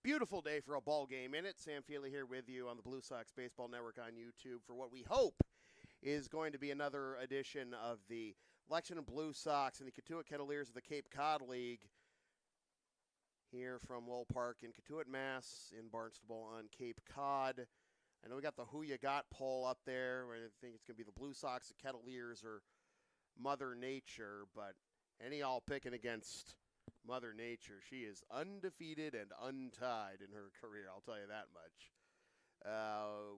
Beautiful day for a ball game in it. Sam Feely here with you on the Blue Sox Baseball Network on YouTube for what we hope is going to be another edition of the Lexington Blue Sox and the Cotuit Kettleers of the Cape Cod League here from Lowell Park in Cotuit, Mass, in Barnstable on Cape Cod. I know we got the Who You Got poll up there. I think it's going to be the Blue Sox, the Kettleers, or Mother Nature, but any all picking against Mother Nature. She is undefeated and untied in her career, I'll tell you that much.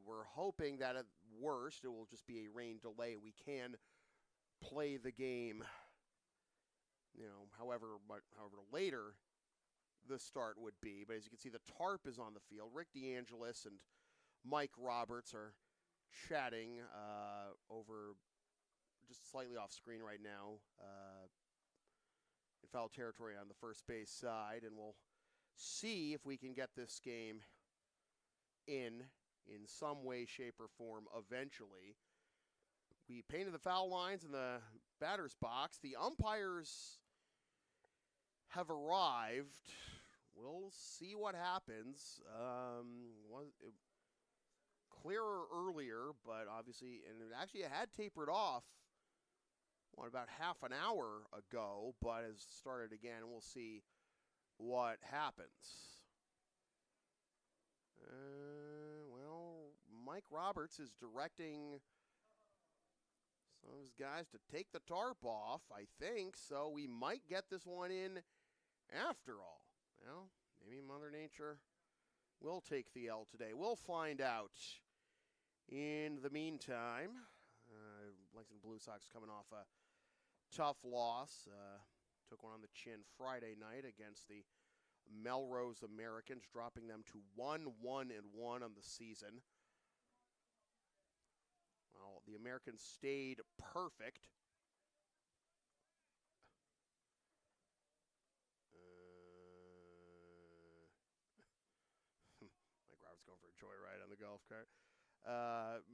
We're hoping that at worst it will just be a rain delay. We can play the game, however later the start would be. But as you can see, the tarp is on the field. Rick DeAngelis and Mike Roberts are chatting over just slightly off screen right now. In foul territory on the first base side, and we'll see if we can get this game in some way, shape, or form eventually. We painted the foul lines in the batter's box. The umpires have arrived. We'll see what happens. Clearer earlier, but obviously, and it actually had tapered off about half an hour ago, but has started again, and we'll see what happens. Mike Roberts is directing some of his guys to take the tarp off, I think, so we might get this one in after all. Well, maybe Mother Nature will take the L today. We'll find out. In the meantime, Lexington Blue Sox coming off a tough loss. Took one on the chin Friday night against the Melrose Americans, dropping them to 1-1-1 on the season. Well, the Americans stayed perfect. Mike Roberts going for a joyride on the golf cart.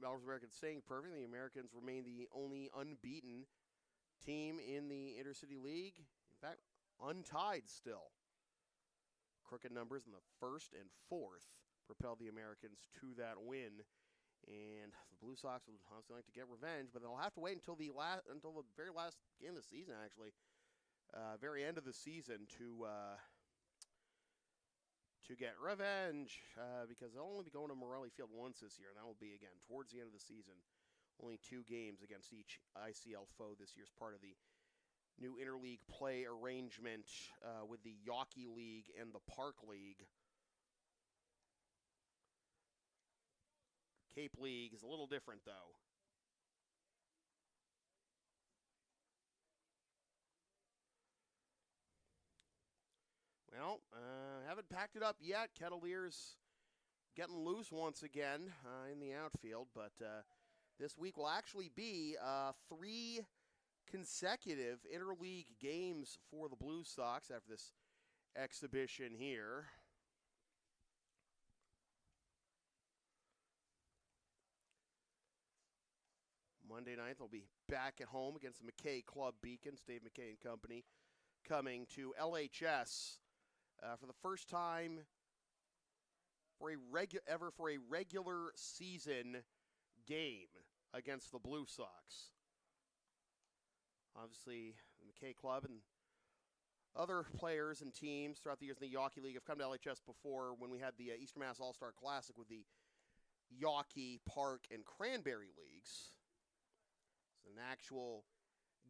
Melrose Americans staying perfect. The Americans remain the only unbeaten team in the Intercity League. In fact, untied still. Crooked numbers in the first and fourth propelled the Americans to that win. And the Blue Sox would honestly like to get revenge, but they'll have to wait until the very last game of the season, actually. Very end of the season to get revenge, because they'll only be going to Morelli Field once this year, and that will be, again, towards the end of the season. Only 2 games against each ICL foe this year as part of the new interleague play arrangement with the Yawkey League and the Park League. Cape League is a little different, though. Well, haven't packed it up yet. Kettleers getting loose once again in the outfield, but this week will actually be 3 consecutive interleague games for the Blue Sox after this exhibition here. Monday night, they'll be back at home against the McKay Club Beacons, Dave McKay and company, coming to LHS for the first time for a regular season game against the Blue Sox. Obviously, the McKay Club and other players and teams throughout the years in the Yawkey League have come to LHS before when we had the Eastern Mass All-Star Classic with the Yawkey, Park, and Cranberry Leagues. It's an actual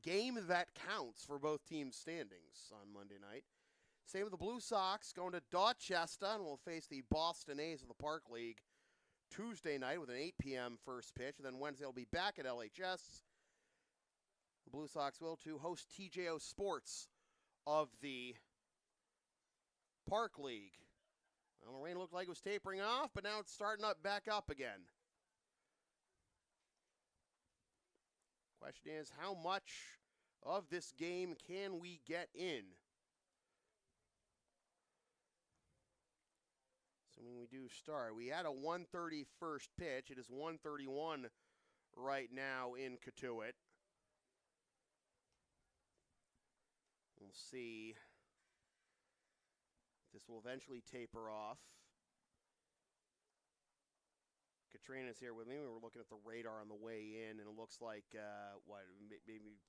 game that counts for both teams' standings on Monday night. Same with the Blue Sox going to Dorchester and will face the Boston A's of the Park League Tuesday night with an 8 p.m. first pitch. And then Wednesday they'll be back at LHS. The Blue Sox will to host TJO Sports of the Park League. Well, the rain looked like it was tapering off, but now it's starting back up again. Question is, how much of this game can we get in? Assuming we do start. We had a 1:30 first pitch. It is 1:31 right now in Cotuit. We'll see if this will eventually taper off. Katrina's here with me. We were looking at the radar on the way in, and it looks like, maybe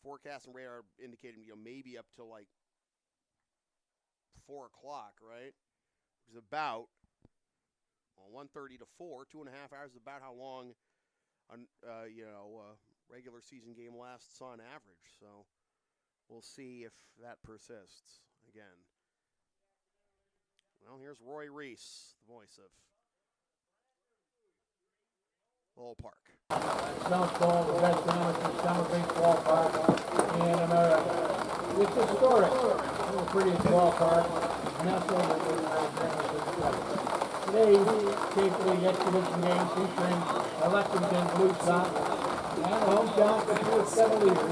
forecast and radar indicating, maybe up to like 4 o'clock, right? Which is about 1:30 to 4, 2.5 hours is about how long a regular season game lasts on average. So we'll see if that persists again. Well, here's Roy Reese, the voice of Lowell Park. South Ball, the best amateur summer baseball park in America. It's historic. It's the prettiest ballpark nestled in the Today's Cape League exhibition game featuring the Lexington Blue Sox and the hometown Cotuit Kettleers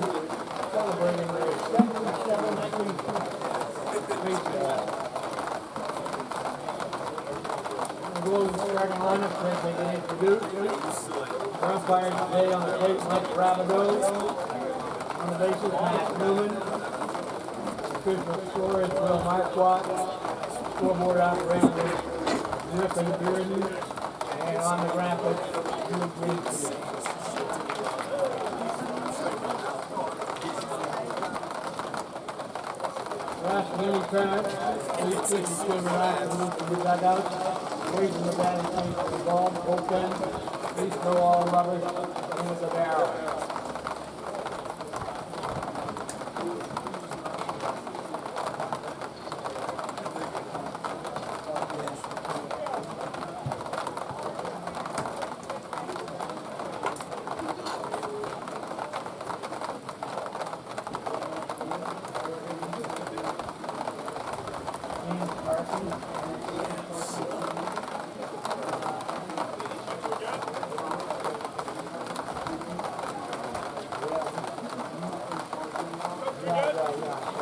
celebrating their 77th baseball. The Blues starting lineup as they get introduced. The umpires today on the plate, Mike Rabideau. On the bases, Matt Newman. Official score is Will Marquardt. Scoreboard operator is Griffin Bearden. And on the graphics, Drew Greenfield. Last many times, please keep your children out of the dugout. Raising the batting cage for the ball, bullpen. Please throw all rubbish into the barrel.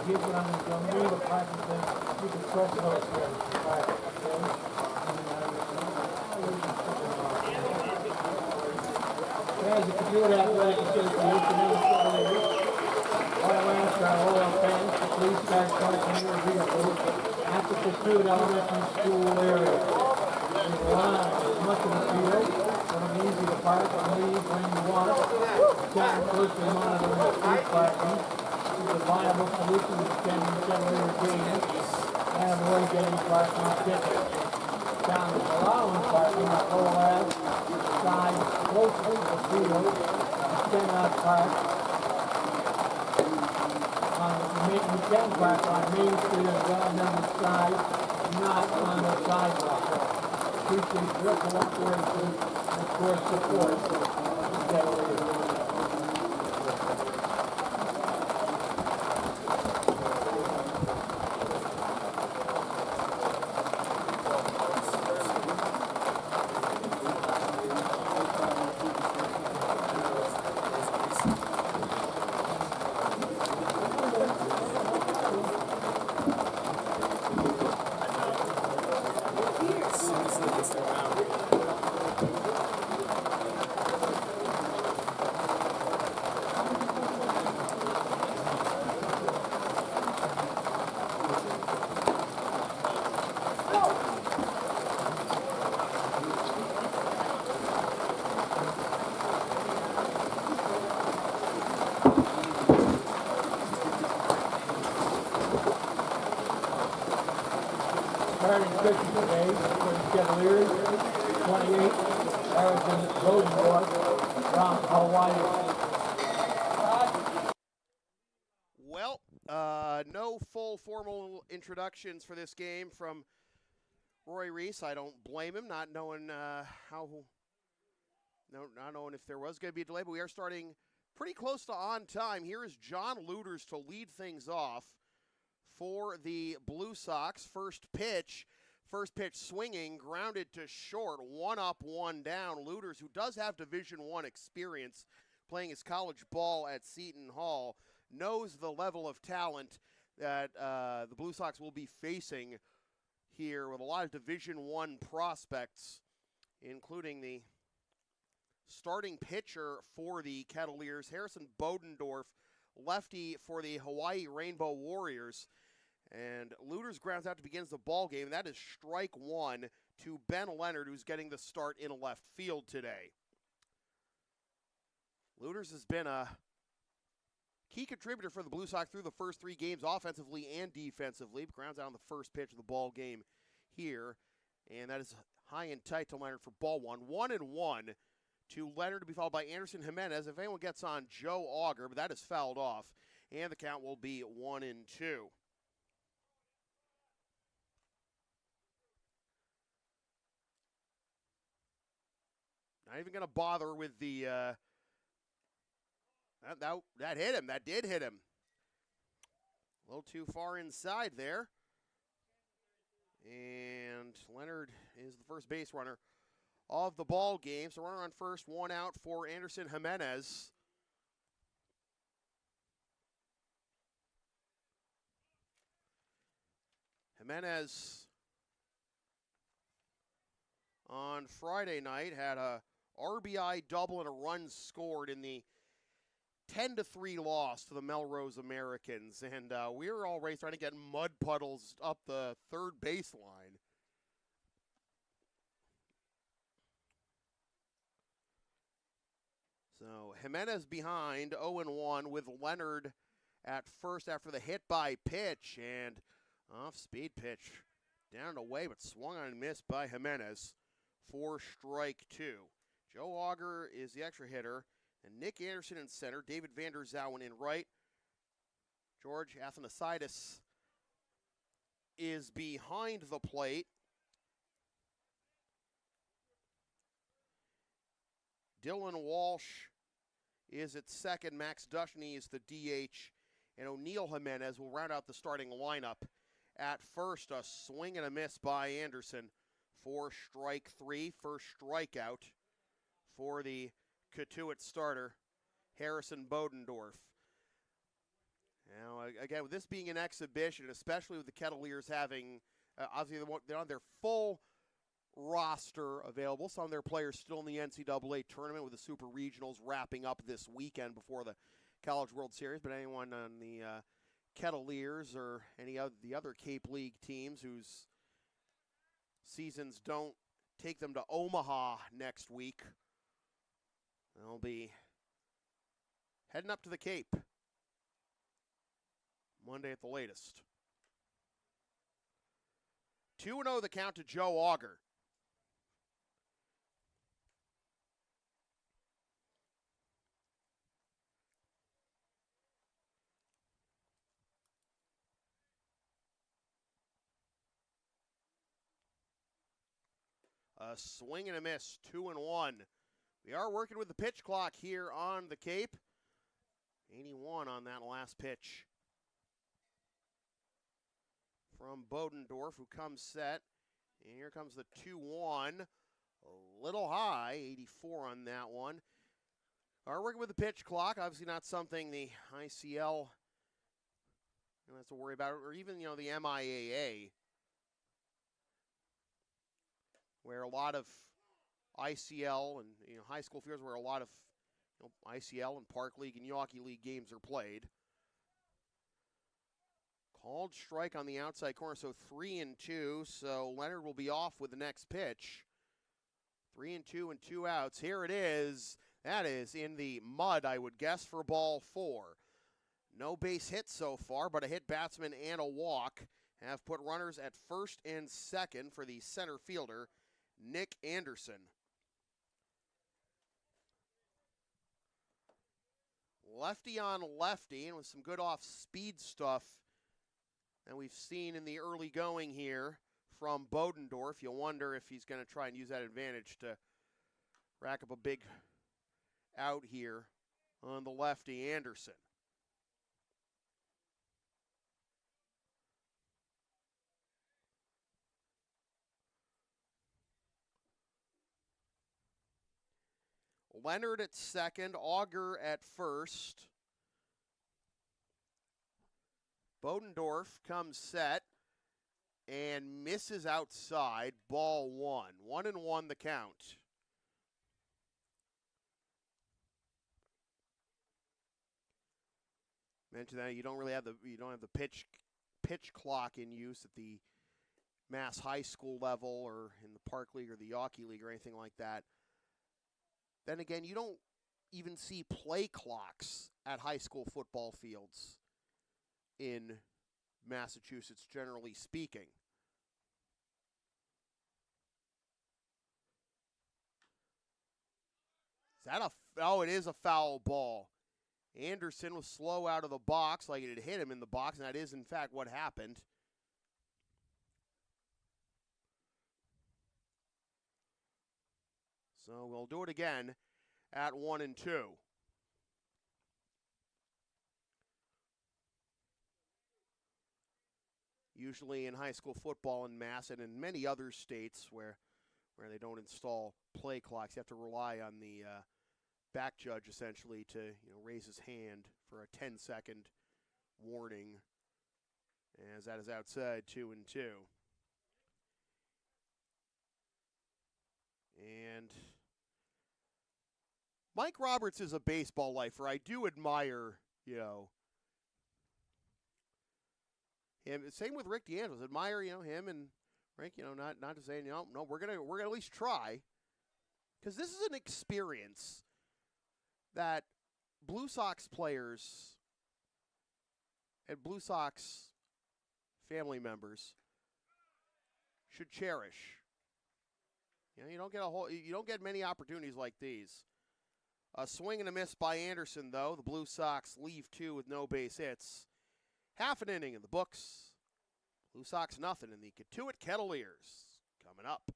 Here's what I'm going to do. The Parkinson, you can press those here. As you can do it athletic association, all around our Lowell fans, the police guys parking their vehicles at the Cotuit Elementary School area. There's a lot of much of the field, so it'll be easy to park and leave when you want. Town closely monitoring the street parking. A viable solution to extending several games and avoid getting parking tickets. Town is allowing parking on Lowell Ave side closer to the field, extend out park. You can park on Main Street as well, number side, not on the sidewalk. Appreciate your cooperation and of course support. Starting pitcher today for the Kettleers, 28, Harrison Rosenborg from Hawaii. Well, no full formal introductions for this game from Roy Reese. I don't blame him, not knowing not knowing if there was going to be a delay, but we are starting pretty close to on time. Here is John Luders to lead things off for the Blue Sox. First pitch swinging, grounded to short, one up, one down. Luders, who does have Division I experience playing his college ball at Seton Hall, knows the level of talent that the Blue Sox will be facing here with a lot of Division I prospects, including the starting pitcher for the Kettleers, Harrison Bodendorf, lefty for the Hawaii Rainbow Warriors. And Luders grounds out to begin the ball game. That is strike one to Ben Leonard, who's getting the start in left field today. Luders has been a key contributor for the Blue Sox through the first three games, offensively and defensively. Grounds out on the first pitch of the ball game here. And that is high and tight to Leonard for ball one. 1-1 to Leonard, to be followed by Anderson Jimenez. If anyone gets on, Joe Auger, but that is fouled off. And the count will be 1-2. Not even going to bother with the that hit him. That did hit him. A little too far inside there. And Leonard is the first base runner of the ball game. So runner on first, one out for Anderson Jimenez. Jimenez on Friday night had a RBI double and a run scored in the 10-3 loss to the Melrose Americans. And we were already trying to get mud puddles up the third baseline. So Jimenez behind 0-1 with Leonard at first after the hit by pitch, and off-speed pitch down and away, but swung on and missed by Jimenez for strike two. Joe Auger is the extra hitter, and Nick Anderson in center, David Vander Zowen in right. George Athanasiadis is behind the plate. Dylan Walsh is at second. Max Dushny is the DH. And O'Neal Jimenez will round out the starting lineup. At first, a swing and a miss by Anderson for strike three. First strikeout for the Cotuit starter, Harrison Bodendorf. Now, again, with this being an exhibition, especially with the Kettleers having, obviously they're on their full roster available. Some of their players still in the NCAA tournament with the Super Regionals wrapping up this weekend before the College World Series. But anyone on the Kettleers or any of the other Cape League teams whose seasons don't take them to Omaha next week, they'll be heading up to the Cape Monday at the latest. 2-0 the count to Joe Auger. A swing and a miss, 2-1. We are working with the pitch clock here on the Cape. 81 on that last pitch from Bodendorf, who comes set. And here comes the 2-1. A little high, 84 on that one. Are working with the pitch clock. Obviously not something the ICL has to worry about, or even, the MIAA, where a lot of ICL and high school fields where a lot of ICL and Park League and Yawkey League games are played. Called strike on the outside corner, so 3-2. So Leonard will be off with the next pitch. 3-2 and 2 outs. Here it is. That is in the mud, I would guess, for ball four. No base hits so far, but a hit batsman and a walk. have put runners at first and second for the center fielder, Nick Anderson. Lefty on lefty, and with some good off-speed stuff that we've seen in the early going here from Bodendorf. You'll wonder if he's going to try and use that advantage to rack up a big out here on the lefty, Anderson. Leonard at second, Auger at first. Bodendorf comes set and misses outside, ball one. 1-1 the count. Mentioned that you don't have the pitch clock in use at the Mass High School level or in the Park League or the Yawkey League or anything like that. Then again, you don't even see play clocks at high school football fields in Massachusetts, generally speaking. Is that it is a foul ball. Anderson was slow out of the box like it had hit him in the box, and that is, in fact, what happened. So we'll do it again at 1-2. Usually in high school football in Mass and in many other states where they don't install play clocks, you have to rely on the back judge essentially to raise his hand for a 10-second warning, as that is outside 2-2. And Mike Roberts is a baseball lifer. I do admire, him. Same with Rick DeAngelis. Admire, him and Rick, not to say, no, we're gonna at least try. Because this is an experience that Blue Sox players and Blue Sox family members should cherish. You don't get many opportunities like these. A swing and a miss by Anderson, though. The Blue Sox leave two with no base hits. Half an inning in the books. Blue Sox nothing in the Cotuit Kettleers coming up.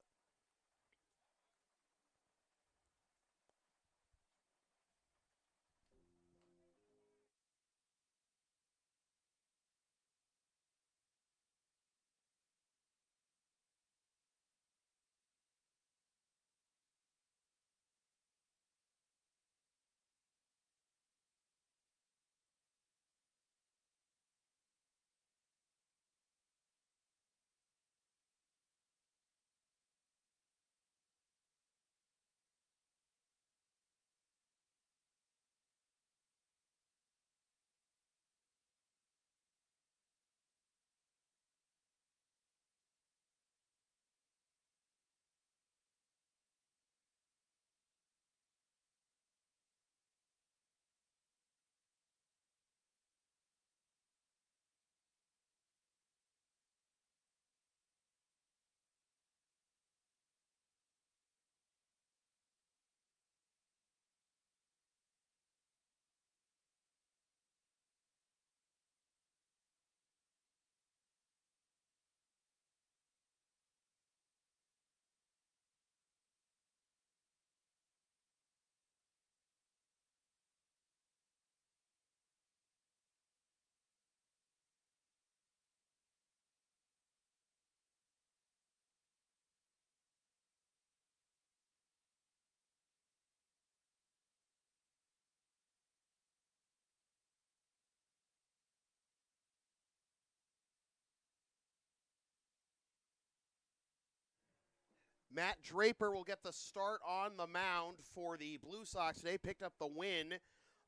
Matt Draper will get the start on the mound for the Blue Sox today. Picked up the win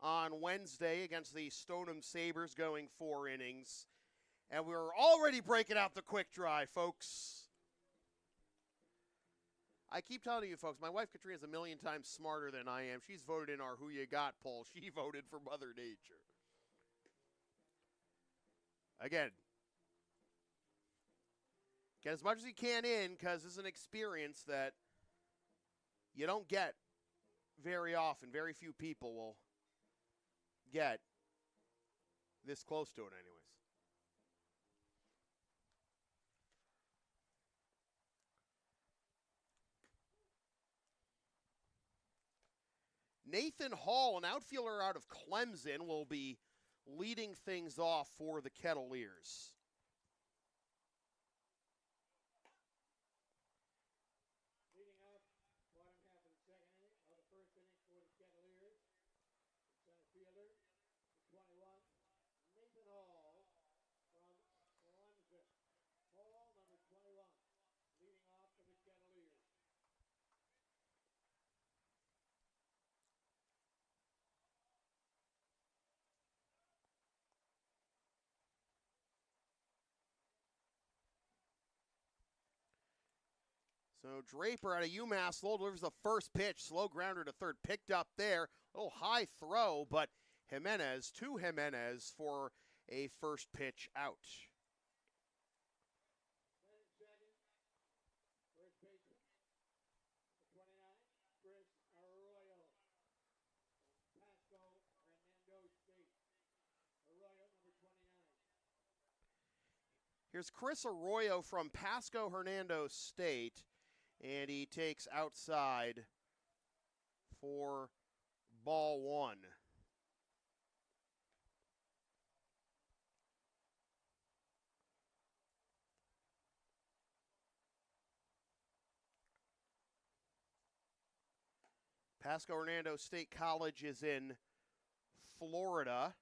on Wednesday against the Stoneham Sabres, going 4 innings. And we're already breaking out the quick dry, folks. I keep telling you, folks, my wife Katrina is a million times smarter than I am. She's voted in our Who You Got poll. She voted for Mother Nature. Again, Get as much as you can in, because this is an experience that you don't get very often. Very few people will get this close to it anyways. Nathan Hall, an outfielder out of Clemson, will be leading things off for the Kettleers. Leading off, bottom half of the second inning, or the first inning for the Kettleers. The center fielder, the 21, Nathan Hall from Clemson. Hall, number 21, leading off for the Kettleers. So Draper out of UMass, Lowell delivers the first pitch, slow grounder to third, picked up there, a little high throw, but Jimenez for a first pitch out. Then in second, first baseman, the 29, Chris Arroyo from Pasco, Hernando State. Arroyo, number 29. Here's Chris Arroyo from Pasco, Hernando State, and he takes outside for ball one. Pasco Hernando State College is in Florida.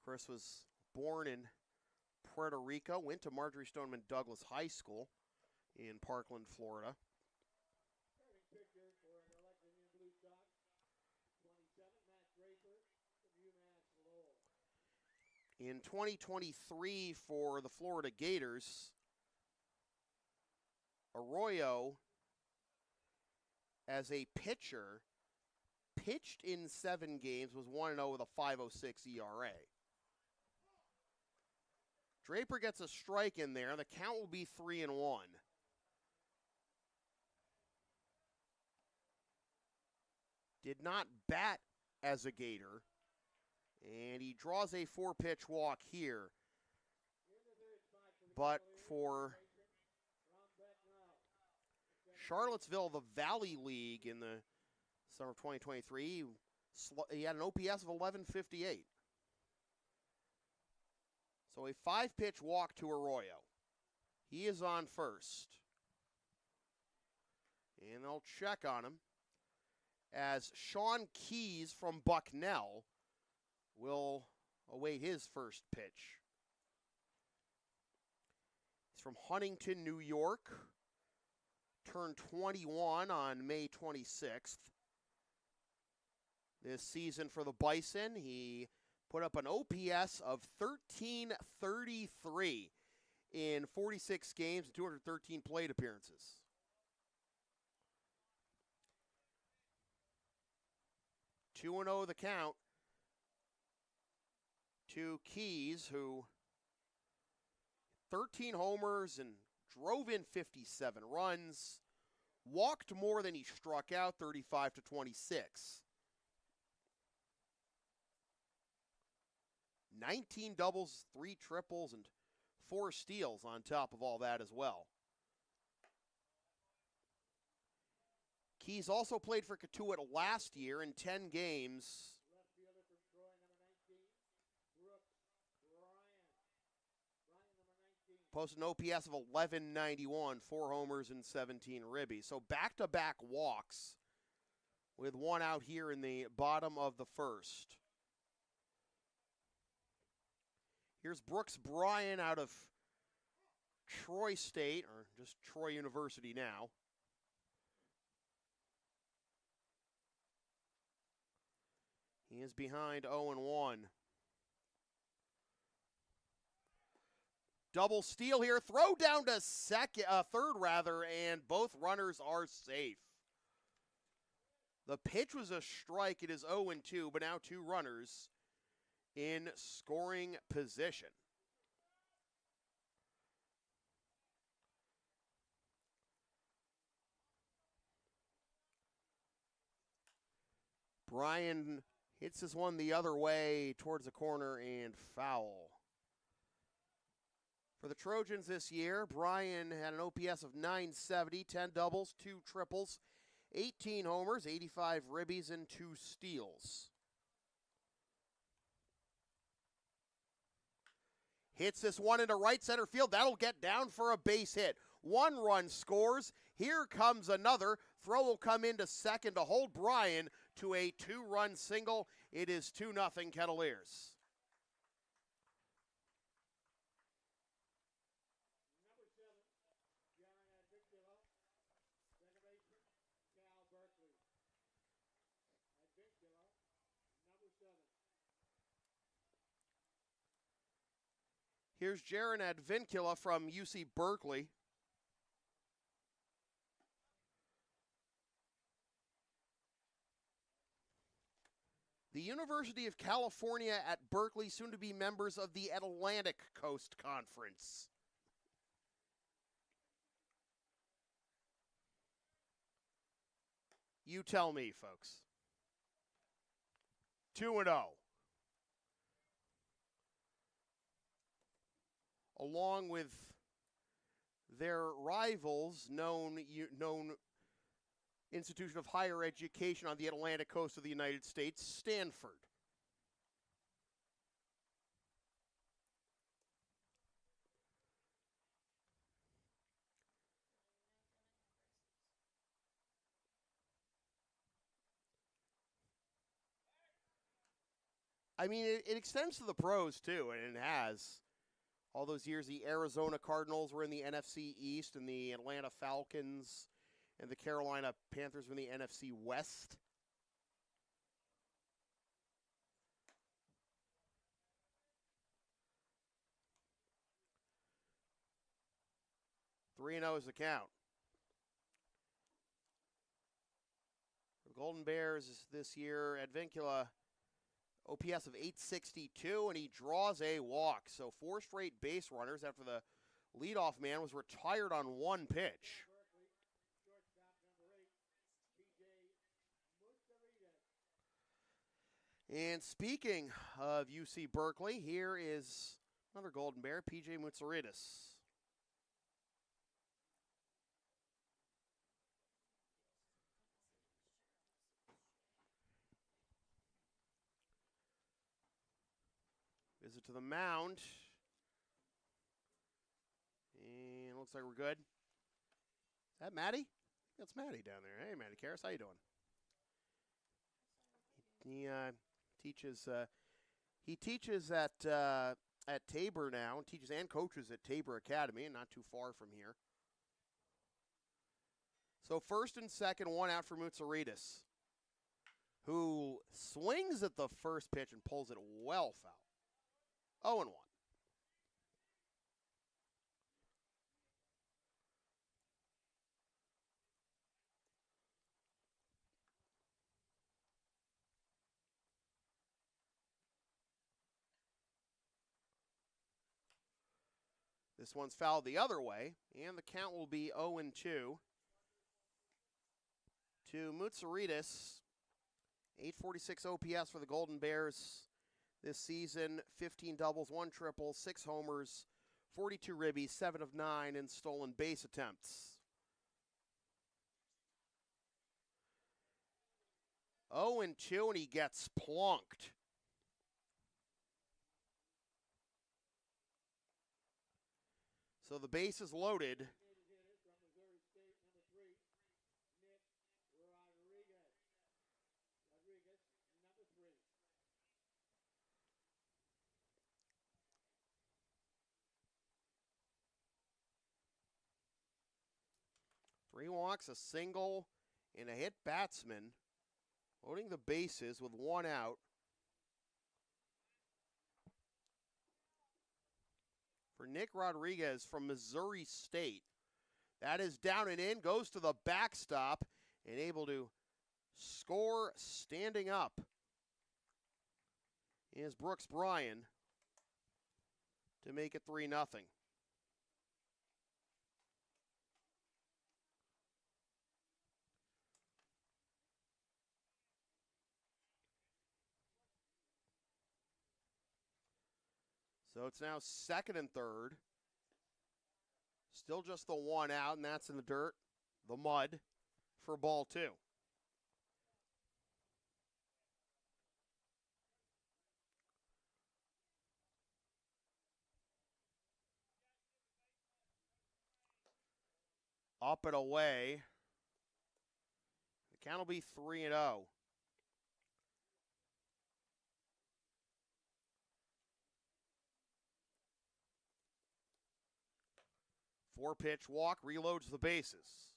Chris was born in Puerto Rico, went to Marjorie Stoneman Douglas High School in Parkland, Florida. Starting pitcher for the Lexington Blue Sox, 27, Matt Draper from UMass Lowell. In 2023 for the Florida Gators, Arroyo, as a pitcher, pitched in 7 games, was 1-0 with a 5.06 ERA. Draper gets a strike in there, and the count will be 3-1. Did not bat as a Gator, and he draws a 4-pitch walk here. But for Charlottesville, the Valley League in the summer of 2023, he had an OPS of 1158. So a 5-pitch walk to Arroyo. He is on first. And they'll check on him as Sean Keys from Bucknell will await his first pitch. He's from Huntington, New York. Turned 21 on May 26th. This season for the Bison, he put up an OPS of 1333 in 46 games and 213 plate appearances. Two 2-0 the count to Keys, who 13 homers and drove in 57 runs, walked more than he struck out, 35-26. 19 doubles, 3 triples, and 4 steals on top of all that as well. Keys also played for Cotuit last year in 10 games. Left fielder from Troy, number 19, Brooks Bryan. Bryan, number 19. Posted an OPS of 1191, 4 homers and 17 ribbies. So back-to-back walks with one out here in the bottom of the first. Here's Brooks Bryan out of Troy State, or just Troy University now. He is behind 0-1. Double steal here. Throw down to third, and both runners are safe. The pitch was a strike. It is 0-2, but now 2 runners in scoring position. Bryan hits this one the other way towards the corner and foul. For the Trojans this year, Bryan had an OPS of 970, 10 doubles, 2 triples, 18 homers, 85 ribbies, and 2 steals. Hits this one into right center field. That'll get down for a base hit. 1 run scores. Here comes another. Throw will come into second to hold Bryan to a 2-run single. It is 2-0 Kettleers. Here's Jaron Advincula from UC Berkeley. The University of California at Berkeley, soon to be members of the Atlantic Coast Conference. You tell me, folks. 2-0. Along with their rivals, known institution of higher education on the Atlantic coast of the United States, Stanford. I mean, it extends to the pros, too, and it has. All those years, the Arizona Cardinals were in the NFC East, and the Atlanta Falcons and the Carolina Panthers were in the NFC West. Three and 0 is the count. The Golden Bears this year, Advincula, OPS of 862, and he draws a walk. So 4 straight base runners after the leadoff man was retired on 1 pitch. And speaking of UC Berkeley, here is another Golden Bear, P.J. Mutsouridis. Visit to the mound. And looks like we're good. Is that Matty? That's Matty down there. Hey, Matty Karras, how you doing? He teaches at Tabor now. Teaches and coaches at Tabor Academy, and not too far from here. So first and second, 1 out for Mutsouridis, who swings at the first pitch and pulls it well foul. 0-1. This one's fouled the other way, and the count will be 0-2 to Mutsouridis. 846 OPS for the Golden Bears this season. 15 doubles, 1 triple, 6 homers, 42 ribbies, 7 of 9 in stolen base attempts. 0-2, and he gets plunked. So the base is loaded. Three walks, a single, and a hit batsman. Loading the bases with 1 out. For Nick Rodriguez from Missouri State. That is down and in, goes to the backstop, and able to score standing up is Brooks Bryan to make it 3-0. So it's now second and third. Still just the one out, and that's in the dirt, the mud, for ball two. Up and away. The count will be 3-0. Four-pitch walk, reloads the bases.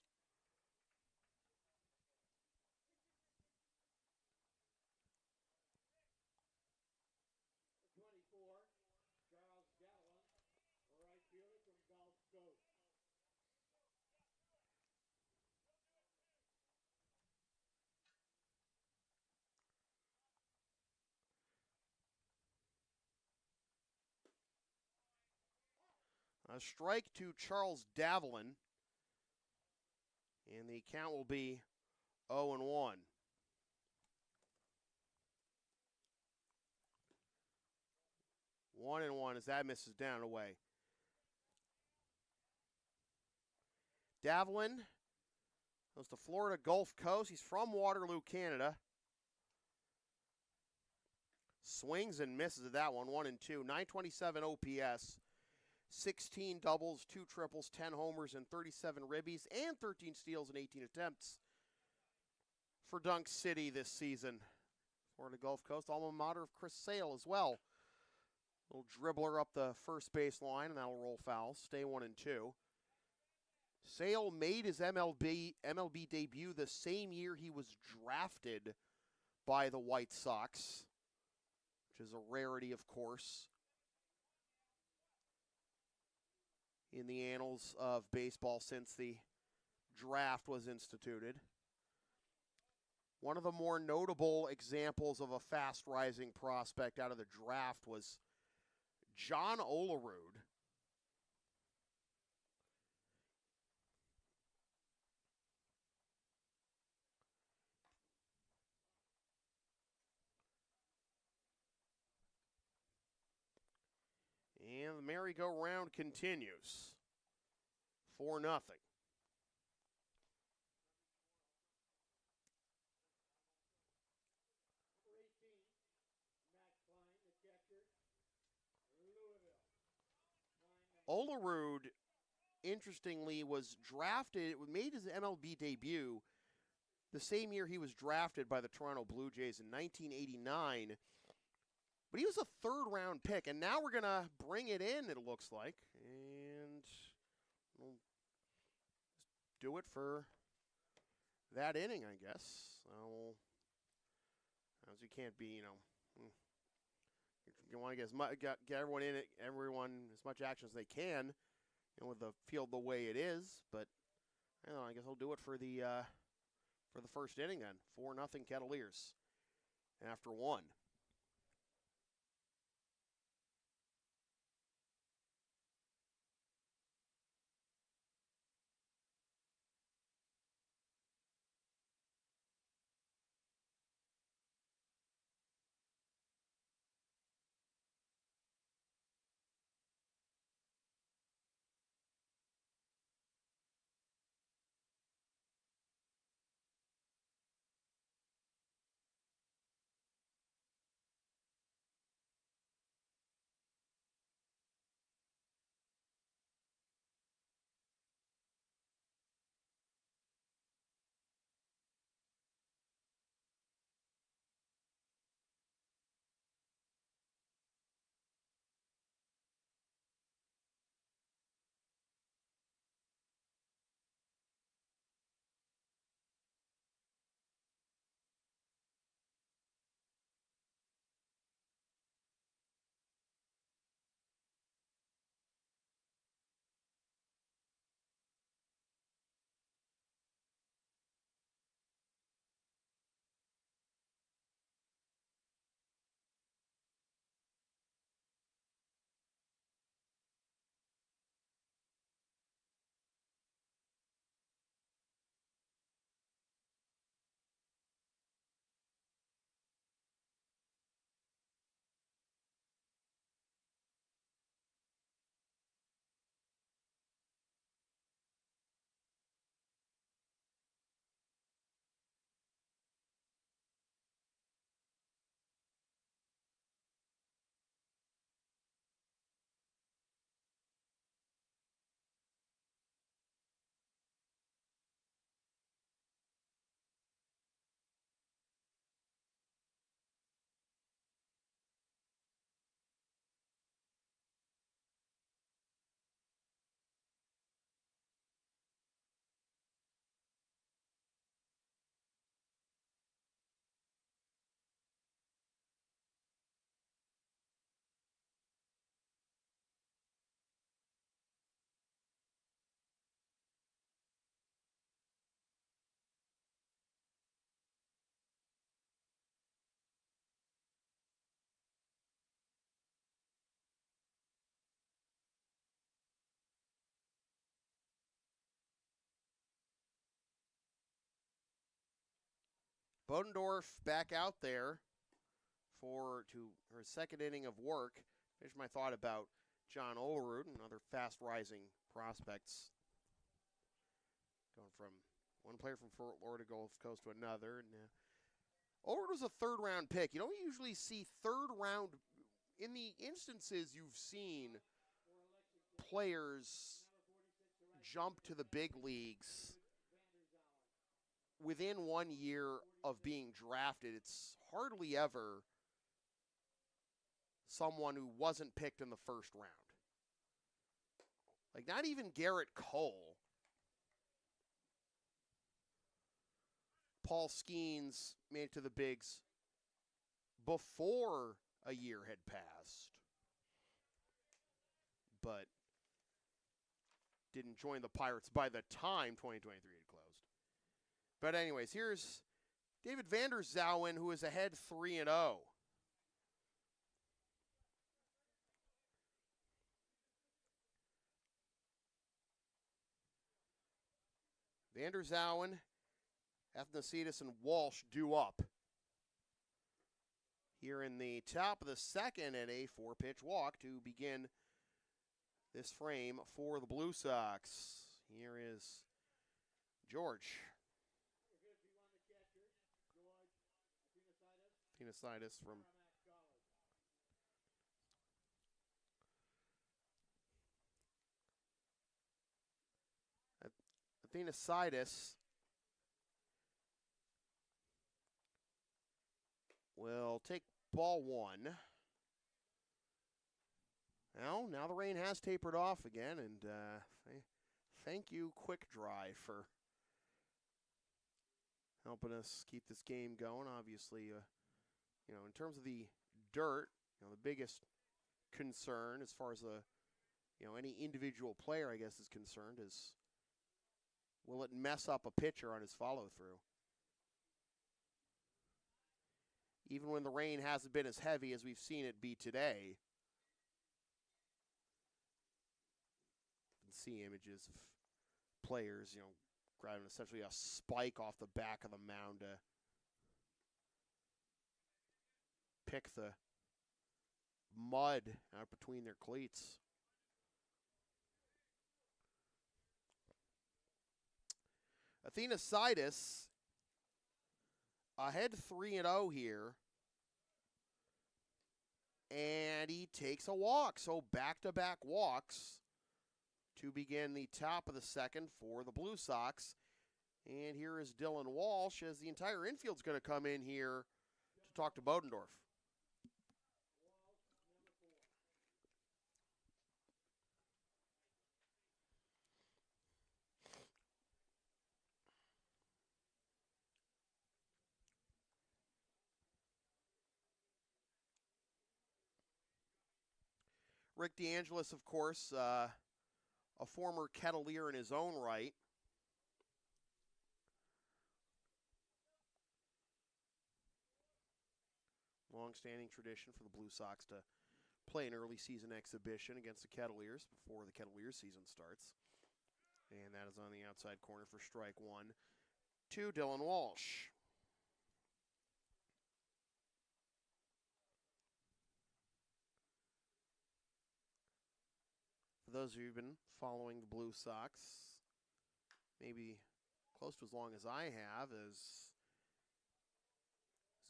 A strike to Charles Davelin, and the count will be 0-1. 1-1 as that misses down and away. Davelin goes to Florida Gulf Coast. He's from Waterloo, Canada. Swings and misses at that one, 1-2. 927 OPS, 16 doubles, 2 triples, 10 homers, and 37 ribbies, and 13 steals and 18 attempts for Dunk City this season. Florida Gulf Coast, alma mater of Chris Sale as well. Little dribbler up the first base line, and that'll roll foul. Stay 1-2. Sale made his MLB debut the same year he was drafted by the White Sox, which is a rarity, of course, in the annals of baseball since the draft was instituted. One of the more notable examples of a fast-rising prospect out of the draft was John Olerud. And the merry-go-round continues. 4-0. Olerud, interestingly, was drafted, made his MLB debut the same year he was drafted by the Toronto Blue Jays in 1989. But he was a third-round pick, and now we're going to bring it in, it looks like. And we'll do it for that inning, I guess. So, as you can't be, you want to get everyone in it, everyone as much action as they can, with the field the way it is. But I don't know. I guess I'll do it for the first inning then. 4-0 Kettleers after one. Bodendorf back out there for her second inning of work. Finish my thought about John Olerud and other fast-rising prospects. Going from one player from Fort Lauderdale Gulf Coast to another. And Olerud was a third-round pick. You don't usually see third-round. In the instances you've seen players jump to the big leagues within 1 year of being drafted, it's hardly ever someone who wasn't picked in the first round. Like, not even Garrett Cole. Paul Skeens made it to the bigs before a year had passed, but didn't join the Pirates by the time 2023 had closed. But anyways, here's David Vander Zouwen, who is ahead 3-0. Vander Zouwen, Athanasiadis, and Walsh due up here in the top of the second and a 4-pitch walk to begin this frame for the Blue Sox. Here is George. Athanasiadis from Athanasiadis will take ball one. Now the rain has tapered off again, and thank you, Quick Dry, for helping us keep this game going. Obviously, in terms of the dirt, the biggest concern as far as any individual player, I guess, is concerned is, will it mess up a pitcher on his follow-through? Even when the rain hasn't been as heavy as we've seen it be today. You can see images of players, grabbing essentially a spike off the back of the mound to pick the mud out between their cleats. Athanasiadis ahead 3-0 here. And he takes a walk. So back-to-back walks to begin the top of the second for the Blue Sox. And here is Dylan Walsh as the entire infield's going to come in here to talk to Bodendorf. Rick DeAngelis, of course, a former Kettleer in his own right. Long-standing tradition for the Blue Sox to play an early season exhibition against the Kettleers before the Kettleers season starts. And that is on the outside corner for strike one to Dylan Walsh. For those of you who've been following the Blue Sox, maybe close to as long as I have, as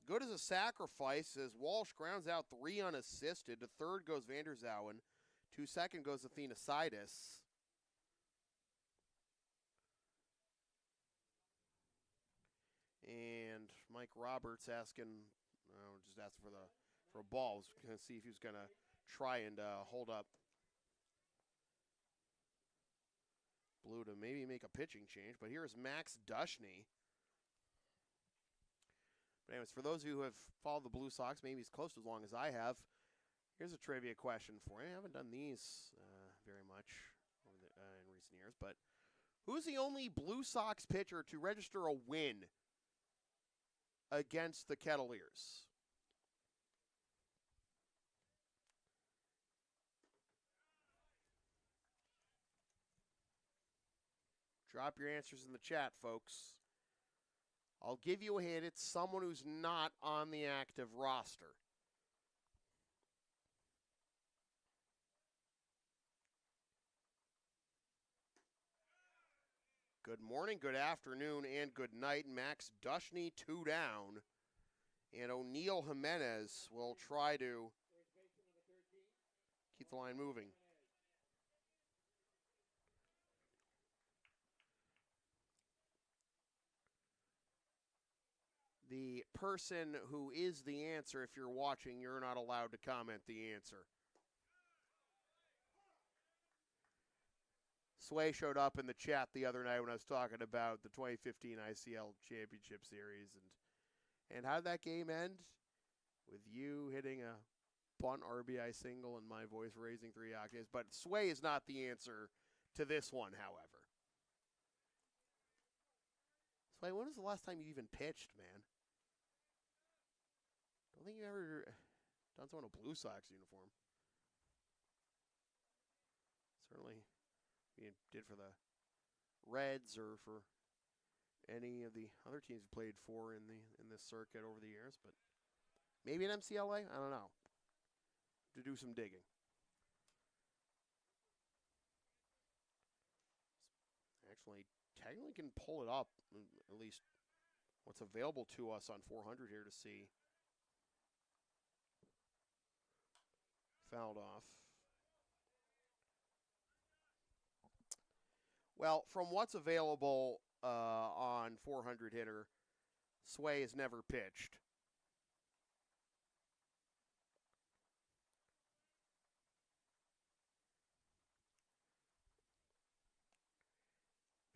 good as a sacrifice as Walsh grounds out 3 unassisted. To third goes Vander Zouwen. To second goes Athanasiadis. And Mike Roberts just asking for a ball. Was going to see if he was going to try and hold up Blue to maybe make a pitching change. But here is Max Dushney. But anyways, for those of you who have followed the Blue Sox, maybe as close to as long as I have, here's a trivia question for you. I haven't done these very much in recent years, but who's the only Blue Sox pitcher to register a win against the Kettleers? Drop your answers in the chat, folks. I'll give you a hint. It's someone who's not on the active roster. Good morning, good afternoon, and good night. Max Dushny 2 down. And O'Neal Jimenez will try to keep the line moving. The person who is the answer, if you're watching, you're not allowed to comment the answer. Sway showed up in the chat the other night when I was talking about the 2015 ICL Championship Series. And how did that game end? With you hitting a bunt RBI single and my voice raising 3 octaves. But Sway is not the answer to this one, however. Sway, when was the last time you even pitched, man? Don't think you ever done so in a Blue Sox uniform. Certainly you did for the Reds or for any of the other teams you played for in this circuit over the years, but maybe an MCLA? I don't know. To do some digging. Actually, technically can pull it up, at least what's available to us on 400 here to see. Fouled off. Well, from what's available on 400 hitter, Sway has never pitched.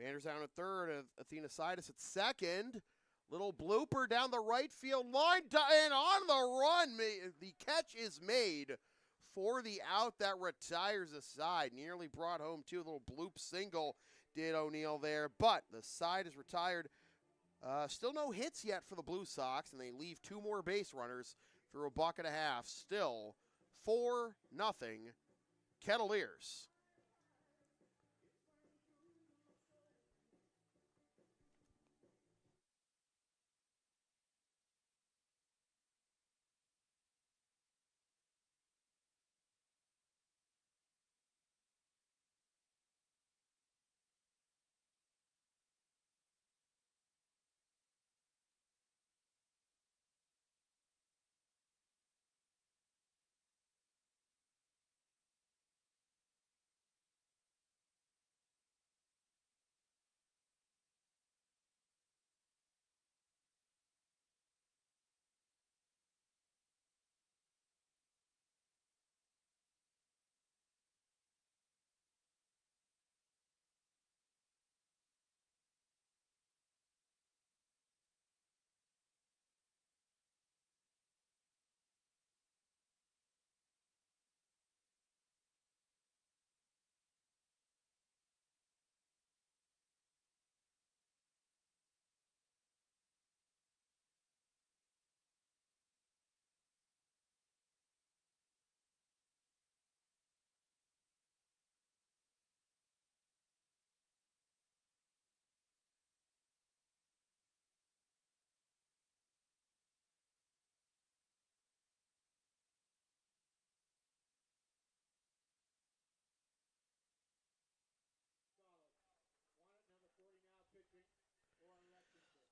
Vander's down at third, Athena Sidus at second. Little blooper down the right field line, and on the run. The catch is made for the out that retires the side. Nearly brought home two. Little bloop single did O'Neal there, but the side is retired. Still no hits yet for the Blue Sox, and they leave 2 more base runners through a buck and a half. Still 4-0 Kettleers.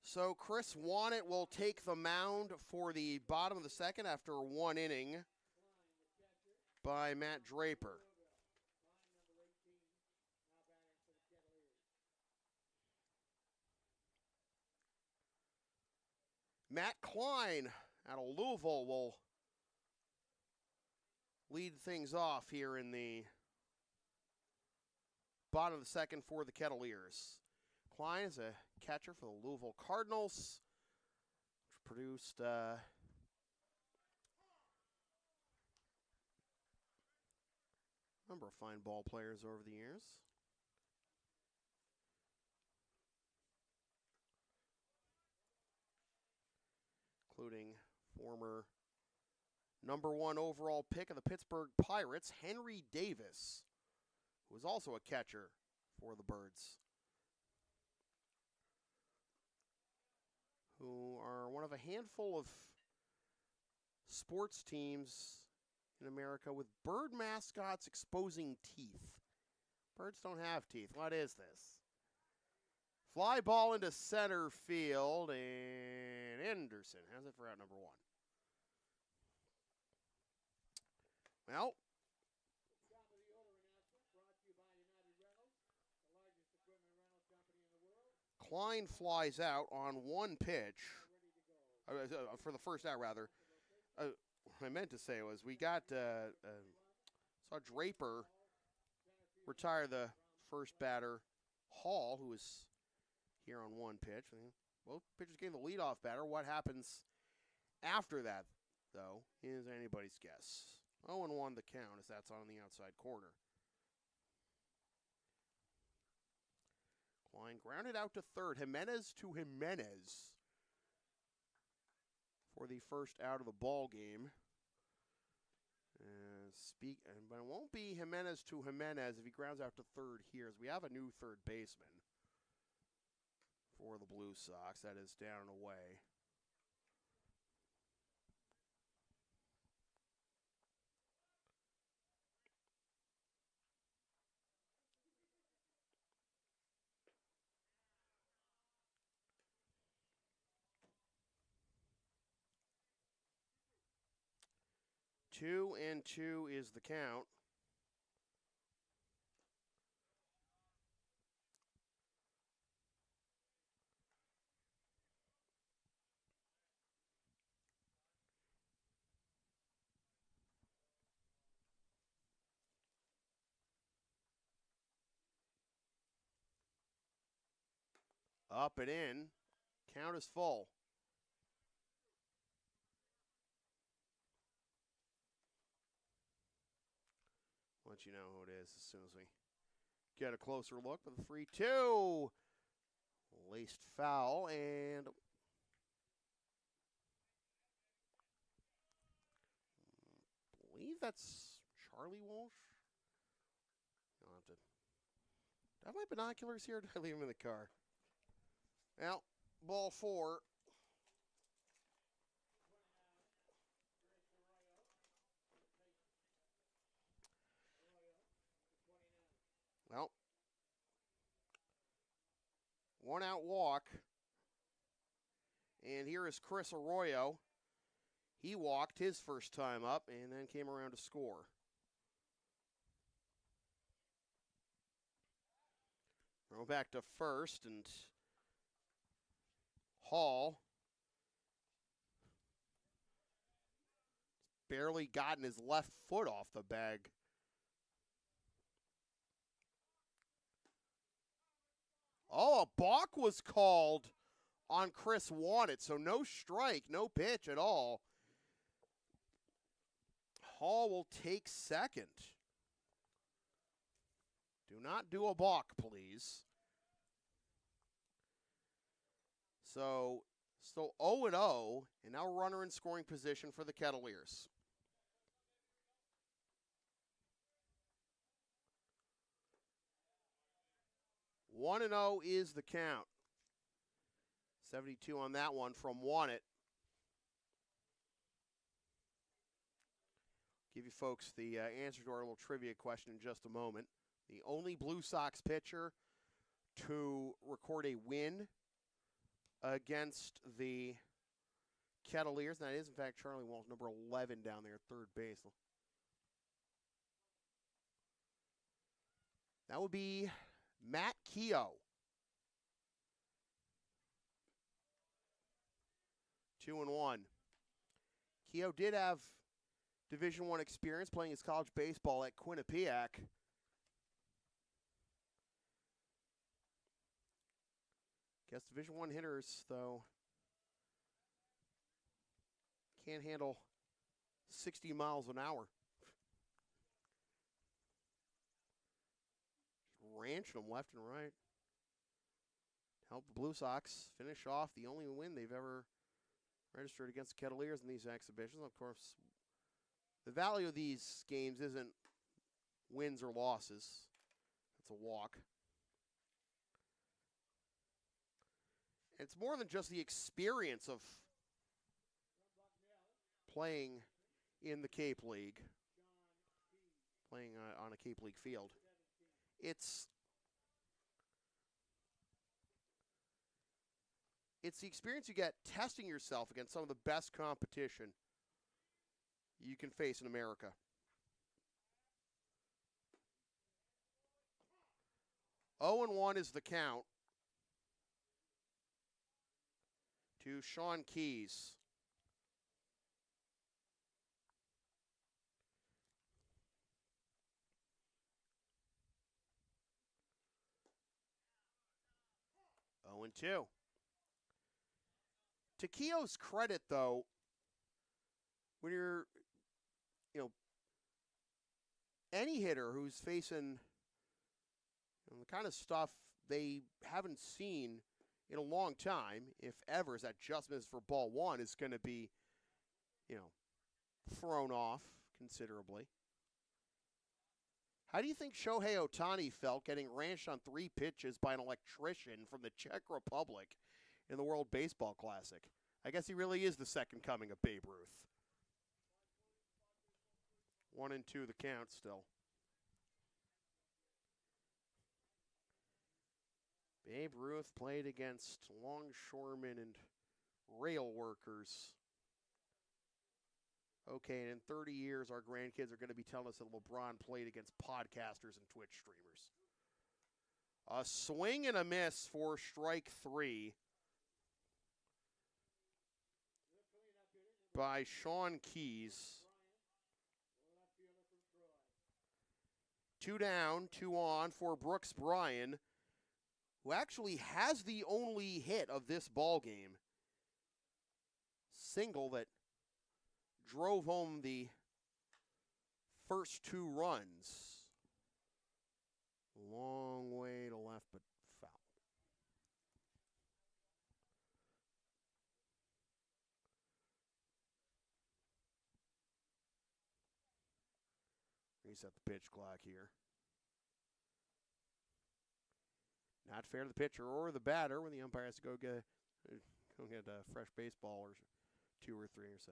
So Chris Wannett will take the mound for the bottom of the second after 1 inning by Matt Draper. Matt Klein out of Louisville will lead things off here in the bottom of the second for the Kettleers. Klein is a catcher for the Louisville Cardinals, which produced a number of fine ball players over the years. Including former #1 overall pick of the Pittsburgh Pirates, Henry Davis, who was also a catcher for the Birds. who are one of a handful of sports teams in America with bird mascots exposing teeth. Birds don't have teeth. What is this? Fly ball into center field, and Anderson has it for out number 1. Well, Klein flies out on one pitch, for the first out, rather. What I meant to say was we got, saw Draper retire the first batter, Hall, who was here on one pitch. Both pitchers gave the leadoff batter. What happens after that, though, is anybody's guess. 0-1 the count, as that's on the outside corner. Klein grounded out to third. Jimenez to Jimenez for the first out of the ball game. But it won't be Jimenez to Jimenez if he grounds out to third here, as we have a new third baseman for the Blue Sox. That is down and away. Two and two is the count. Up and in. Count is full. I'll let you know who it is as soon as we get a closer look. With the 3-2. Laced foul, and I believe that's Charlie Walsh. I'll have to. Do I have my binoculars here? Did I leave them in the car? Well, ball 4. Well, 1 out walk. And here is Chris Arroyo. He walked his first time up and then came around to score. Throw back to first, and Hall barely gotten his left foot off the bag. Oh, a balk was called on Chris Wanted, so no strike, no pitch at all. Hall will take second. Do not do a balk, please. So, still 0-0, and now runner in scoring position for the Kettleers. One and 0 is the count. 72 on that one from Wanted. Give you folks the answer to our little trivia question in just a moment. The only Blue Sox pitcher to record a win against the Kettleers. That is, in fact, Charlie Walsh, number 11 down there at third base. That would be Matt Keogh. 2-1. Keogh did have Division I experience playing his college baseball at Quinnipiac. Guess Division I hitters, though, can't handle 60 miles an hour. Just ranching them left and right. Help the Blue Sox finish off the only win they've ever registered against the Kettleers in these exhibitions. Of course, the value of these games isn't wins or losses. It's a walk. It's more than just the experience of playing in the Cape League, playing on a Cape League field. It's the experience you get testing yourself against some of the best competition you can face in America. Oh and 1 is the count to Sean Keys. Oh and 2. To Keogh's credit, though, when you're, any hitter who's facing the kind of stuff they haven't seen in a long time, if ever, is that adjustments for ball one is going to be, thrown off considerably. How do you think Shohei Ohtani felt getting ranched on 3 pitches by an electrician from the Czech Republic in the World Baseball Classic? I guess he really is the second coming of Babe Ruth. 1 and 2 the count still. Babe Ruth played against longshoremen and rail workers. Okay, and in 30 years, our grandkids are going to be telling us that LeBron played against podcasters and Twitch streamers. A swing and a miss for strike 3 by Sean Keys. 2 down, 2 on for Brooks Bryan, who actually has the only hit of this ball game. Single that drove home the first 2 runs. Long way to left, but foul. Reset the pitch clock here. Not fair to the pitcher or the batter when the umpire has to go get a fresh baseball or 2 or 3 or so.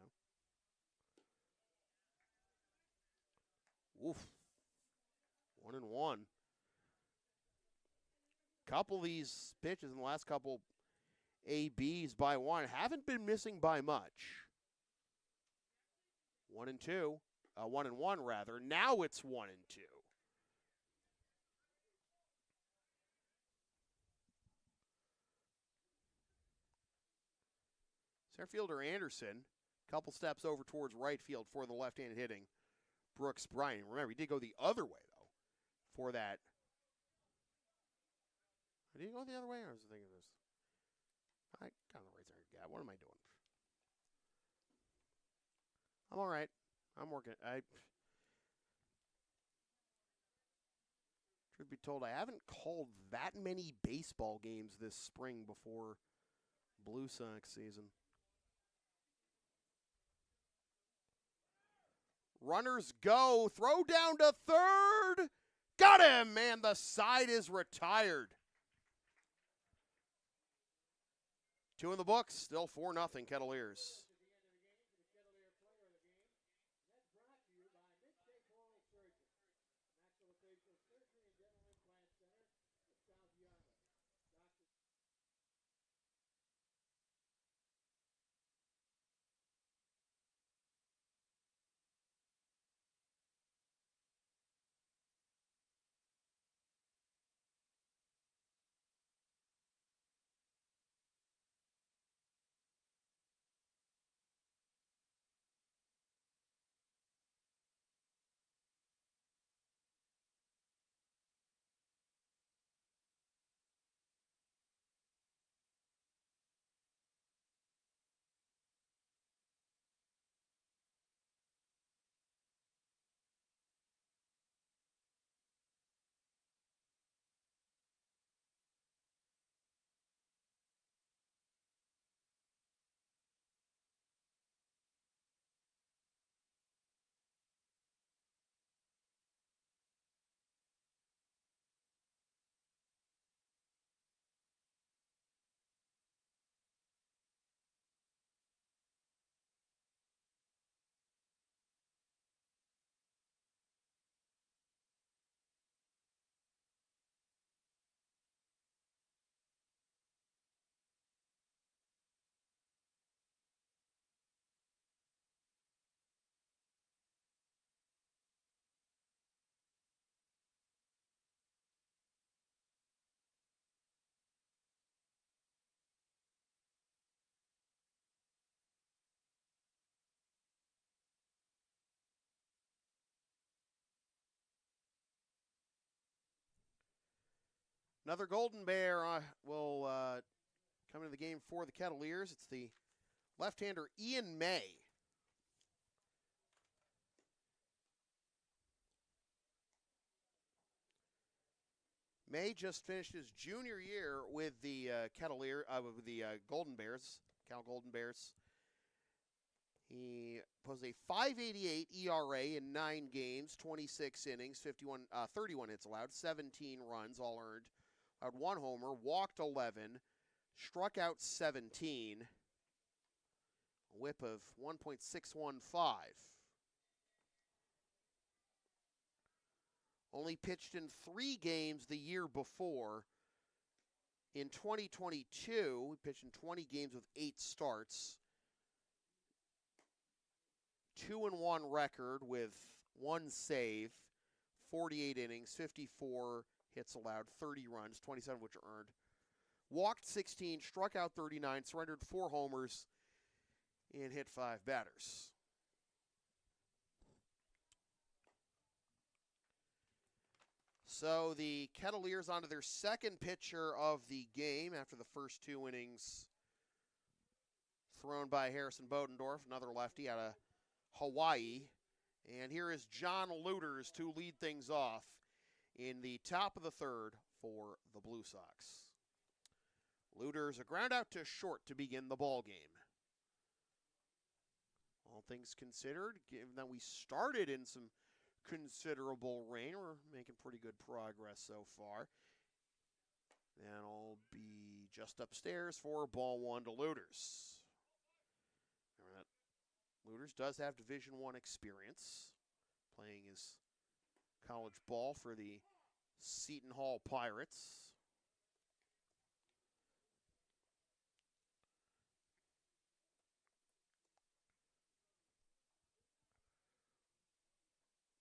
Oof. 1 and 1. Couple of these pitches in the last couple ABs by 1 haven't been missing by much. 1 and 2. 1 and 1 rather. Now it's 1 and 2. Center fielder Anderson, couple steps over towards right field for the left-handed hitting Brooks Bryan. Remember, he did go the other way, though, for that. Did he go the other way, or was I thinking of this? I got the right side. Yeah, what am I doing? I'm all right. I'm working. Truth be told, I haven't called that many baseball games this spring before Blue Sox season. Runners go. Throw down to third. Got him, and the side is retired. 2 in the books. Still 4-0 Kettleers. Another Golden Bear will come into the game for the Kettleers. It's the left-hander Ian May. May just finished his junior year with the Golden Bears, Cal Golden Bears. He posed a 5.88 ERA in 9 games, 26 innings, 31 hits allowed, 17 runs, all earned. Had 1 homer, walked 11, struck out 17, a whip of 1.615. Only pitched in 3 games the year before. In 2022, he pitched in 20 games with 8 starts. 2-1 record with 1 save, 48 innings, 54 hits allowed, 30 runs, 27 of which are earned. Walked 16, struck out 39, surrendered 4 homers, and hit 5 batters. So the Kettleers onto their second pitcher of the game after the first 2 innings thrown by Harrison Bodendorf, another lefty out of Hawaii. And here is John Luters to lead things off in the top of the third for the Blue Sox. Luters a ground out to short to begin the ball game. All things considered, given that we started in some considerable rain, we're making pretty good progress so far. That'll be just upstairs for ball 1 to Luters. Remember that Luters does have Division I experience, playing his college ball for the Seton Hall Pirates.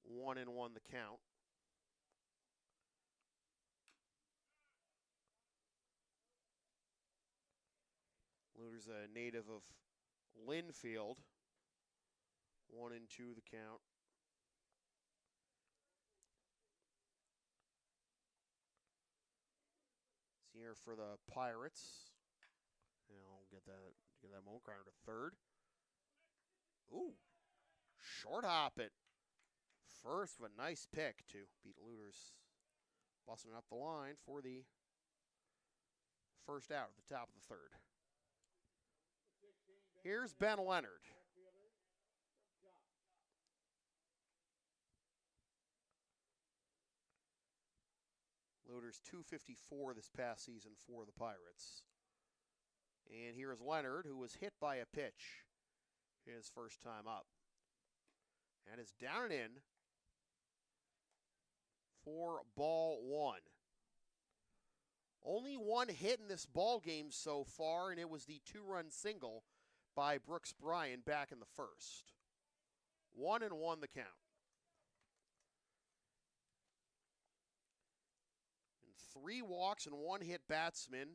One and one the count. Luters a native of Linfield. 1 and 2 the count. It's here for the Pirates. And I'll get that moment grounded to third. Ooh, short hop it. First, a nice pick to beat Luters, busting up the line for the first out at the top of the third. Here's Ben Leonard. Luters 254 this past season for the Pirates. And here is Leonard, who was hit by a pitch his first time up. And is down and in for ball 1. Only 1 hit in this ball game so far, and it was the 2-run single by Brooks Bryan back in the first. 1 and 1 the count. And 3 walks and 1 hit batsman.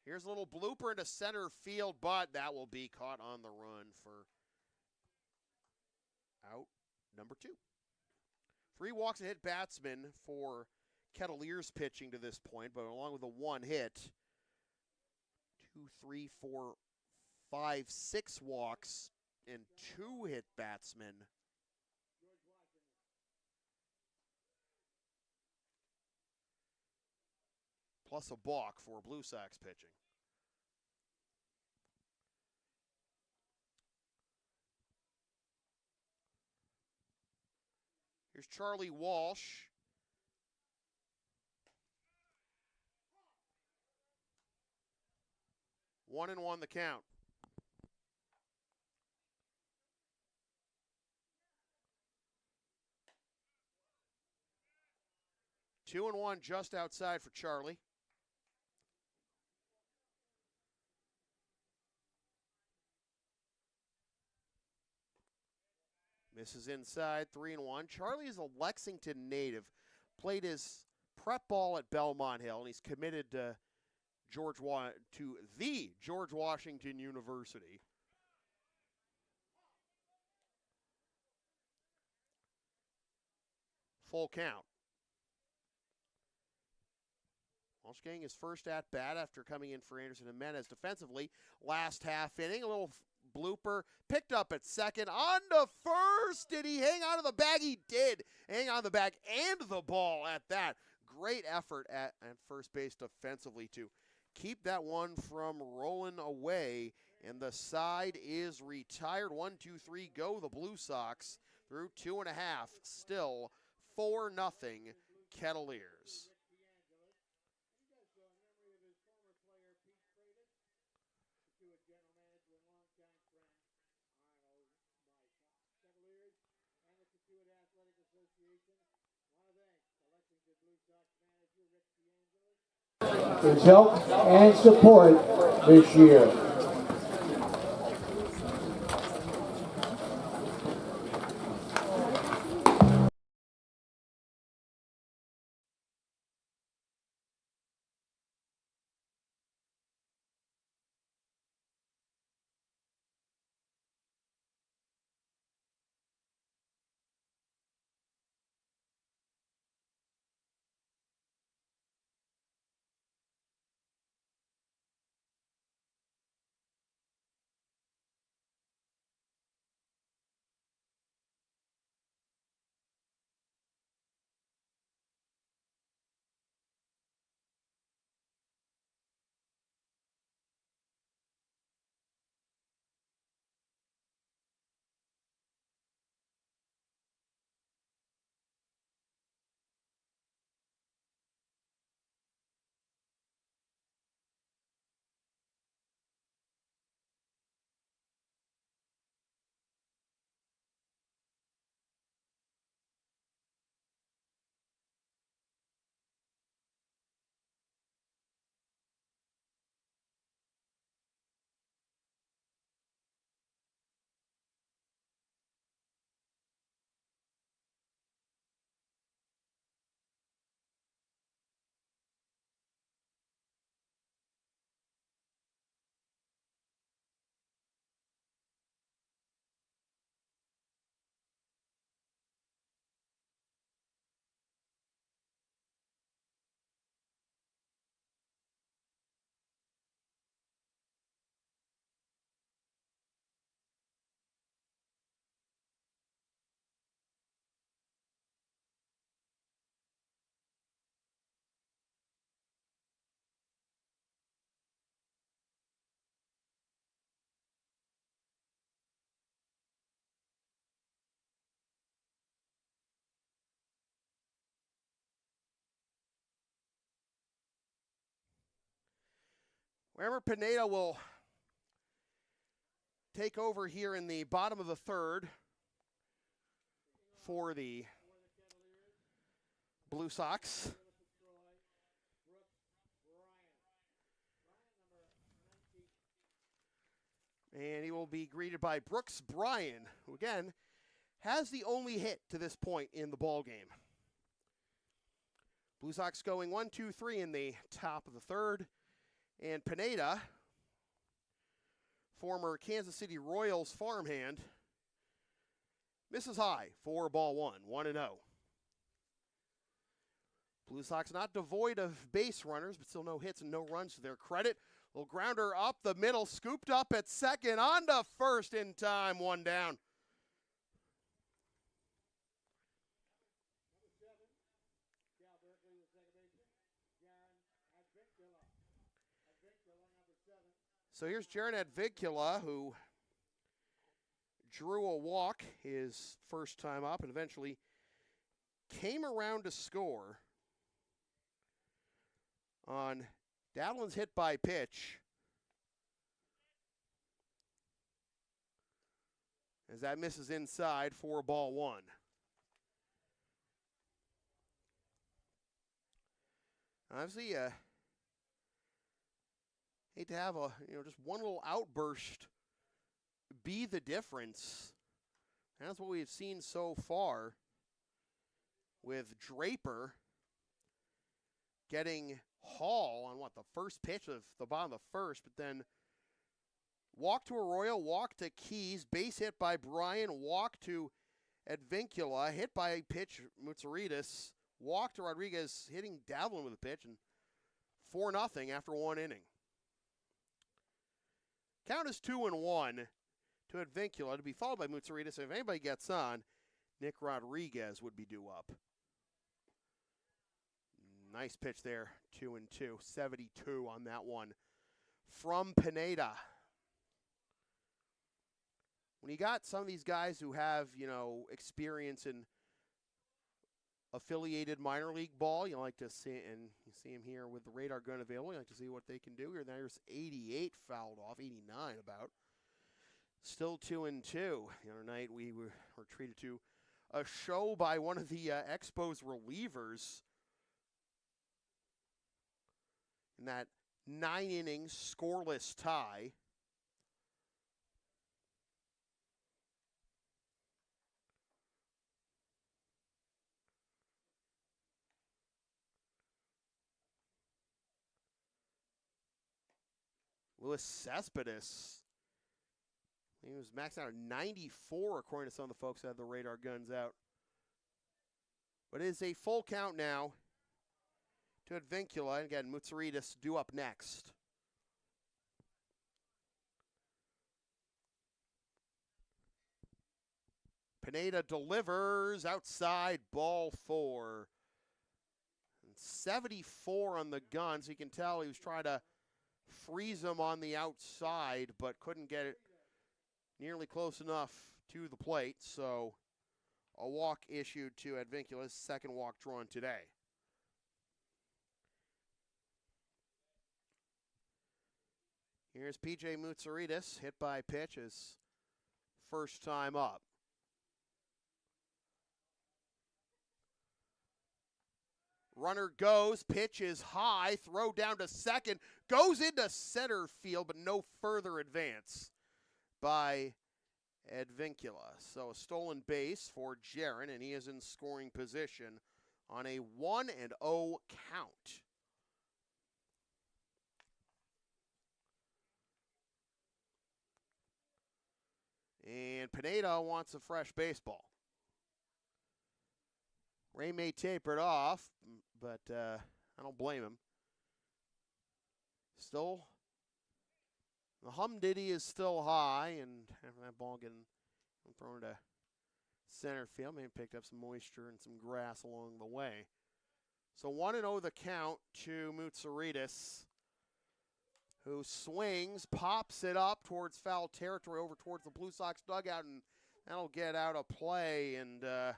Here's a little blooper into center field, but that will be caught on the run for out number 2. 3 walks and hit batsman for Kettleers pitching to this point, but along with a 1 hit, 2, 3, 4, 5, 6 walks and 2 hit batsmen. Plus a balk for Blue Sox pitching. Here's Charlie Walsh. One and one the count. Two and one just outside for Charlie. Misses inside, 3-1. Charlie is a Lexington native. Played his prep ball at Belmont Hill, and he's committed to the George Washington University. Full count. Walsh getting his first at-bat after coming in for Anderson Jimenez defensively. Last half inning, a little blooper, picked up at second, on to first. Did he hang on to the bag? He did hang on the bag and the ball at that. Great effort at first base defensively to keep that one from rolling away, and the side is retired. 1, 2, 3, go the Blue Sox through 2.5, still 4-0 Kettleers. His help and support this year. Wherever Pineda will take over here in the bottom of the third for the Blue Sox. And he will be greeted by Brooks Bryan, who again has the only hit to this point in the ball game. Blue Sox going 1, 2, 3 in the top of the third. And Pineda, former Kansas City Royals farmhand, misses high for ball one, 1-0. Blue Sox not devoid of base runners, but still no hits and no runs to their credit. Little grounder up the middle, scooped up at second, on to first in time, 1 down. So here's Jaron Advincula, who drew a walk his first time up and eventually came around to score on Dowdland's hit by pitch. As that misses inside for ball one. Obviously, hate to have just one little outburst be the difference. That's what we've seen so far with Draper getting Hall on the first pitch of the bottom of the first, but then walk to Arroyo, walk to Keys, base hit by Bryan, walk to Advincula, hit by pitch Mutsaritas, walk to Rodriguez, hitting Dowdland with a pitch, and 4-0 after 1 inning. Count is 2-1 to Advincula, to be followed by Mutsaritas. If anybody gets on, Nick Rodriguez would be due up. Nice pitch there, 2-2, 72 on that one from Pineda. When you got some of these guys who have, experience in affiliated minor league ball, you like to see, and you see him here with the radar gun available, you like to see what they can do here. There's 88 fouled off, 89 about. Still 2-2. The other night we were treated to a show by one of the Expos relievers in that 9 innings scoreless tie. Luis Cespedes. He was maxed out at 94, according to some of the folks that had the radar guns out. But it is a full count now to Advincula. Again, Mutsaritas due up next. Pineda delivers outside, ball 4. And 74 on the gun, so you can tell he was trying to freeze him on the outside, but couldn't get it nearly close enough to the plate. So a walk issued to Advincula's second walk drawn today. Here's P.J. Mutsaritas, hit by pitch, his first time up. Runner goes, pitch is high, throw down to second, goes into center field, but no further advance by Advincula. So a stolen base for Jaron, and he is in scoring position on a 1-0 count. And Pineda wants a fresh baseball. Ray may taper it off, but I don't blame him. Still, the humdiddy is still high, and after that ball getting thrown to center field, maybe picked up some moisture and some grass along the way. So 1-0 the count to Mutsaritas, who swings, pops it up towards foul territory over towards the Blue Sox dugout, and that'll get out of play. And I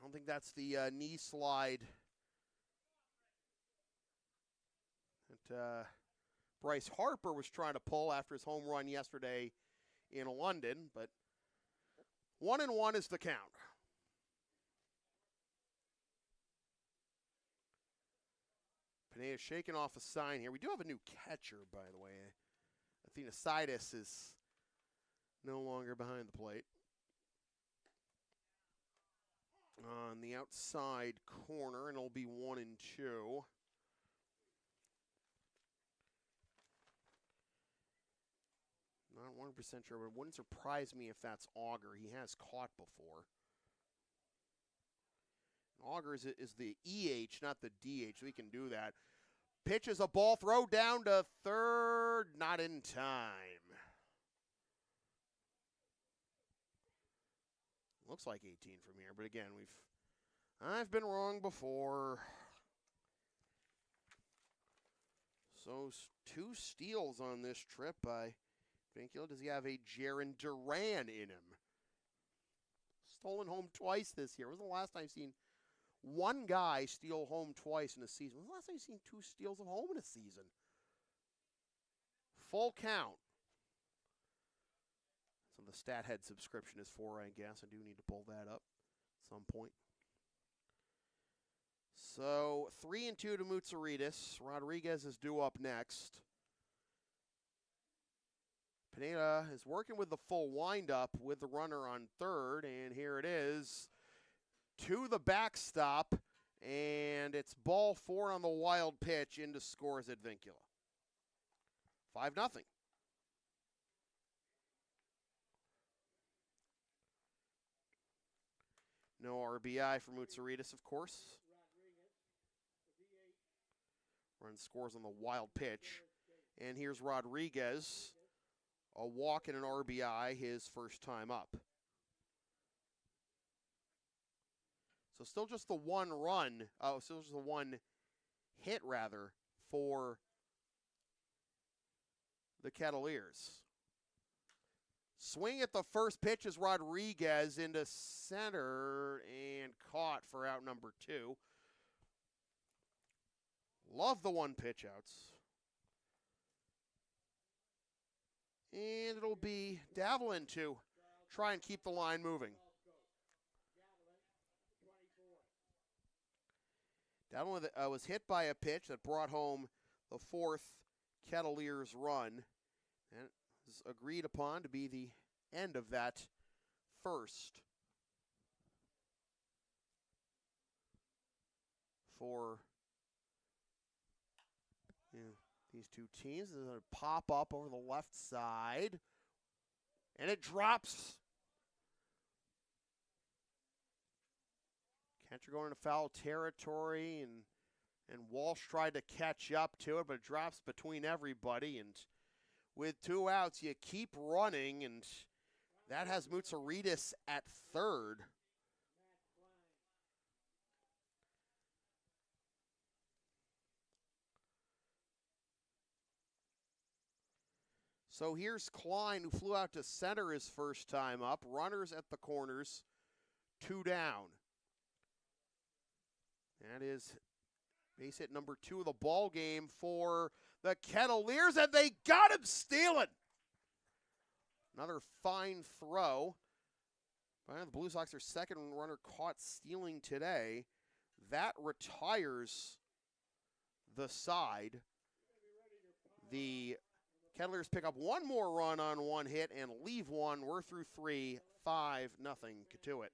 don't think that's the knee slide that Bryce Harper was trying to pull after his home run yesterday in London, but 1-1 is the count. Pineda shaking off a sign here. We do have a new catcher, by the way. Athenasitis is no longer behind the plate. On the outside corner, and it'll be 1-2. Not 100% sure, but it wouldn't surprise me if that's Auger. He has caught before. Auger is the EH, not the DH. We can do that. Pitches a ball, throw down to third, not in time. Looks like 18 from here, but again, I've been wrong before. So 2 steals on this trip by Advincula. Does he have a Jaron Duran in him? Stolen home twice this year. When was the last time I've seen one guy steal home twice in a season? When was the last time you've seen 2 steals of home in a season? Full count. So the Stat Head subscription is for, I guess. I do need to pull that up at some point. So 3-2 to Mutsaritas. Rodriguez is due up next. Pineda is working with the full windup with the runner on third, and here it is to the backstop, and it's ball 4 on the wild pitch into scores Advincula. 5-0. No RBI for Mutsaritas, of course. Run scores on the wild pitch. And here's Rodriguez. A walk and an RBI, his first time up. So still just the one run, still just the one hit, rather, for the Kettleers. Swing at the first pitch is Rodriguez into center and caught for out number 2. Love the one pitch outs. And it'll be Davlin to try and keep the line moving. Davlin was hit by a pitch that brought home the 4th Kettleers run. And it was agreed upon to be the end of that first for these two teams. It's going to pop up over the left side, and it drops. Catcher going into foul territory, and Walsh tried to catch up to it, but it drops between everybody. And with 2 outs, you keep running, and that has Mutsaritas at third. So here's Klein, who flew out to center his first time up. Runners at the corners, 2 down. That is base hit number 2 of the ball game for the Kettleers, and they got him stealing. Another fine throw. The Blue Sox, their second runner caught stealing today. That retires the side. The Kettleers pick up one more run on one hit and leave one. We're through 3, 5-0 Cotuit.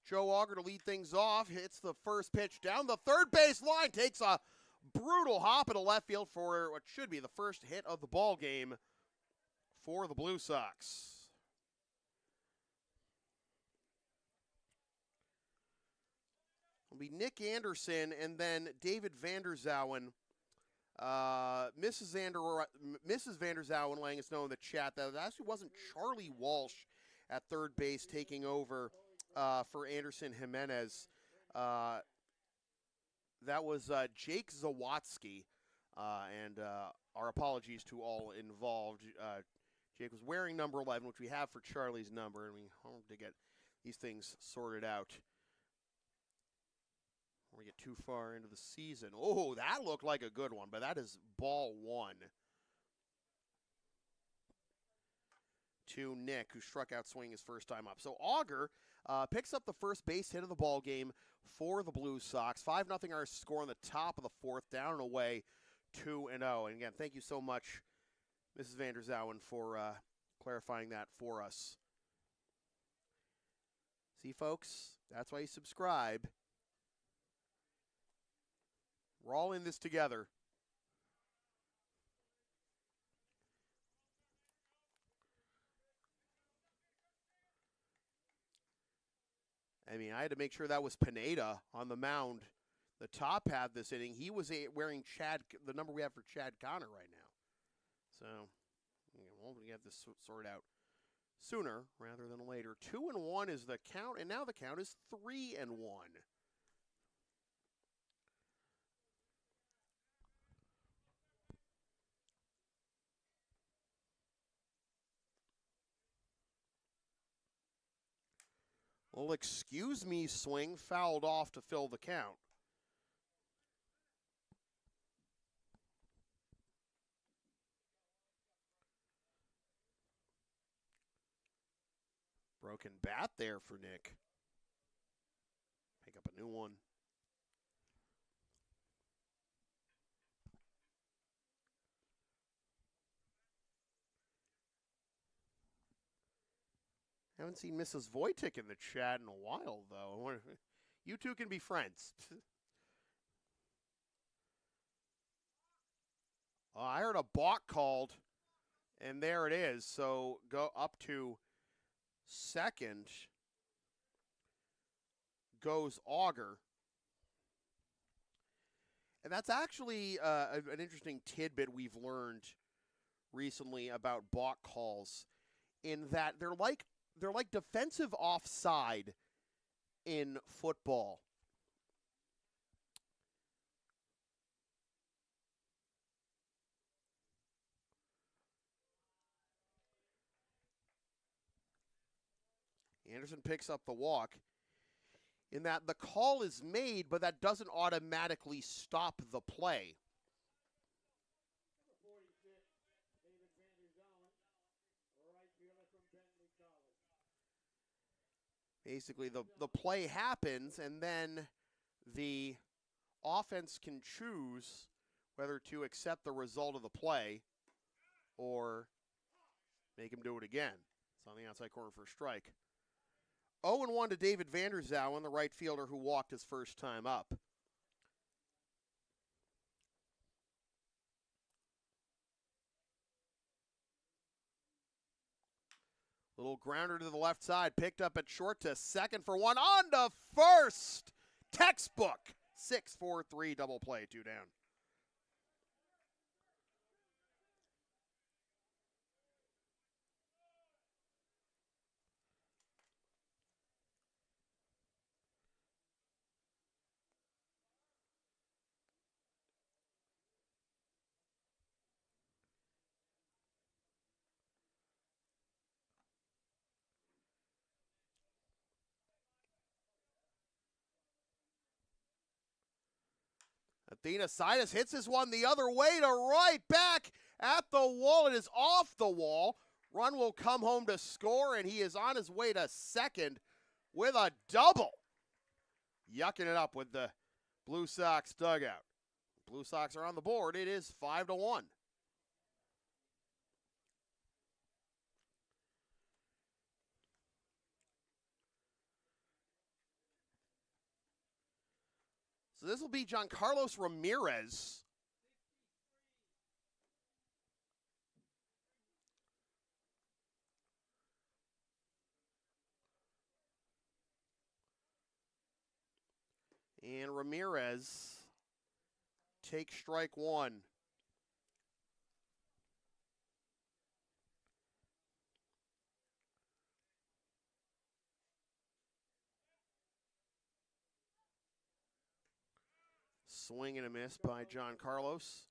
Joe Auger to lead things off, hits the first pitch down the third base line, takes a brutal hop into left field for what should be the first hit of the ball game for the Blue Sox. It'll be Nick Anderson and then David Vanderzowen. Mrs. Vanderzowen letting us know in the chat that it actually wasn't Charlie Walsh at third base taking over for Anderson Jimenez. That was Jake Zawatsky, and our apologies to all involved. Jake was wearing number 11, which we have for Charlie's number, and we hope to get these things sorted out before we get too far into the season. Oh, that looked like a good one, but that is ball one to Nick, who struck out swinging his first time up. So Auger picks up the first base hit of the ball game for the Blue Sox. 5-0 our score on the top of the fourth, down and away 2-0. And again, thank you so much, Mrs. Vanderzowen, for clarifying that for us. See, folks, that's why you subscribe. We're all in this together. I mean, I had to make sure that was Pineda on the mound. The top half this inning, he was wearing the number we have for Chad Connor right now. So, we'll get this sorted out sooner rather than later. 2-1 is the count, and now the count is 3-1. Well, excuse me, swing fouled off to fill the count. Broken bat there for Nick. Pick up a new one. Haven't seen Mrs. Wojcik in the chat in a while, though. You two can be friends. I heard a balk called, and there it is. So go up to second goes Auger. And that's actually an interesting tidbit we've learned recently about balk calls, in that they're like defensive offside in football. Anderson picks up the walk, in that the call is made, but that doesn't automatically stop the play. Basically, the play happens, and then the offense can choose whether to accept the result of the play or make him do it again. It's on the outside corner for a strike. 0-1 to David Vanderzowen, the right fielder who walked his first time up. Little grounder to the left side, picked up at short to second for one, on to first. Textbook. 6-4-3 double play, 2 down. Athena Sidus hits this one the other way to right, back at the wall. It is off the wall. Run will come home to score, and he is on his way to second with a double. Yucking it up with the Blue Sox dugout. Blue Sox are on the board. It is 5-1. So this will be Giancarlos Ramirez. And Ramirez takes strike one. Swing and a miss by Giancarlos.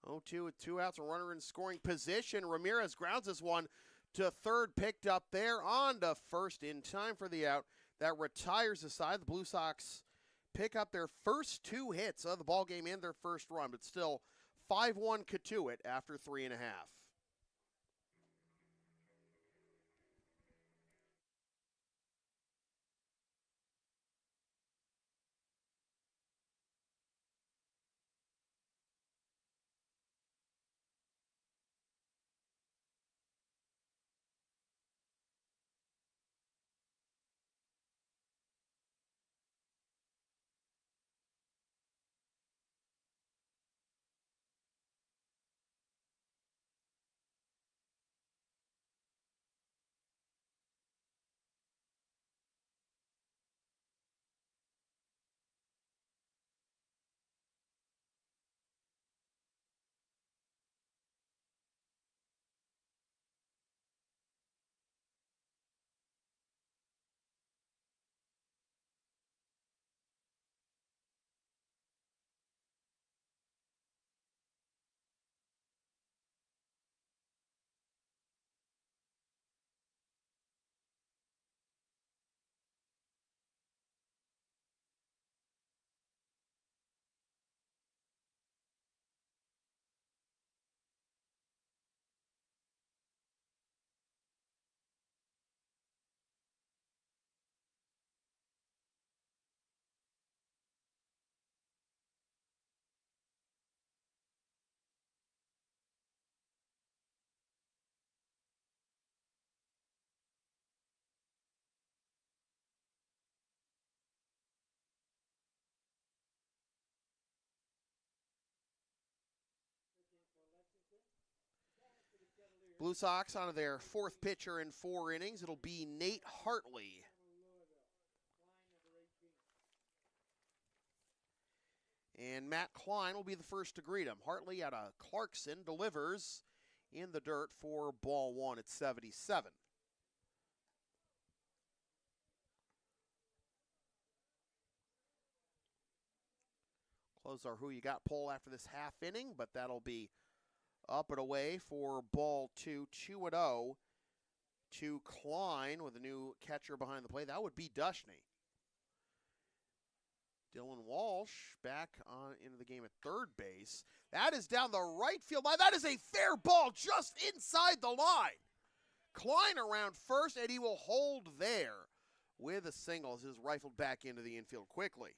0-2 with 2 outs, a runner in scoring position. Ramirez grounds this one to third, picked up there on to first in time for the out. That retires the side. The Blue Sox pick up their first 2 hits of the ballgame and their first run, but still 5-1 Cotuit after 3.5. Blue Sox on their 4th pitcher in 4 innings. It'll be Nate Hartley. And Matt Klein will be the first to greet him. Hartley out of Clarkson delivers in the dirt for ball 1 at 77. Close our Who You Got poll after this half inning, but that'll be up and away for ball 2, 2-0 to Klein with a new catcher behind the plate. That would be Dushney. Dylan Walsh back on into the game at third base. That is down the right field line. That is a fair ball just inside the line. Klein around first, and he will hold there with a single as is rifled back into the infield quickly.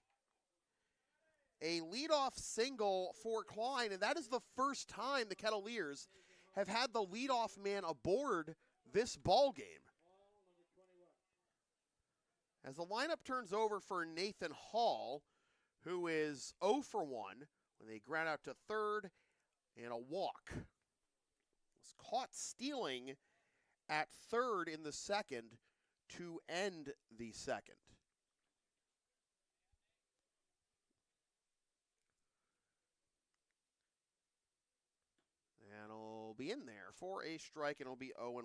A leadoff single for Klein, and that is the first time the Kettleers have had the leadoff man aboard this ball game. As the lineup turns over for Nathan Hall, who is 0 for 1 when they ground out to third and a walk. Was caught stealing at third in the second to end the second. And it'll be in there for a strike, and it'll be 0-1.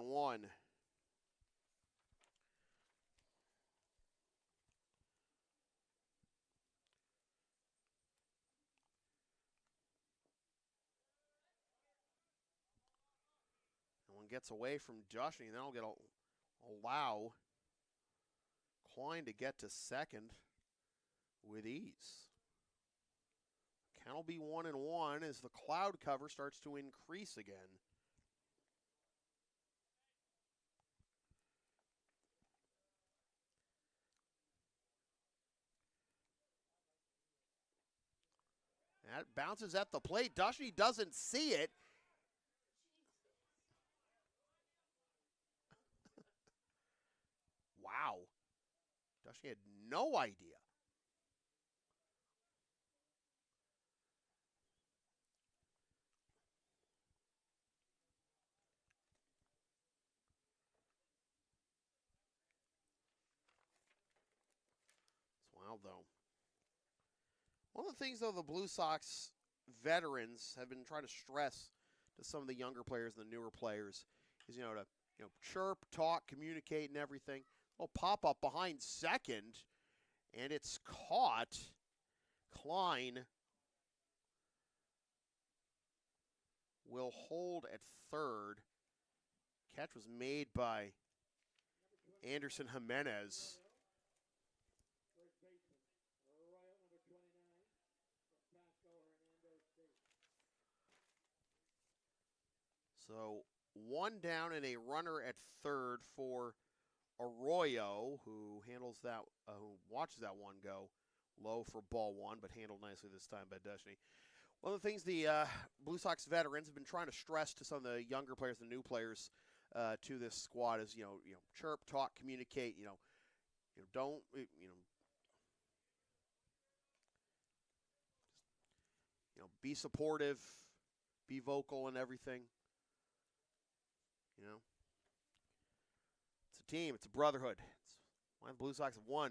One gets away from Dushney, and then I'll allow Klein to get to second with ease. Count will be 1-1 as the cloud cover starts to increase again. That bounces at the plate. Dushney doesn't see it. Wow. Dushney had no idea. It's wild, though. One of the things, though, the Blue Sox veterans have been trying to stress to some of the younger players and the newer players is, to chirp, talk, communicate, and everything. Little pop up behind second, and it's caught. Klein will hold at third. Catch was made by Anderson Jimenez. So one down and a runner at third for Arroyo, who handles that, who watches that one go low for ball one, but handled nicely this time by Dushney. One of the things the Blue Sox veterans have been trying to stress to some of the younger players, the new players to this squad is, chirp, talk, communicate. Don't, be supportive, be vocal, and everything. It's a team. It's a brotherhood. It's why the Blue Sox have won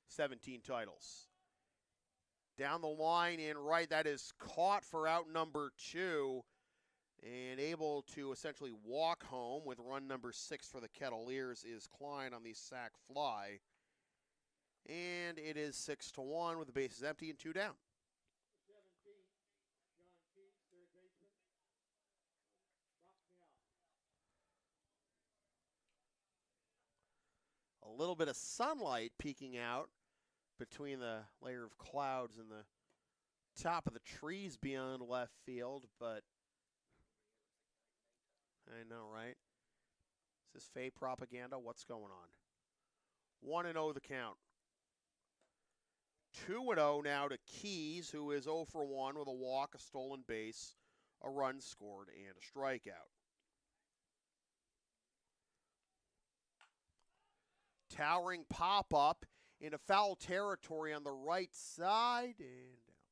17 titles. Down the line and right, that is caught for out number 2 and able to essentially walk home with run number 6 for the Kettleers is Klein on the sac fly. And it is 6-1 with the bases empty and 2 down. A little bit of sunlight peeking out between the layer of clouds and the top of the trees beyond left field, but I know, right? Is this fake propaganda? What's going on? 1-0 the count. 2-0 now to Keys, who is 0 for 1 with a walk, a stolen base, a run scored, and a strikeout. Towering pop-up into foul territory on the right side, and down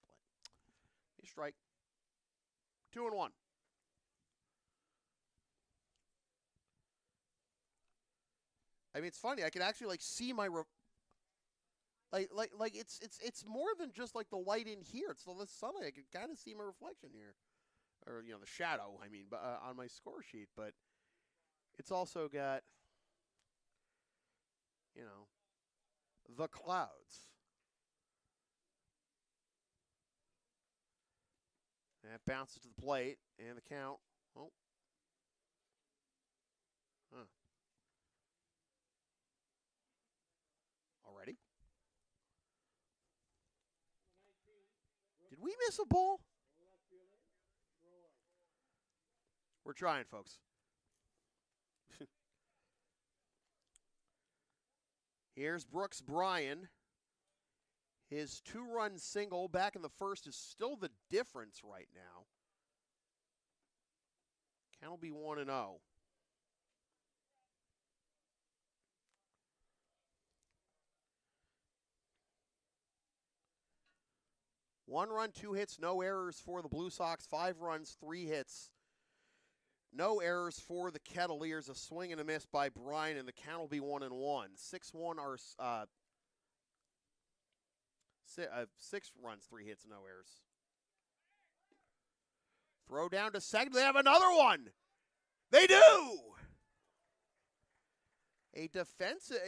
play. A strike. 2-1. I mean, it's funny. I can actually see my it's more than just the light in here. It's the sunlight. I can kind of see my reflection here, or the shadow. I mean, on my score sheet. But it's also got the clouds. That bounces to the plate, and the count. Oh. Huh. Already? Did we miss a ball? We're trying, folks. Here's Brooks Bryan. His 2-run single back in the first is still the difference right now. Count will be 1-0. 1 run, 2 hits, no errors for the Blue Sox. 5 runs, 3 hits. No errors for the Kettleers. A swing and a miss by Bryan, and the count will be 1-1. 6-1 are 6 runs, 3 hits, no errors. Throw down to second. They have another one. They do. A defensive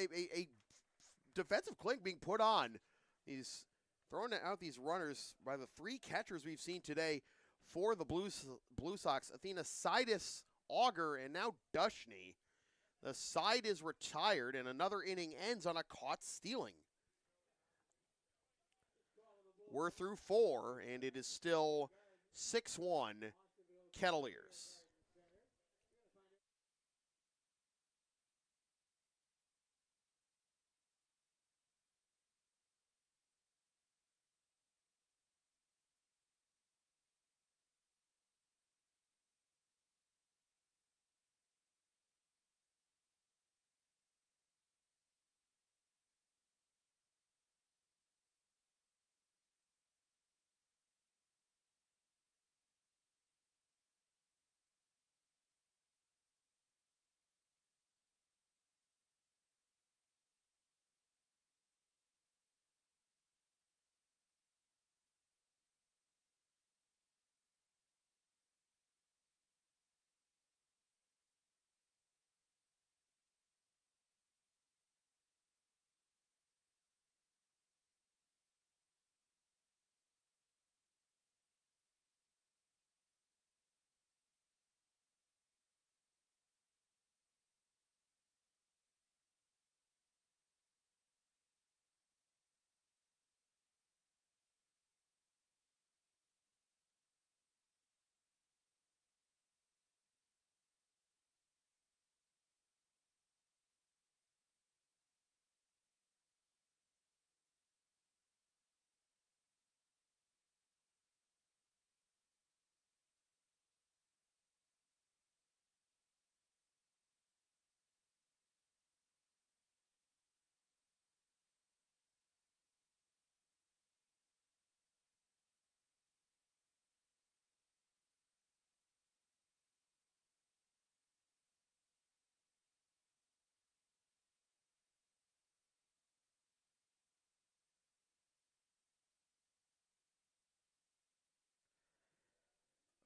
clink being put on. He's throwing out these runners by the 3 catchers we've seen today for the Blue Sox. Athena, Sidis, Auger, and now Dushney. The side is retired, and another inning ends on a caught stealing. We're through 4, and it is still 6-1 Kettleers.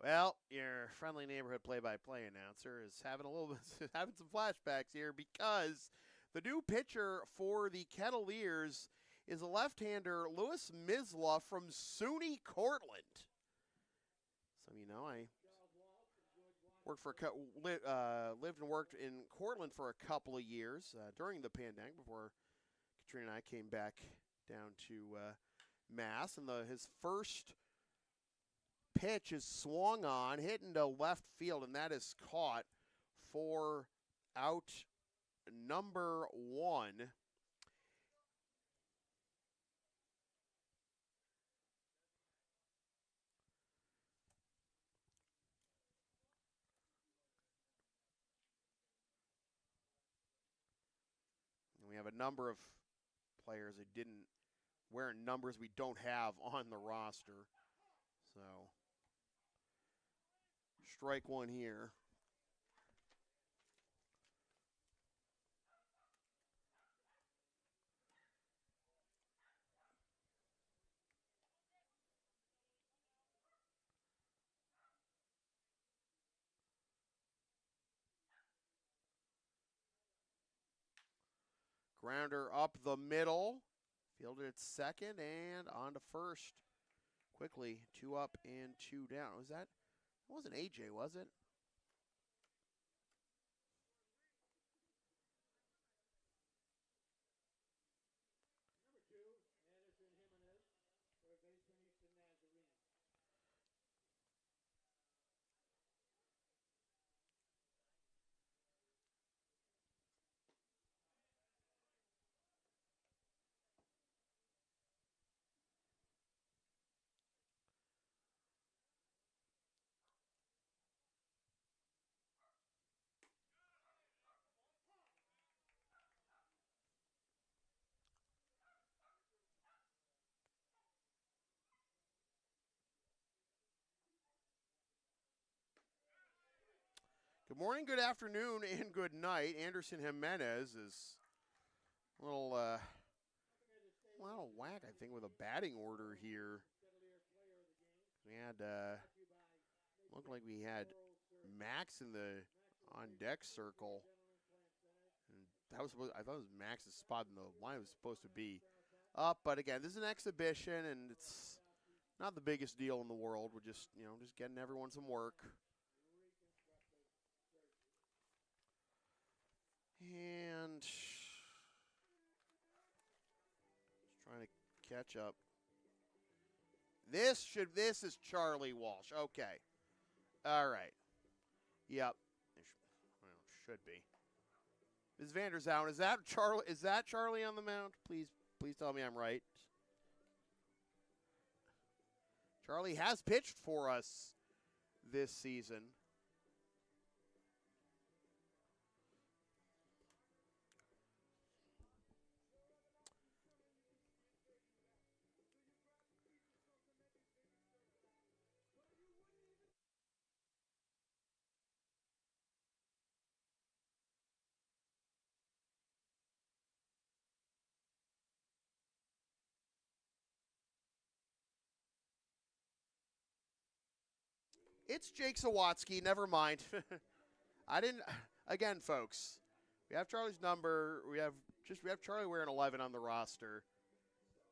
Well, your friendly neighborhood play-by-play announcer is having a little bit, having some flashbacks here because the new pitcher for the Kettleers is a left-hander, Louis Misla from SUNY Cortland. So I worked for lived and worked in Cortland for a couple of years during the pandemic before Katrina and I came back down to Mass, and his first pitch is swung on, hit into left field, and that is caught for out number 1. And we have a number of players that didn't wear numbers we don't have on the roster. So, strike one here. Grounder up the middle. Fielded at second and on to first. Quickly, 2 up and 2 down. It wasn't AJ, was it? Good morning, good afternoon, and good night. Anderson Jimenez is a little whack, I think, with a batting order here. We had looked like we had Max in the on deck circle, and I thought it was Max's spot in the line was supposed to be up. But again, this is an exhibition, and it's not the biggest deal in the world. We're just just getting everyone some work. And just trying to catch up. This is Charlie Walsh. Okay. All right. Yep. Should be. Ms. Vanderzauer, is that Charlie on the mound? Please tell me I'm right. Charlie has pitched for us this season. It's Jake Sawatsky. Never mind. I didn't. Again, folks, we have Charlie's number. We have Charlie wearing 11 on the roster,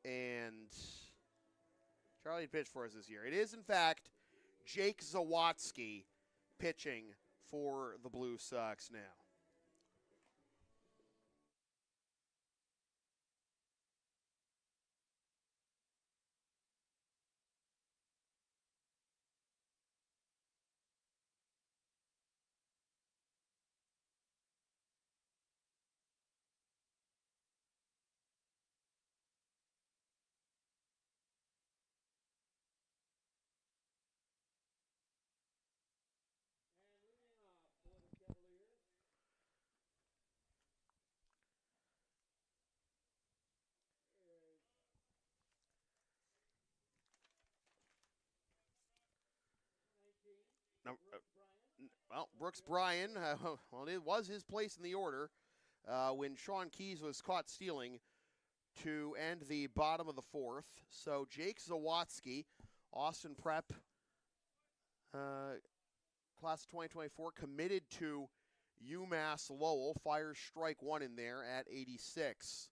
and Charlie pitched for us this year. It is, in fact, Jake Zawatsky pitching for the Blue Sox now. Now, Brooks Bryan, it was his place in the order when Sean Keys was caught stealing to end the bottom of the 4th. So Jake Zawatsky, Austin Prep Class of 2024 committed to UMass Lowell. Fires strike one in there at 86.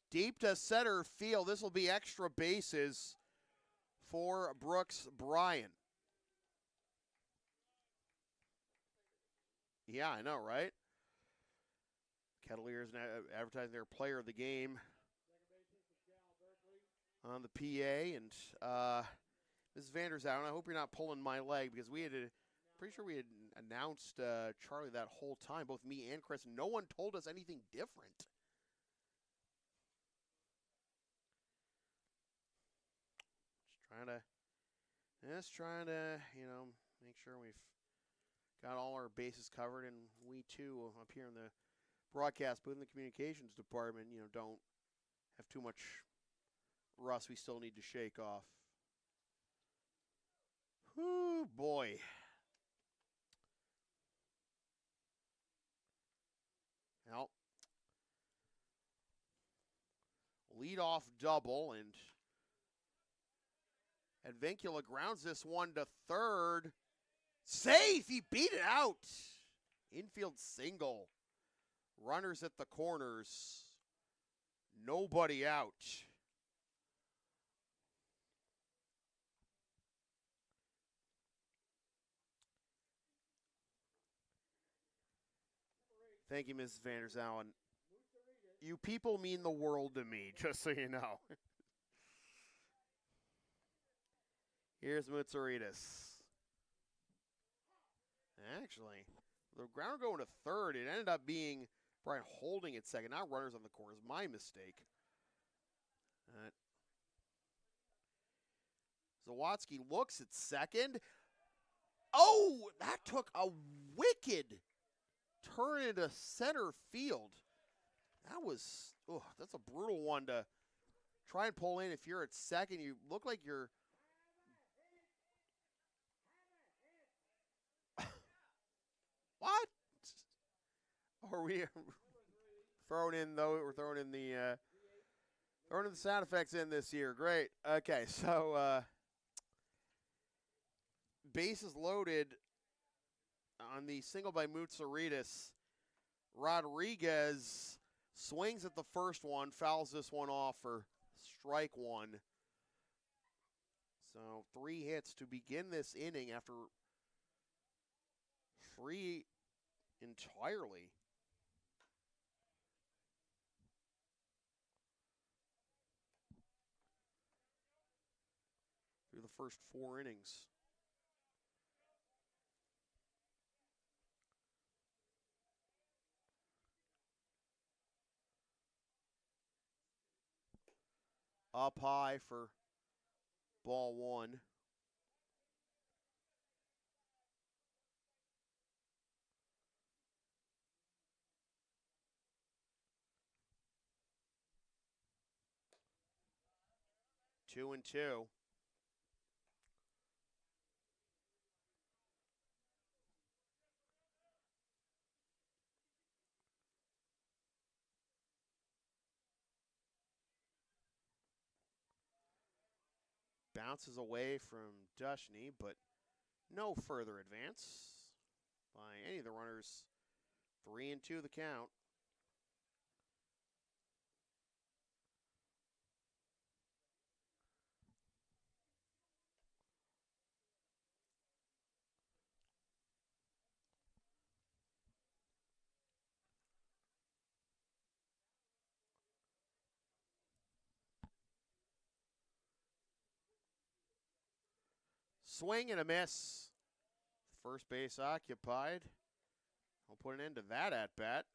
Deep to center field. This will be extra bases for Brooks Bryan. Yeah, I know, right? Kettleers advertising their player of the game on the PA. And Mrs. Vander's out. I hope you're not pulling my leg because pretty sure we had announced Charlie that whole time, both me and Chris. No one told us anything different. Just trying to, make sure we've got all our bases covered, and we too up here in the broadcast booth in the communications department, don't have too much rust we still need to shake off. Whoo, boy. Well, leadoff double, and Advincula grounds this one to third. Safe! He beat it out. Infield single. Runners at the corners. Nobody out. Thank you, Mrs. Vanderzalen. You people mean the world to me, just so you know. Here's Mutsaritas. Actually, the ground going to third. It ended up being Brian holding at second, not runners on the corners. My mistake. Zawadzki looks at second. Oh, that took a wicked turn into center field. That's a brutal one to try and pull in. If you're at second, you look like you're what? Are we throwing in though? We're throwing in the sound effects in this year. Great. Okay, so bases loaded on the single by Mutsaritas. Rodriguez swings at the first one, fouls this one off for strike one. So 3 hits to begin this inning after 3 entirely. Through the first 4 innings. Up high for ball 1. Two and two. Bounces away from Dushny, but no further advance by any of the runners. 3 and 2 the count. Swing and a miss. First base occupied. I'll put an end to that at bat.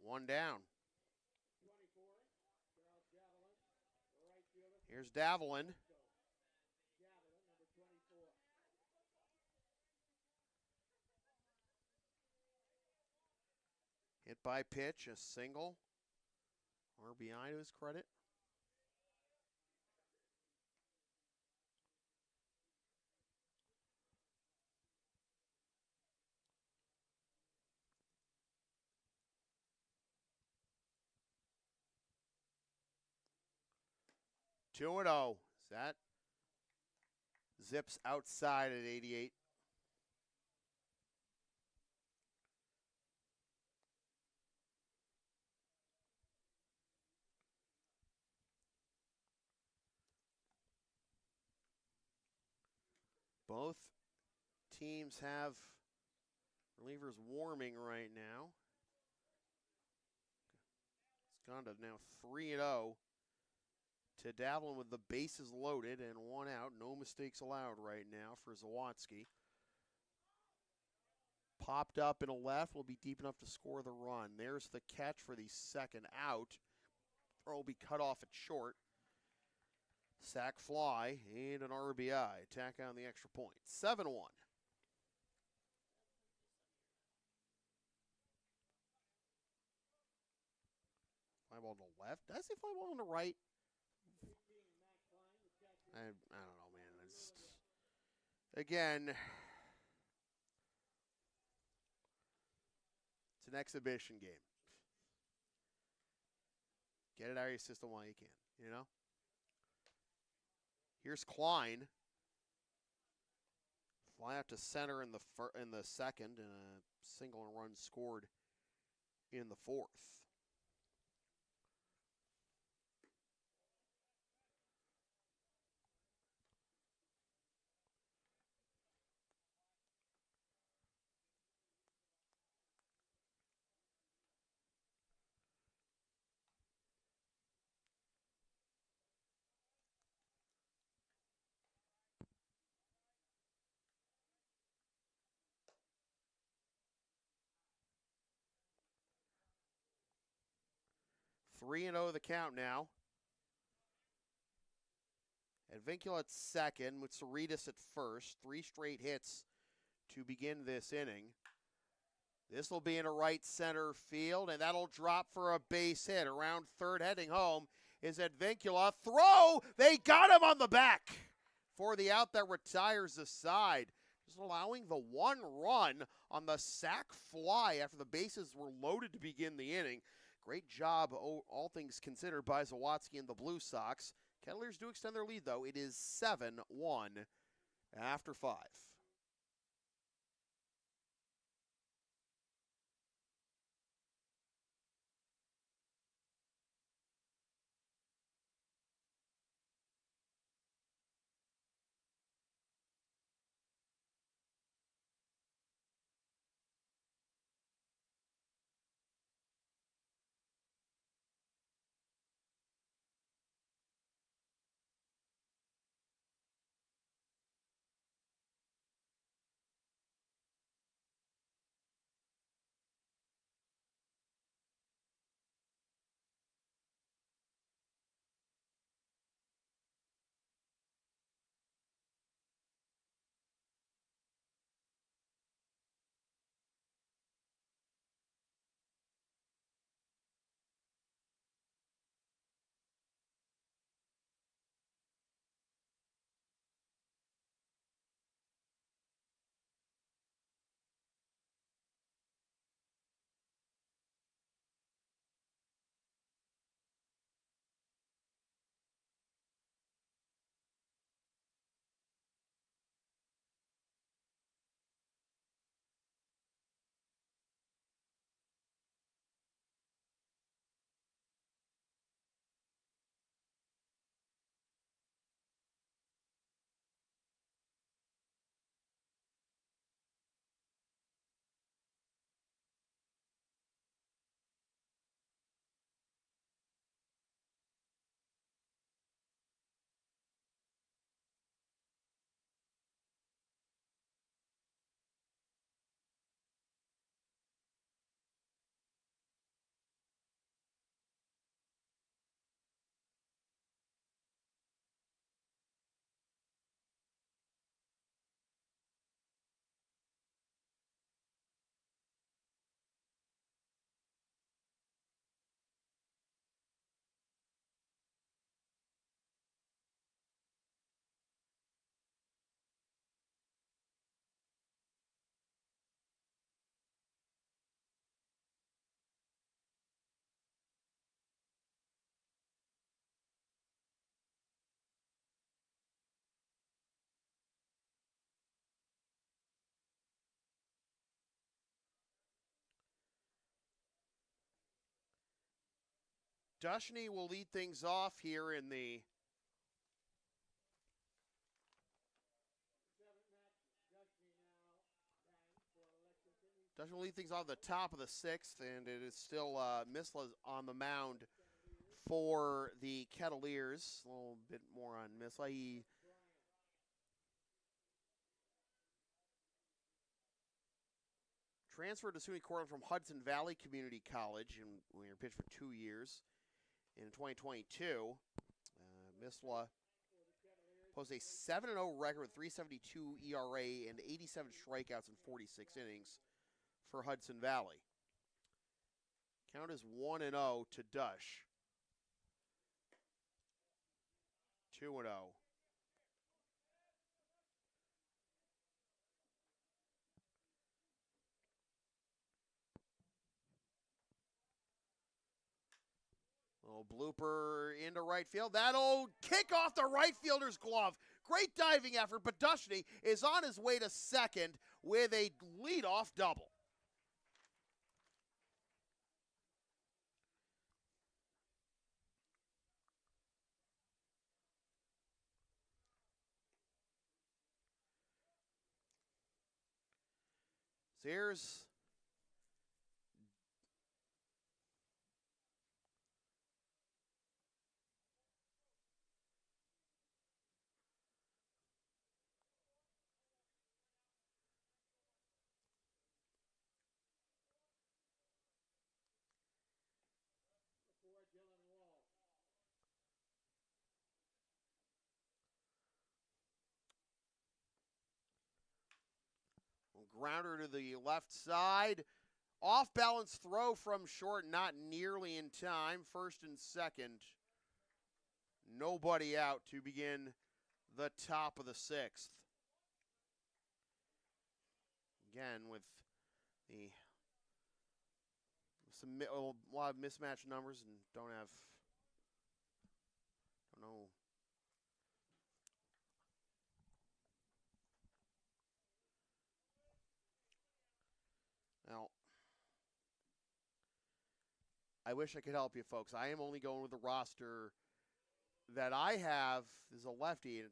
1 down. Here's Davelin. Hit by pitch, a single. RBI to his credit. 2-0. That zips outside at 88. Both teams have relievers warming right now. It's gone to now 3-0 to Davlin with the bases loaded and 1 out. No mistakes allowed right now for Zawadzki. Popped up in a left, will be deep enough to score the run. There's the catch for the second out. Throw will be cut off at short. Sack fly and an RBI. Tack on the extra point. 7-1. Fly ball to the left. Did I say fly ball on the right? I don't know, man. Again, it's an exhibition game. Get it out of your system while you can, you know? Here's Klein. Fly out to center in the second, and a single and run scored in the fourth. Three and 0 the count now. Advincula at second with Cerritos at first. 3 straight hits to begin this inning. This will be in a right center field, and that'll drop for a base hit. Around third, heading home, is Advincula. Throw! They got him on the back for the out that retires the side. Just allowing the 1 run on the sac fly after the bases were loaded to begin the inning. Great job, all things considered, by Zawadzki and the Blue Sox. Kettleers do extend their lead, though. It is 7-1 after 5. Dushney will lead things off here in the Dushney will lead things off the top of the sixth, and it is still Misla on the mound for the Kettleers. A little bit more on Misla. He transferred to SUNY Cortland from Hudson Valley Community College, and we were pitched for 2 years. In 2022, Misla posted a 7-0 record with 3.72 ERA and 87 strikeouts in 46 innings for Hudson Valley. Count is 1-0 to Dush. 2-0. Little blooper into right field. That'll kick off the right fielder's glove. Great diving effort, but Dushney is on his way to second with a leadoff double. So here's grounder to the left side. Off balance throw from short, not nearly in time. First and second. Nobody out to begin the top of the sixth. Again, with a lot of mismatched numbers and don't know. Now, I wish I could help you folks. I am only going with the roster that I have is a lefty, and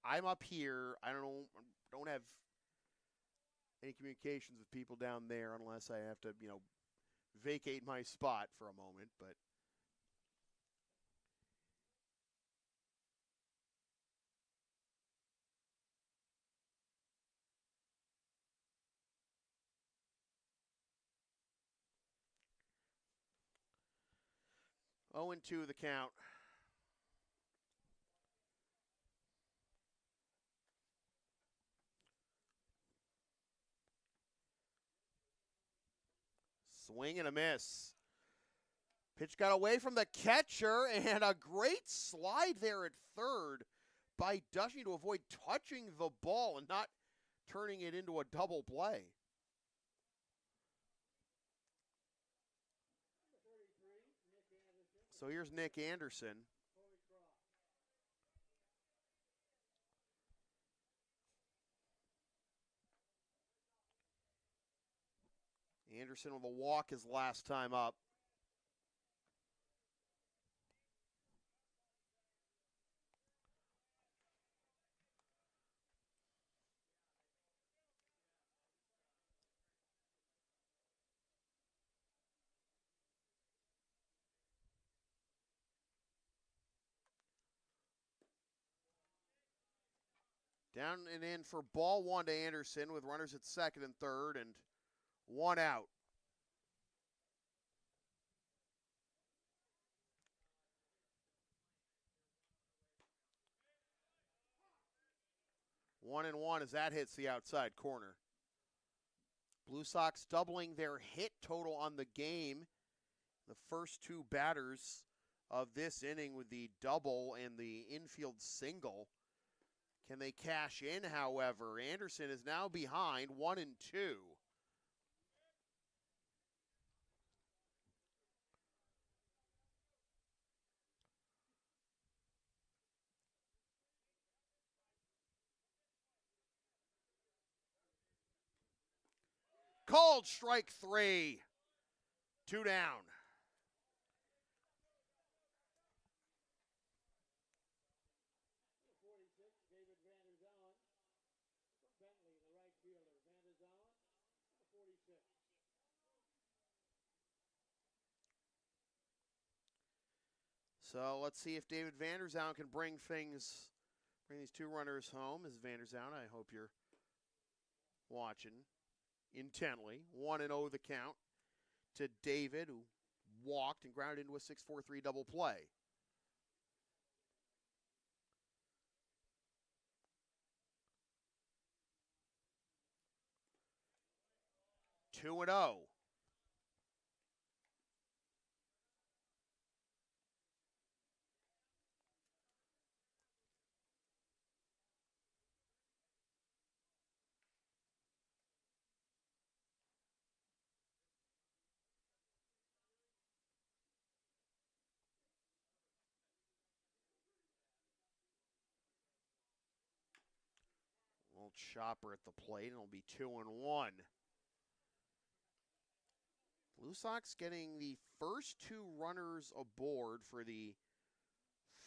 I'm up here. I don't have any communications with people down there unless I have to, vacate my spot for a moment, but oh and 2 the count. Swing and a miss. Pitch got away from the catcher, and a great slide there at third by Dushney to avoid touching the ball and not turning it into a double play. So here's Nick Anderson. Anderson with a walk his last time up. Down and in for ball one to Anderson with runners at second and third and one out. One and one as that hits the outside corner. Blue Sox doubling their hit total on the game. The first two batters of this inning with the double and the infield single. Can they cash in, however? Anderson is now behind 1-2. called. Strike 3. 2 down. So let's see if David Vanderzoun can bring these 2 runners home. As Vanderzoun, I hope you're watching intently. 1-0 the count to David, who walked and grounded into a 6-4-3 double play. Two and 0. Old chopper at the plate, and it'll be 2-1. Blue Sox getting the first 2 runners aboard for the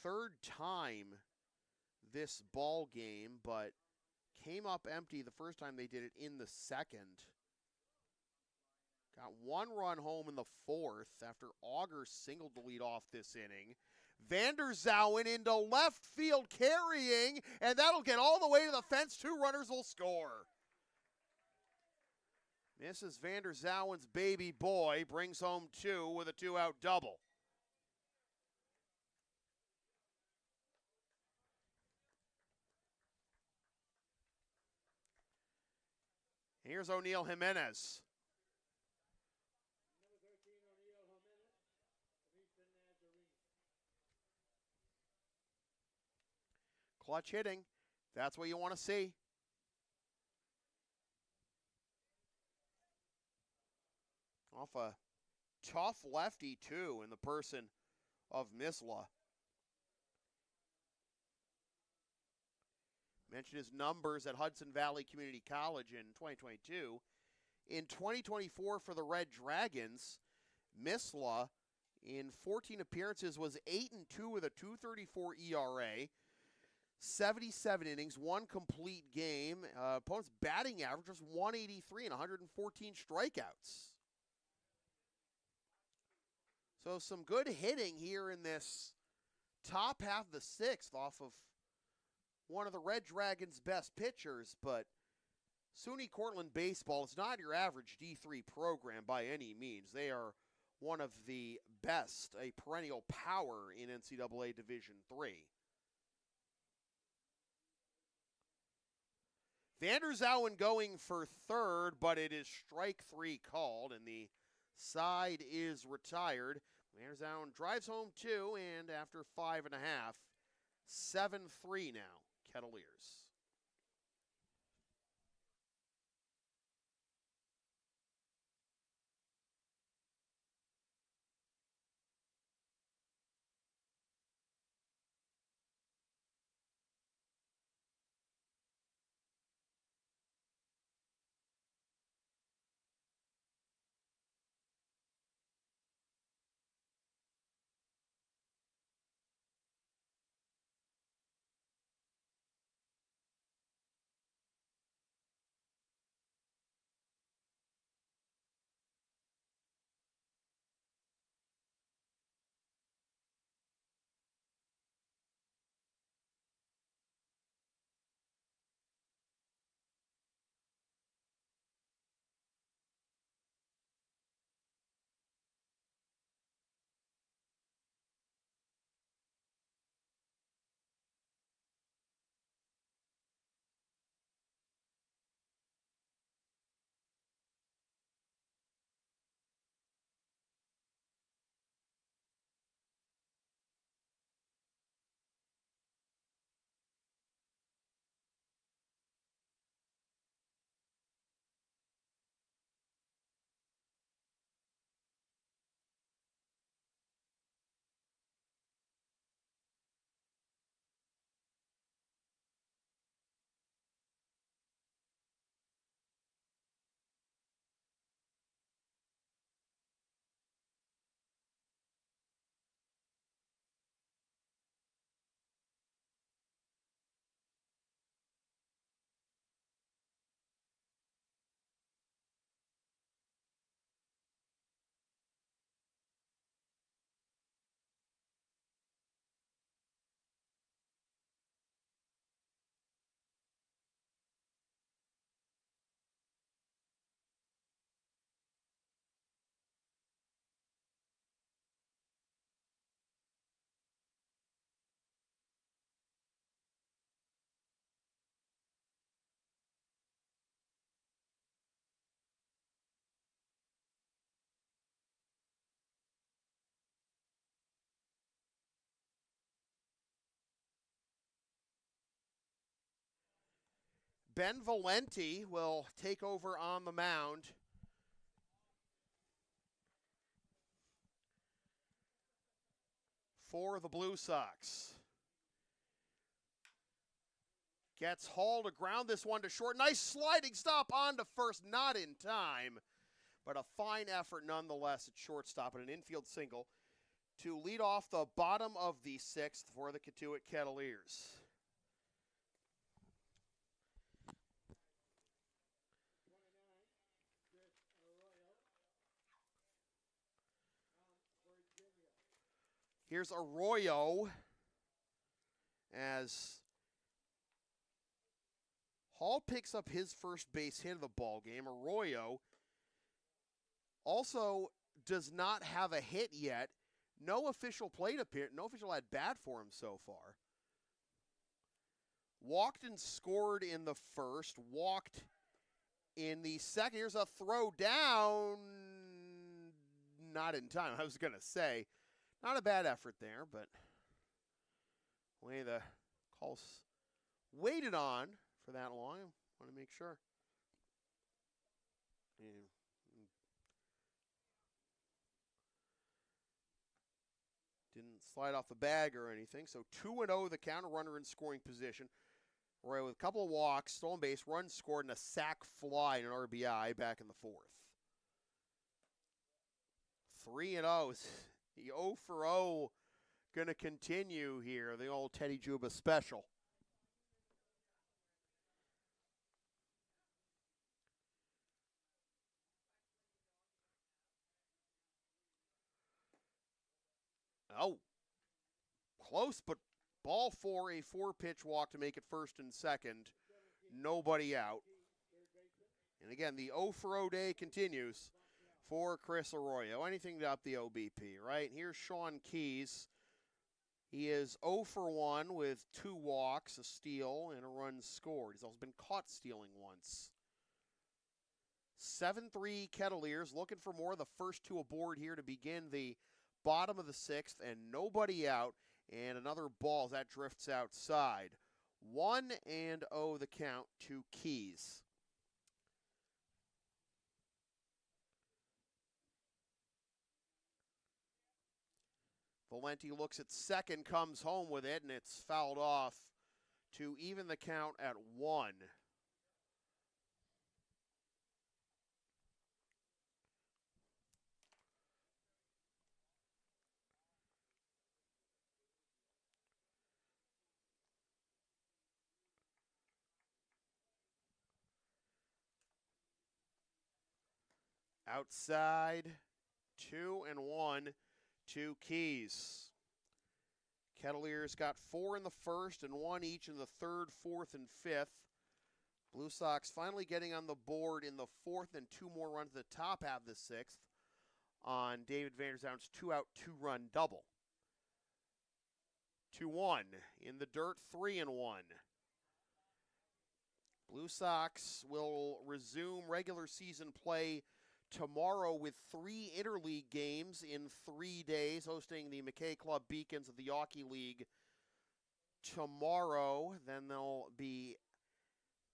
3rd time this ball game, but came up empty the first time they did it in the 2nd. Got 1 run home in the 4th after Auger singled to lead off this inning. Vanderzoun into left field carrying, and that'll get all the way to the fence. 2 runners will score. Mrs. Vanderzoun's baby boy brings home 2 with a 2-out double. Here's O'Neal Jimenez. Clutch hitting. That's what you want to see. Off a tough lefty, too, in the person of Misla. Mentioned his numbers at Hudson Valley Community College in 2022. In 2024 for the Red Dragons, Misla in 14 appearances was 8-2 with a 2.34 ERA. 77 innings, 1 complete game. Opponent's batting average was 183 and 114 strikeouts. So some good hitting here in this top half of the 6th off of one of the Red Dragons' best pitchers, but SUNY Cortland baseball is not your average D3 program by any means. They are one of the best, a perennial power in NCAA Division III. Vanderzoun going for 3rd, but it is strike 3 called, and the side is retired. Vanderzoun drives home 2, and after 5.5, 7-3 now, Kettleers. Ben Valenti will take over on the mound. For the Blue Sox. Gets hauled to ground this one to short. Nice sliding stop on to first, not in time. But a fine effort nonetheless at shortstop and an infield single to lead off the bottom of the sixth for the Cotuit Kettleers. Here's Arroyo as Hall picks up his first base hit of the ball game. Arroyo also does not have a hit yet. No official plate appearance, no official at bat for him so far. Walked and scored in the first, walked in the second. Here's a throw down, not in time. I was going to say, not a bad effort there, but the way the calls waited on for that long, I want to make sure. Didn't slide off the bag or anything. So 2-0 the counter, runner in scoring position. Right, with a couple of walks, stolen base, run scored, and a sac fly and an RBI back in the fourth. 3-0. The 0 for 0 going to continue here. The old Teddy Juba special. Oh, close, but ball four, a 4-pitch walk to make it first and second. Nobody out. And again, the 0 for 0 day continues for Chris Arroyo. Anything to up the OBP, right? Here's Sean Keys. He is 0 for 1 with 2 walks, a steal, and a run scored. He's also been caught stealing once. 7-3 Kettleers looking for more. The first 2 aboard here to begin the bottom of the sixth, and nobody out. And another ball that drifts outside. 1-0 the count to Keys. Valenti looks at second, comes home with it, and it's fouled off to even the count at 1. Outside, 2-1 to Keys. Kettleers got 4 in the first and 1 each in the third, fourth, and fifth. Blue Sox finally getting on the board in the fourth and 2 more runs at the top half of the sixth on David Vanderzouden's 2-out, 2-run double. 2-1 in the dirt, 3-1. Blue Sox will resume regular season play tomorrow with 3 interleague games in 3 days, hosting the McKay Club Beacons of the Yawkey League tomorrow. Then they'll be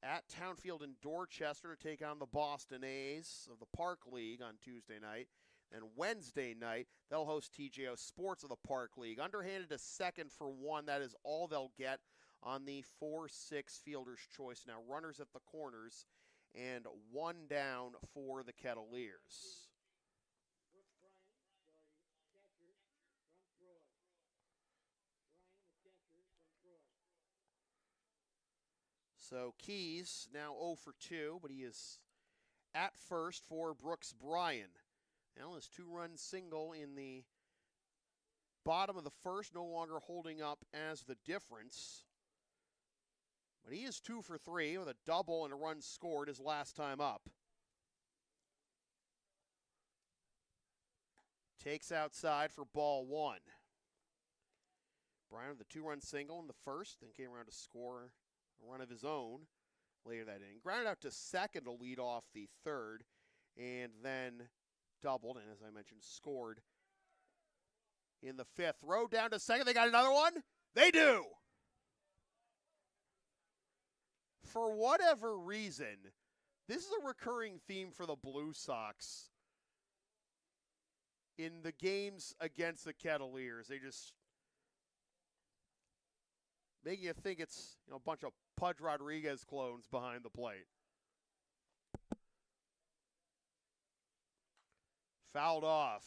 at Townfield in Dorchester to take on the Boston A's of the Park League on Tuesday night. And Wednesday night, they'll host TJO Sports of the Park League. Underhanded to second for 1. That is all they'll get on the 4-6 fielder's choice. Now, runners at the corners, and 1 down for the Kettleers. So Keys now 0 for 2, but he is at first for Brooks Bryan. Now his 2-run single in the bottom of the first, no longer holding up as the difference. But he is 2 for 3 with a double and a run scored his last time up. Takes outside for ball 1. Bryan with a 2-run single in the first, then came around to score a run of his own later that inning. Grounded out to second to lead off the third, and then doubled, and as I mentioned, scored in the fifth. Throw down to second. They got another one? They do! For whatever reason, this is a recurring theme for the Blue Sox in the games against the Kettleers. They just make you think it's a bunch of Pudge Rodriguez clones behind the plate. Fouled off.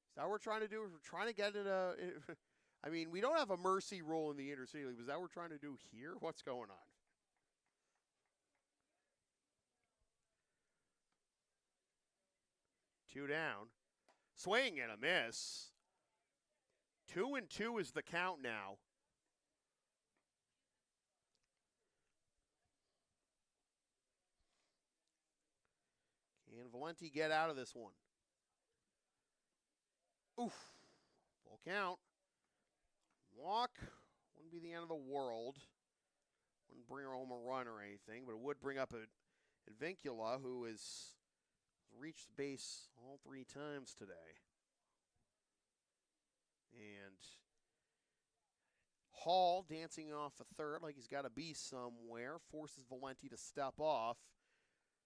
Is that what we're trying to do? We're trying to get it I mean, we don't have a mercy rule in the Intercity League. Is that what we're trying to do here? What's going on? Two down. Swing and a miss. 2-2 is the count now. Can Valenti get out of this one? Oof. Full count. Walk. Wouldn't be the end of the world. Wouldn't bring home a run or anything, but it would bring up a Vincula, who has reached base all 3 times today. And Hall dancing off a third like he's got to be somewhere. Forces Valenti to step off.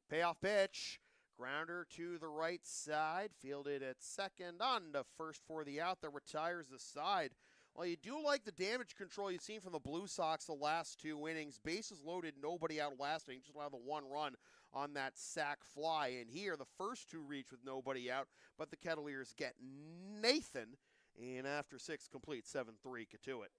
Payoff pitch. Grounder to the right side. Fielded at second. On to first for the out. That retires the side. Well, you do like the damage control you've seen from the Blue Sox the last 2 innings. Bases loaded, nobody out last inning. Just allowed the 1 run on that sac fly. And here, the first 2 reach with nobody out. But the Kettleers get Nathan. And after 6 complete, 7-3 Cotuit.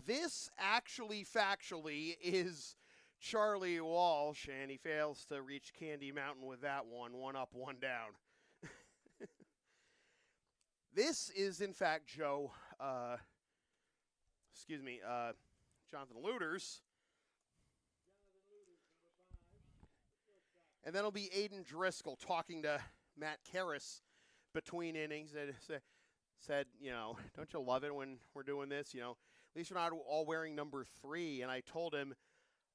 This actually factually is Charlie Walsh, and he fails to reach Candy Mountain with that one. One up, one down. This is, in fact, Jonathan Looters. And then it'll be Aiden Driscoll talking to Matt Karras between innings and said, don't you love it when we're doing this? At least we're not all wearing number 3. And I told him,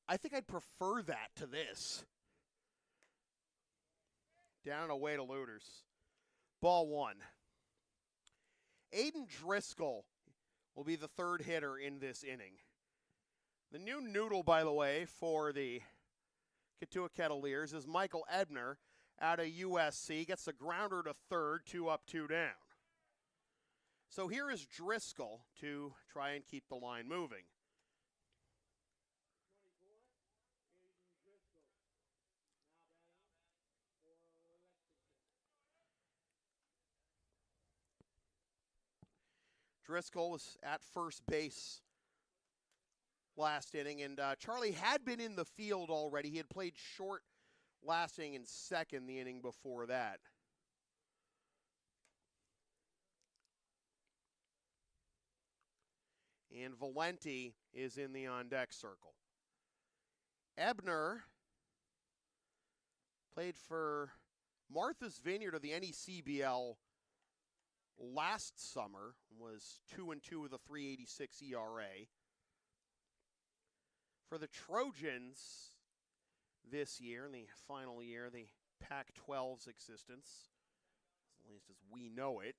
I think I'd prefer that to this. Down and away to Looters. Ball 1. Aiden Driscoll will be the third hitter in this inning. The new noodle, by the way, for the Cotuit Kettleers is Michael Ebner out of USC. Gets the grounder to third, 2 up, 2 down. So here is Driscoll to try and keep the line moving. Driscoll was at first base last inning, and Charlie had been in the field already. He had played short last inning and second the inning before that. And Valenti is in the on-deck circle. Ebner played for Martha's Vineyard of the NECBL last summer, was 2-2 with a 3.86 ERA. For the Trojans this year, in the final year, the Pac-12's existence, at least as we know it,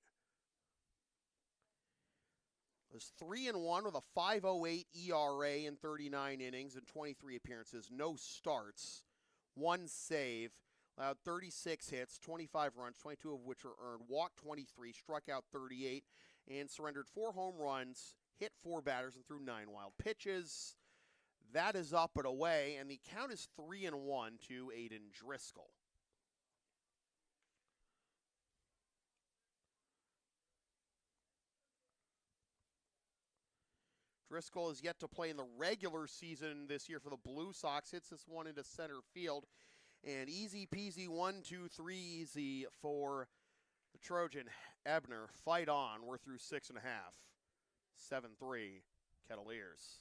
was 3-1 with a 5.08 ERA in 39 innings and 23 appearances, no starts, 1 save, allowed 36 hits, 25 runs, 22 of which were earned, walked 23, struck out 38, and surrendered 4 home runs, hit 4 batters, and threw 9 wild pitches. That is up and away, and the count is 3-1 to Aiden Driscoll. Driscoll is yet to play in the regular season this year for the Blue Sox. Hits this one into center field. And easy peasy 1, 2, 3 easy for the Trojan. Ebner, fight on. We're through 6.5. 7-3, Kettleers.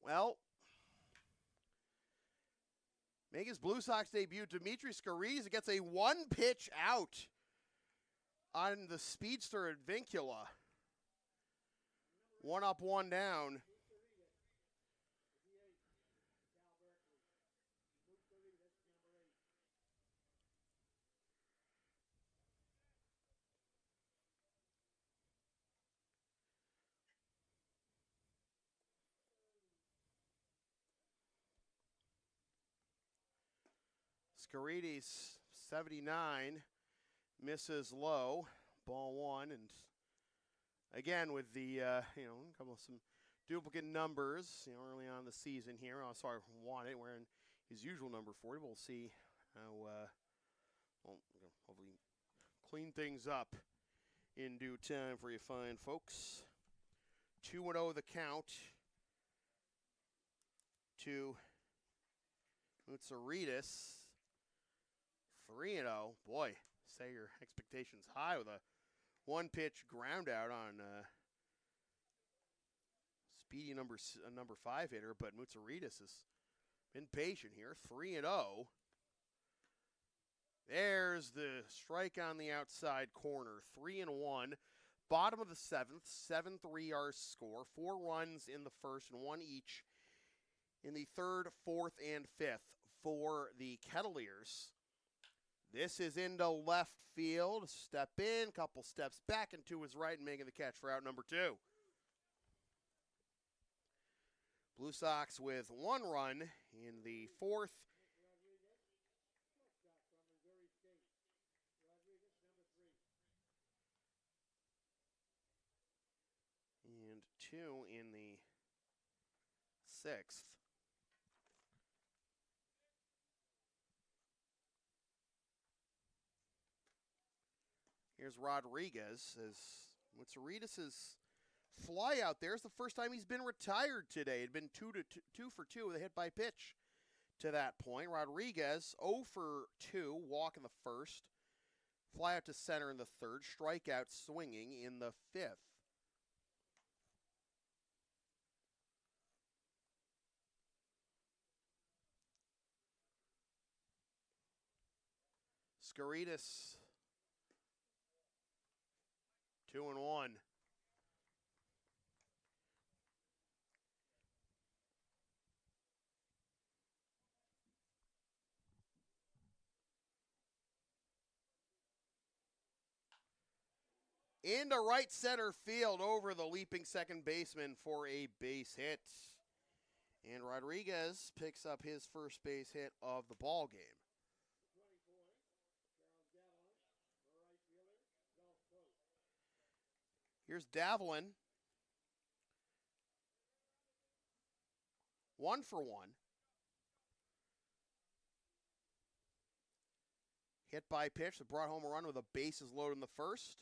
Well, making his Blue Sox debut, Dmitry Skarides gets a one-pitch out on the speedster at Vincula. 1 up, 1 down. Skarides, 79, misses low, ball 1, and again with the a couple of some duplicate numbers, early on in the season here. Also, I want it wearing his usual number 40. We'll see how hopefully clean things up in due time for you fine folks. 2-0 the count to Mutsaritas. 3-0. Boy, say your expectations high with a one-pitch ground out on speedy number 5 hitter, but Mutsaritas has been patient here. 3-0. There's the strike on the outside corner. 3-1. Bottom of the 7th. 7-3 our score. 4 runs in the first and 1 each in the 3rd, 4th, and 5th for the Kettleers. This is into left field. Step in, couple steps back and to his right, and making the catch for out number 2. Blue Sox with 1 run in the 4th. And 2 in the 6th. Here's Rodriguez as Mutsaritas' fly out there is the first time he's been retired today. It had been 2 for 2 with a hit by pitch to that point. Rodriguez 0 for 2, walk in the 1st, fly out to center in the 3rd, strikeout swinging in the 5th. Skarides 2-1. Into right center field over the leaping second baseman for a base hit. And Rodriguez picks up his first base hit of the ball game. Here's Davlin. 1 for 1. Hit by pitch that brought home a run with a bases loaded in the 1st.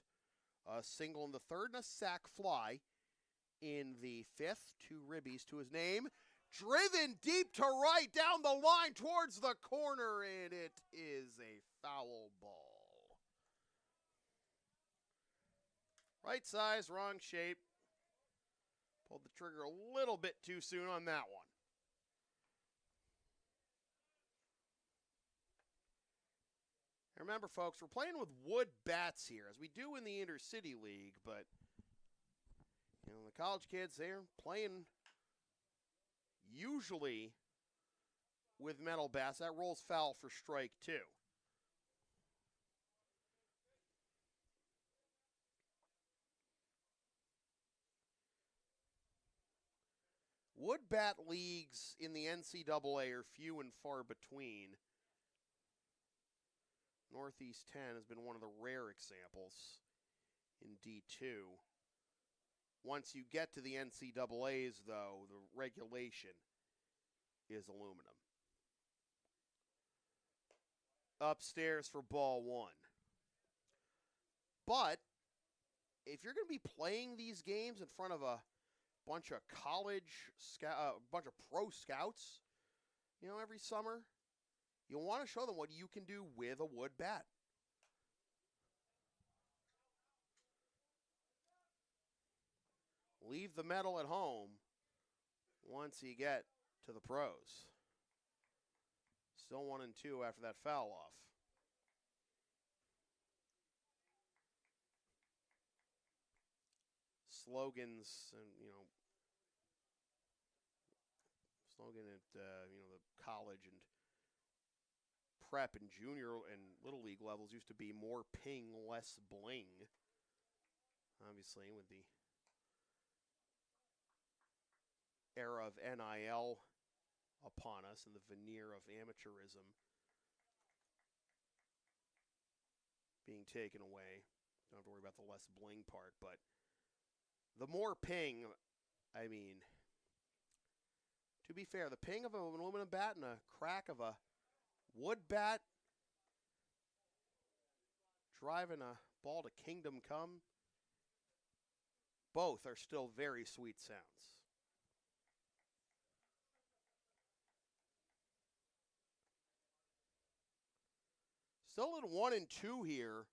A single in the 3rd and a sac fly in the 5th. 2 ribbies to his name. Driven deep to right down the line towards the corner, and it is a foul ball. Right size, wrong shape. Pulled the trigger a little bit too soon on that one. Remember, folks, we're playing with wood bats here, as we do in the Intercity League, but the college kids, they're playing usually with metal bats. That rolls foul for strike 2. Wood bat leagues in the NCAA are few and far between. Northeast 10 has been one of the rare examples in D2. Once you get to the NCAAs, though, the regulation is aluminum. Upstairs for ball 1. But if you're going to be playing these games in front of a bunch of bunch of pro scouts, every summer, you want to show them what you can do with a wood bat. Leave the metal at home. once you get to the pros. Still 1-2 after that foul off. Slogans and, slogan at, the college and prep and junior and little league levels used to be more ping, less bling. Obviously, with the era of NIL upon us and the veneer of amateurism being taken away. Don't have to worry about the less bling part, but the more ping, I mean, to be fair, the ping of an aluminum bat and a crack of a wood bat driving a ball to kingdom come, both are still very sweet sounds. Still at 1-2 here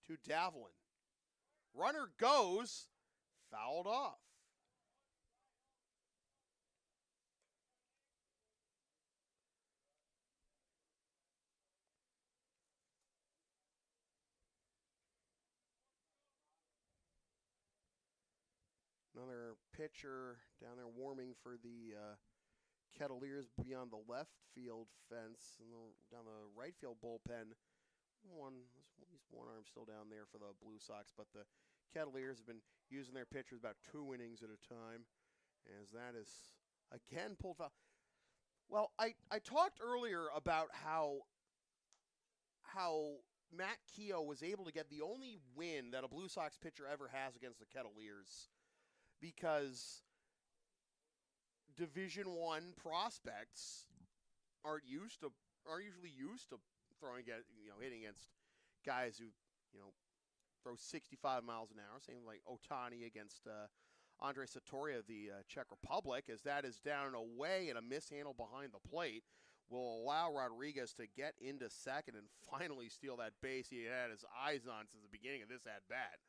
to Davlin. Runner goes, fouled off. Another pitcher down there warming for the Kettleers beyond the left field fence and down the right field bullpen. At least one arm still down there for the Blue Sox, but the Kettleers have been using their pitchers about 2 innings at a time, as that is again pulled foul. Well, I talked earlier about how Matt Keogh was able to get the only win that a Blue Sox pitcher ever has against the Kettleers, because Division I prospects aren't usually used to throwing at, hitting against guys who, throw 65 miles an hour. Same like Otani against Andre Satoria of the Czech Republic, as that is down and away and a mishandle behind the plate will allow Rodriguez to get into second and finally steal that base he had his eyes on since the beginning of this at-bat.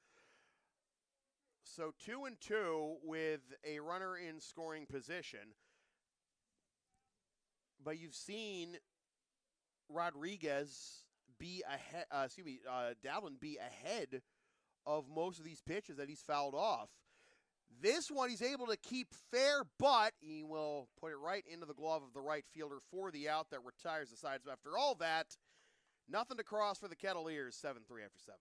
So 2-2 with a runner in scoring position. But you've seen Rodriguez be ahead, Davlin be ahead of most of these pitches that he's fouled off. This one he's able to keep fair, but he will put it right into the glove of the right fielder for the out that retires the side. So after all that, nothing to cross for the Kettleers, 7-3 after 7.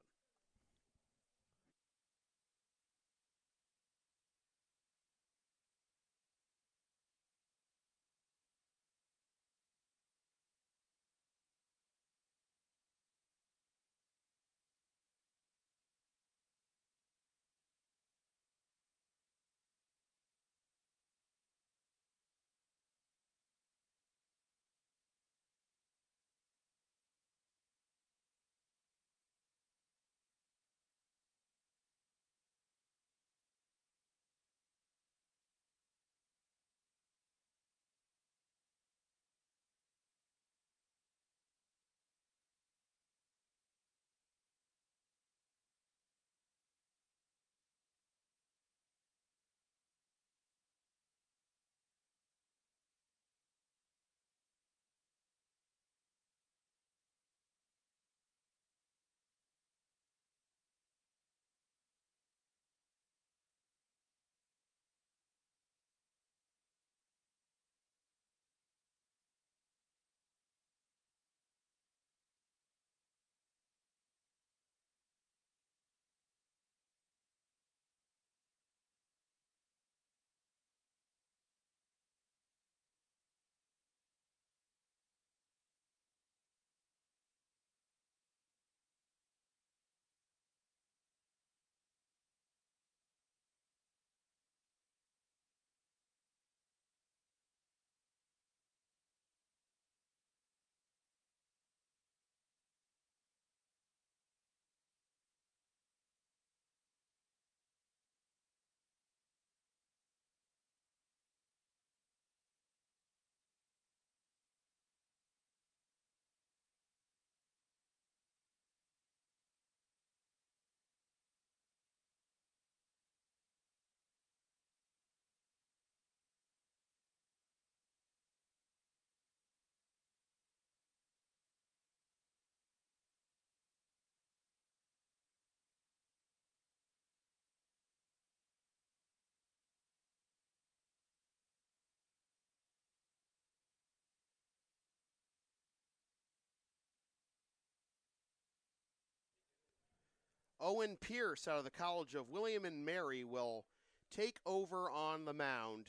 Owen Pierce out of the College of William and Mary will take over on the mound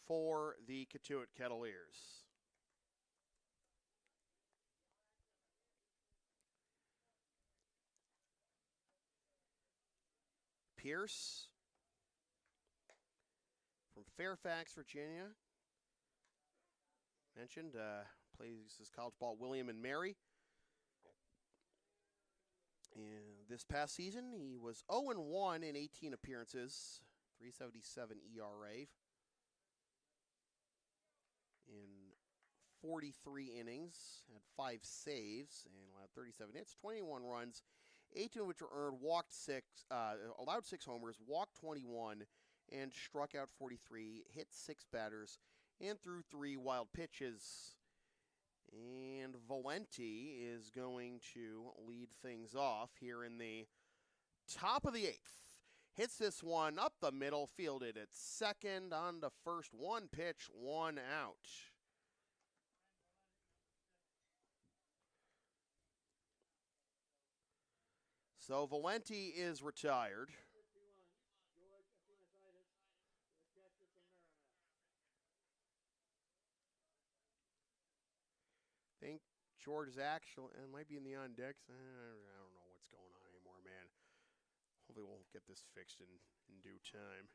for the Cotuit Kettleers. Pierce from Fairfax, Virginia. Mentioned, plays his college ball at William and Mary. And this past season, he was 0-1 in 18 appearances, 3.77 ERA in 43 innings, had 5 saves, and allowed 37 hits, 21 runs, 18 of which were earned, allowed 6 homers, walked 21, and struck out 43, hit 6 batters, and threw 3 wild pitches. And Valenti is going to lead things off here in the top of the 8th. Hits this one up the middle, fielded at second, on to first, 1 pitch, 1 out. So Valenti is retired. I think George is actually, might be in the on decks. I don't know what's going on anymore, man. Hopefully we'll get this fixed in due time.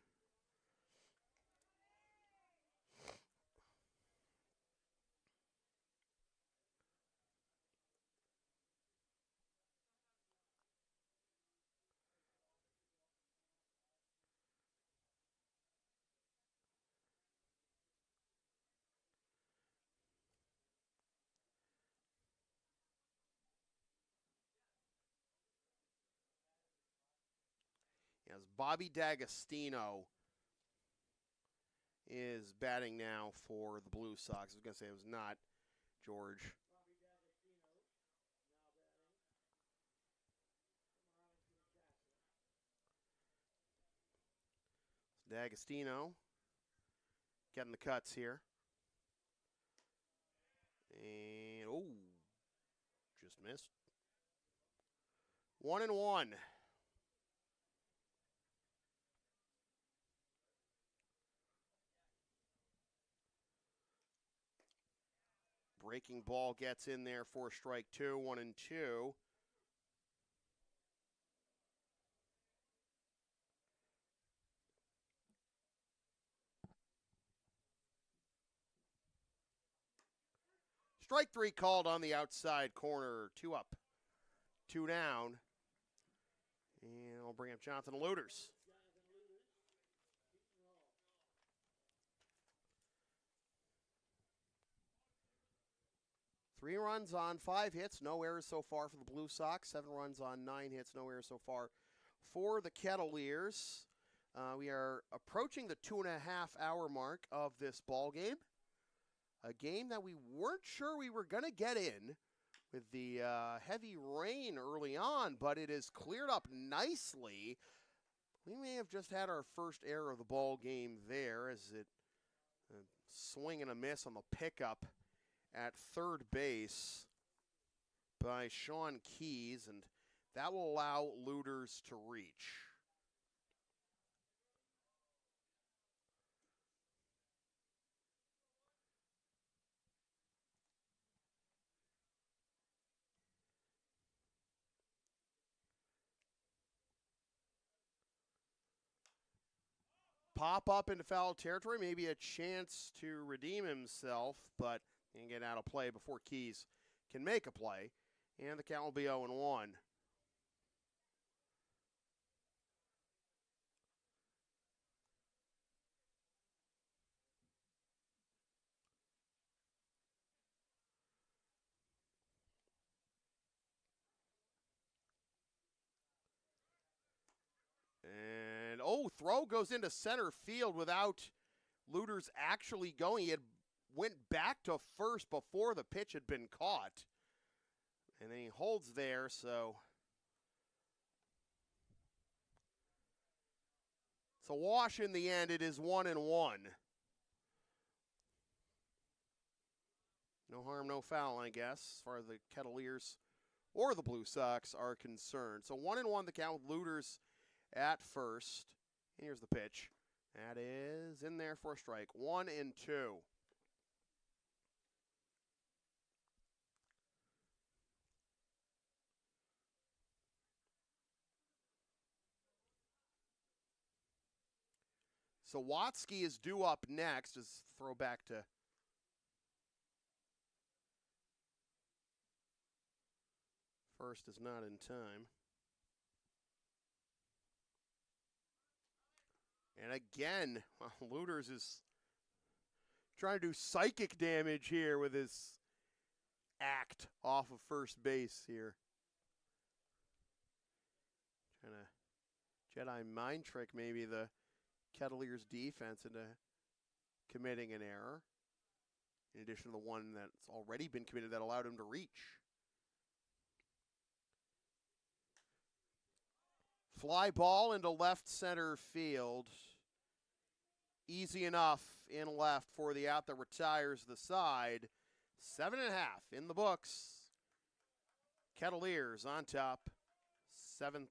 As Bobby D'Agostino is batting now for the Blue Sox. I was going to say it was not George. D'Agostino getting the cuts here. And, just missed. 1-1. Breaking ball gets in there for strike 2, 1-2. Strike 3 called on the outside corner. 2 up, 2 down. And I'll bring up Jonathan Looters. Three runs on 5 hits, no errors so far for the Blue Sox. 7 runs on 9 hits, no errors so far for the Kettleers. We are approaching the 2.5-hour mark of this ball game. A game that we weren't sure we were going to get in with the heavy rain early on, but it has cleared up nicely. We may have just had our first error of the ball game there as it swing and a miss on the pickup at third base by Sean Keys, and that will allow Looters to reach. Pop up into foul territory, maybe a chance to redeem himself, but he can get out of play before Keys can make a play, and the count will be 0-1. And, throw goes into center field without Looters actually going. He had went back to first before the pitch had been caught. And then he holds there, so it's a wash in the end. It is 1-1. No harm, no foul, I guess, as far as the Kettleers or the Blue Sox are concerned. So 1-1 the count with Looters at first. And here's the pitch. That is in there for a strike. 1-2. So Watsky is due up next as throwback to first is not in time. And again, Looters is trying to do psychic damage here with his act off of first base here. Trying to Jedi mind trick maybe the Kettleers defense into committing an error, in addition to the one that's already been committed that allowed him to reach. Fly ball into left center field. Easy enough in left for the out that retires the side. 7.5 in the books. Kettleers on top, 7-3.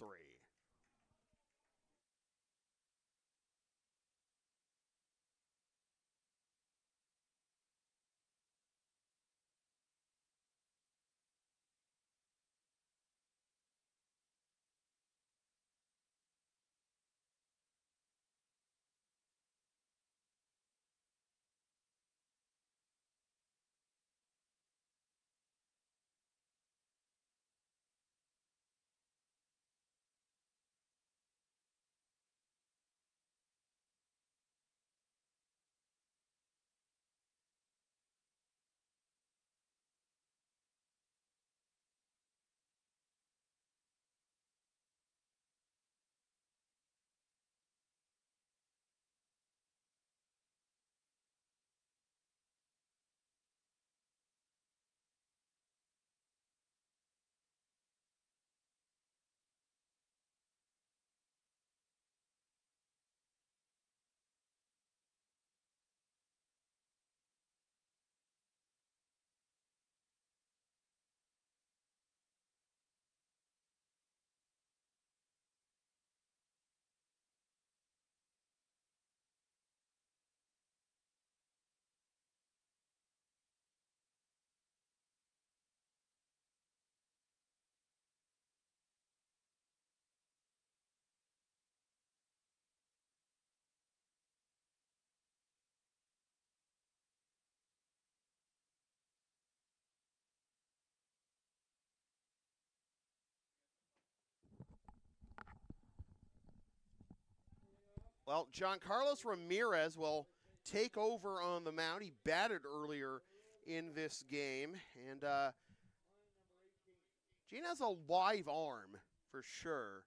Well, Giancarlos Ramirez will take over on the mound. He batted earlier in this game. And Gene has a live arm for sure.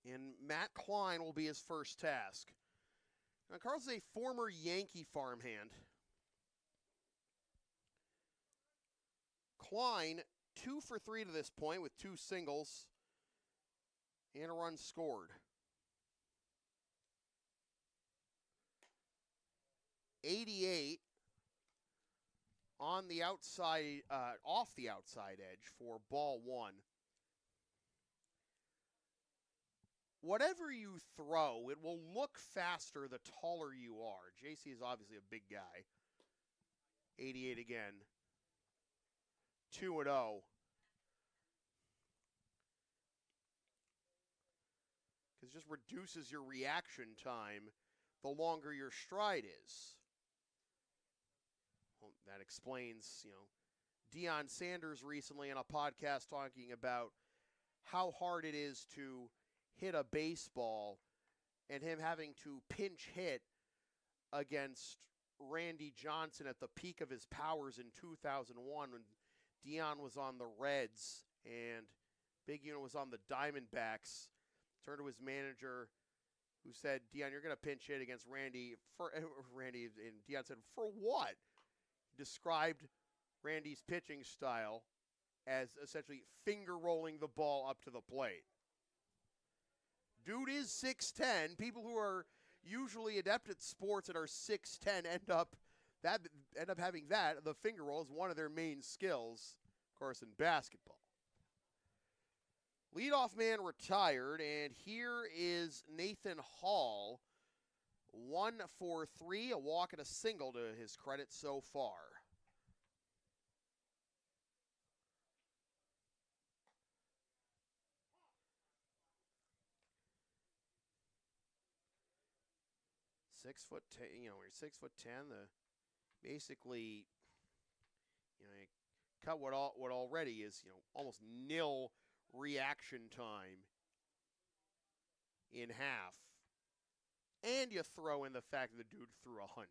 And Matt Klein will be his first task. Giancarlos is a former Yankee farmhand. Klein, 2 for 3 to this point with 2 singles and a run scored. 88 on the outside, off the outside edge for ball 1. Whatever you throw, it will look faster the taller you are. JC is obviously a big guy. 88 again. 2-0. Because it just reduces your reaction time the longer your stride is. Well, that explains, Deion Sanders recently on a podcast talking about how hard it is to hit a baseball and him having to pinch hit against Randy Johnson at the peak of his powers in 2001 when Deion was on the Reds and Big Unit was on the Diamondbacks. Turned to his manager who said, Deion, you're going to pinch hit against Randy. Randy, and Deion said, for what? Described Randy's pitching style as essentially finger rolling the ball up to the plate. Dude is 6'10". People who are usually adept at sports and are 6'10" end up, that end up having that, the finger roll, is one of their main skills, of course, in basketball. Leadoff man retired, and here is Nathan Hall. 1 for 3, a walk and a single to his credit so far. When you're 6'10", basically, you cut what already is, almost nil reaction time in half. And you throw in the fact that the dude threw 100.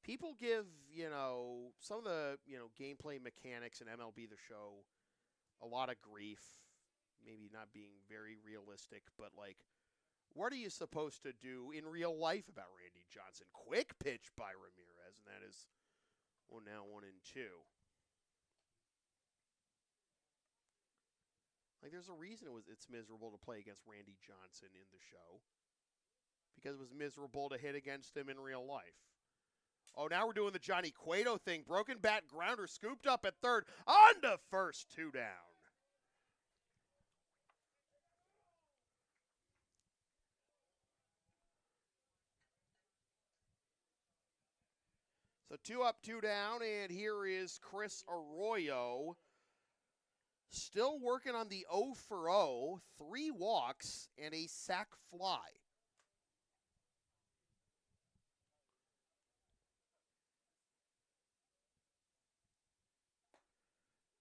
People give, some of the, gameplay mechanics in MLB The Show a lot of grief, maybe not being very realistic, but what are you supposed to do in real life about Randy Johnson? Quick pitch by Ramirez, and that is now 1-2. There's a reason it's miserable to play against Randy Johnson in the show, because it was miserable to hit against him in real life. Oh, now we're doing the Johnny Cueto thing. Broken bat grounder scooped up at third. On to first, 2 down. So 2 up, 2 down, and here is Chris Arroyo. Still working on the 0 for 0, 3 walks, and a sac fly.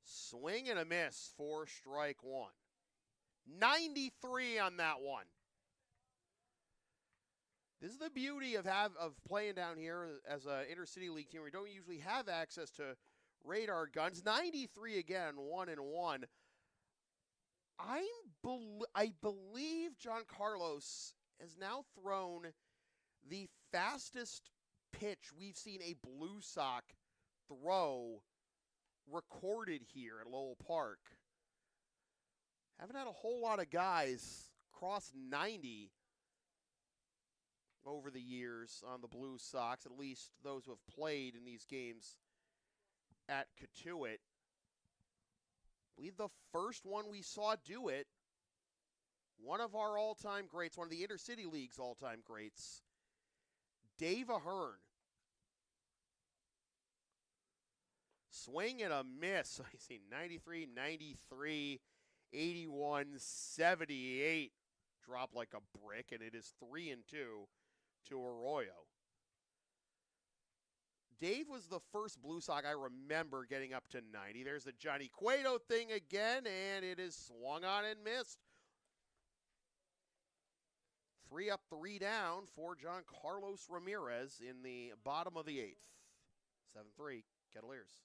Swing and a miss for strike 1. 93 on that one. This is the beauty of playing down here as an intercity league team where you don't usually have access to radar guns. 93 again, 1-1. I believe John Carlos has now thrown the fastest pitch we've seen a Blue Sox throw recorded here at Lowell Park. Haven't had a whole lot of guys cross 90 over the years on the Blue Sox, at least those who have played in these games at Cotuit. I believe the first one we saw do it, one of our all-time greats, one of the Intercity League's all-time greats, Dave Ahern. Swing and a miss. I see 93, 93, 81, 78. Drop like a brick, and it is 3-2 to Arroyo. Dave was the first Blue Sox I remember getting up to 90. There's the Johnny Cueto thing again, and it is swung on and missed. 3 up, 3 down for John Carlos Ramirez in the bottom of the 8th. 7-3, Kettleers.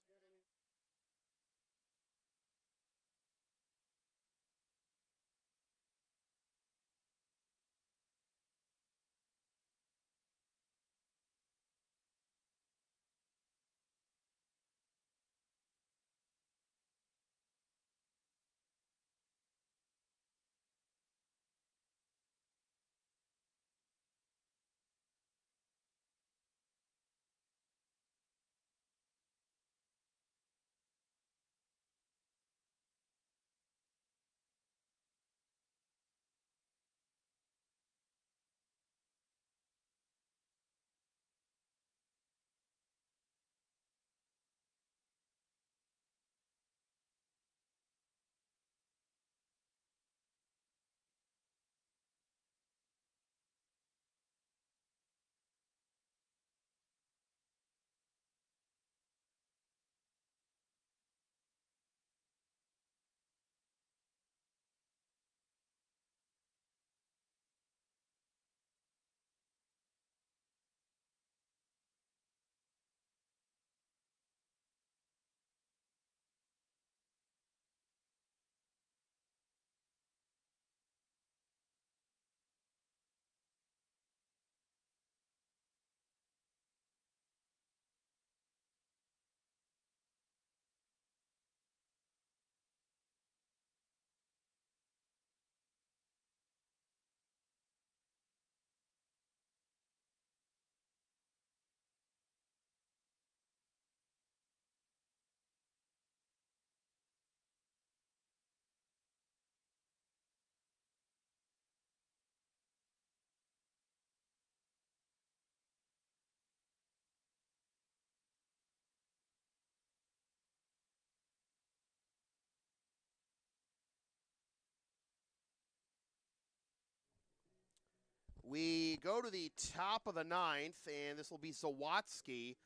We go to the top of the ninth, and this will be Zawatsky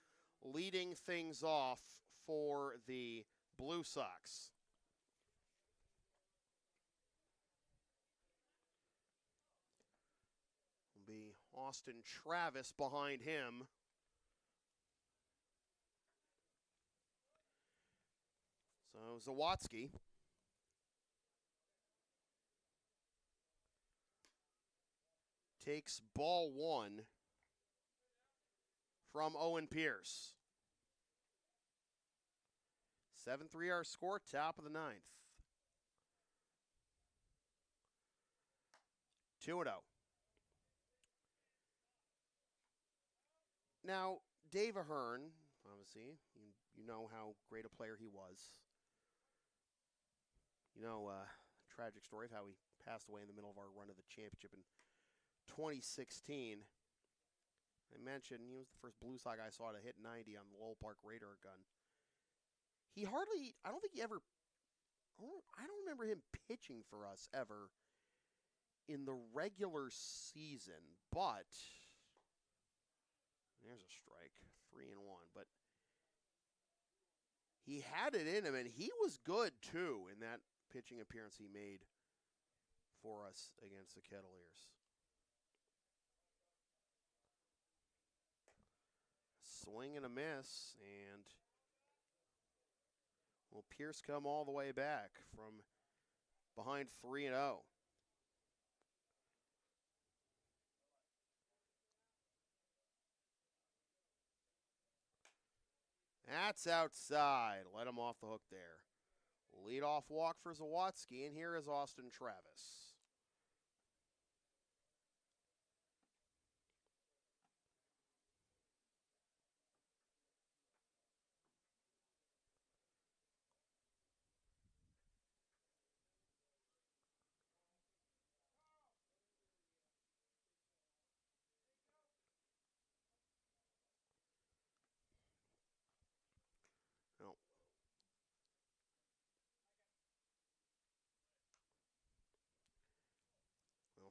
leading things off for the Blue Sox. Will be Austin Travis behind him. So Zawatsky takes ball one from Owen Pierce. 7-3 our score, top of the ninth. 2-0. Now, Dave Ahern, obviously, you know how great a player he was. You know, tragic story of how he passed away in the middle of our run of the championship in 2016. I mentioned he was the first Blue Sox I saw to hit 90 on the Lowell Park radar gun. He hardly, I don't remember him pitching for us ever in the regular season, but there's a strike, 3-1, but he had it in him, and he was good, too, in that pitching appearance he made for us against the Kettleers. Swing and a miss, and will Pierce come all the way back from behind 3-0. That's outside. Let him off the hook there. Lead-off walk for Zawatsky, and here is Austin Travis.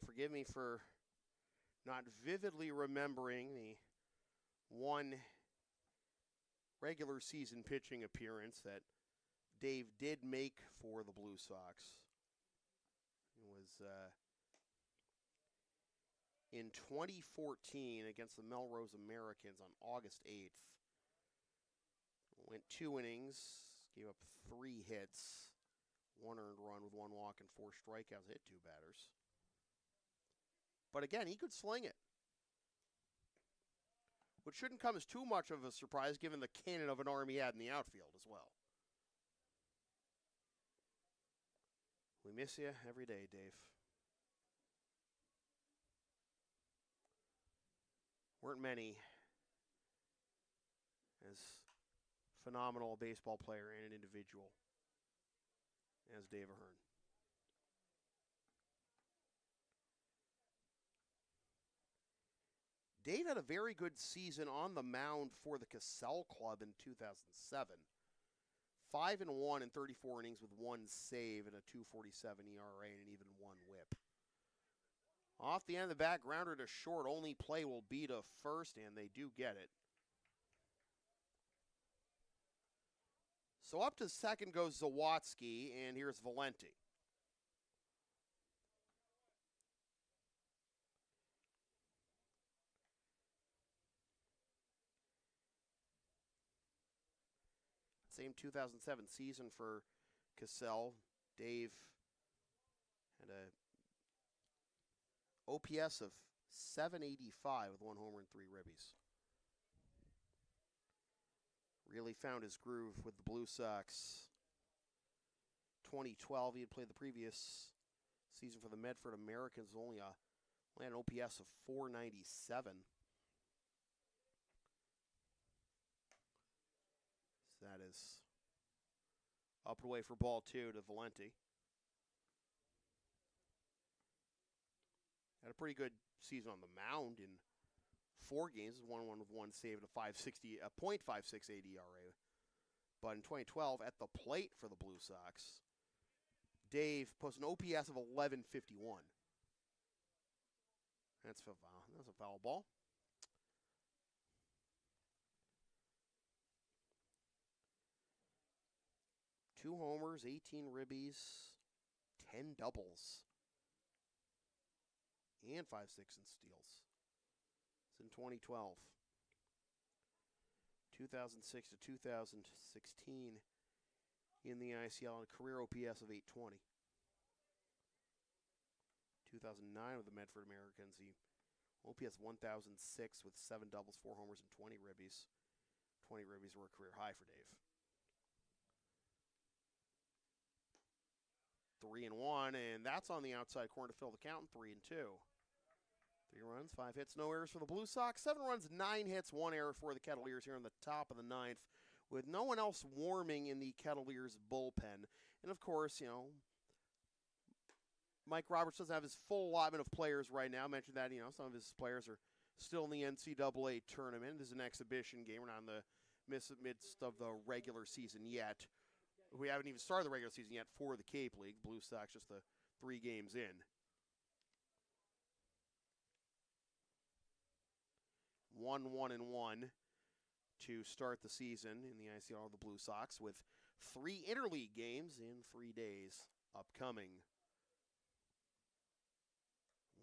Forgive me for not vividly remembering the one regular season pitching appearance that Dave did make for the Blue Sox. It was in 2014 against the Melrose Americans on August 8th. Went 2 innings, gave up 3 hits, 1 earned run with 1 walk and 4 strikeouts, hit 2 batters. But again, he could sling it. Which shouldn't come as too much of a surprise given the cannon of an arm he had in the outfield as well. We miss you every day, Dave. Weren't many as phenomenal a baseball player and an individual as Dave Ahern. Dave had a very good season on the mound for the Cassell Club in 2007. 5-1 in 34 innings with 1 save and a 2.47 ERA and an even 1 whip. Off the end of the back, grounder to short. Only play will be to first, and they do get it. So up to second goes Zawatsky, and here's Valenti. Same 2007 season for Cassell. Dave had a OPS of 785 with 1 homer and 3 ribbies. Really found his groove with the Blue Sox. 2012, he had played the previous season for the Medford Americans, only had an OPS of 497. So that is up and away for ball 2 to Valenti. Had a pretty good season on the mound in 4 games, 1-1 with 1 save and a .568 ERA. But in 2012, at the plate for the Blue Sox, Dave posted an OPS of 1151. That's a foul ball. Two homers, 18 ribbies, 10 doubles, and 5 6 and steals. It's in 2012. 2006 to 2016 in the ICL and a career OPS of 820. 2009 with the Medford Americans, he OPS 1006 with 7 doubles, 4 homers, and 20 ribbies. 20 ribbies were a career high for Dave. 3-1, and that's on the outside corner to fill the count. 3-2. 3 runs, 5 hits, no errors for the Blue Sox. 7 runs, 9 hits, 1 error for the Kettleers here in the top of the 9th, with no one else warming in the Kettleers bullpen. And of course, you know, Mike Roberts doesn't have his full allotment of players right now. I mentioned that, you know, some of his players are still in the NCAA tournament. This is an exhibition game. We're not in the midst of the regular season yet. We haven't even started the regular season yet for the Cape League. Blue Sox just the 3 games in. 1-1-1 to start the season in the ICR of the Blue Sox, with 3 interleague games in 3 days upcoming.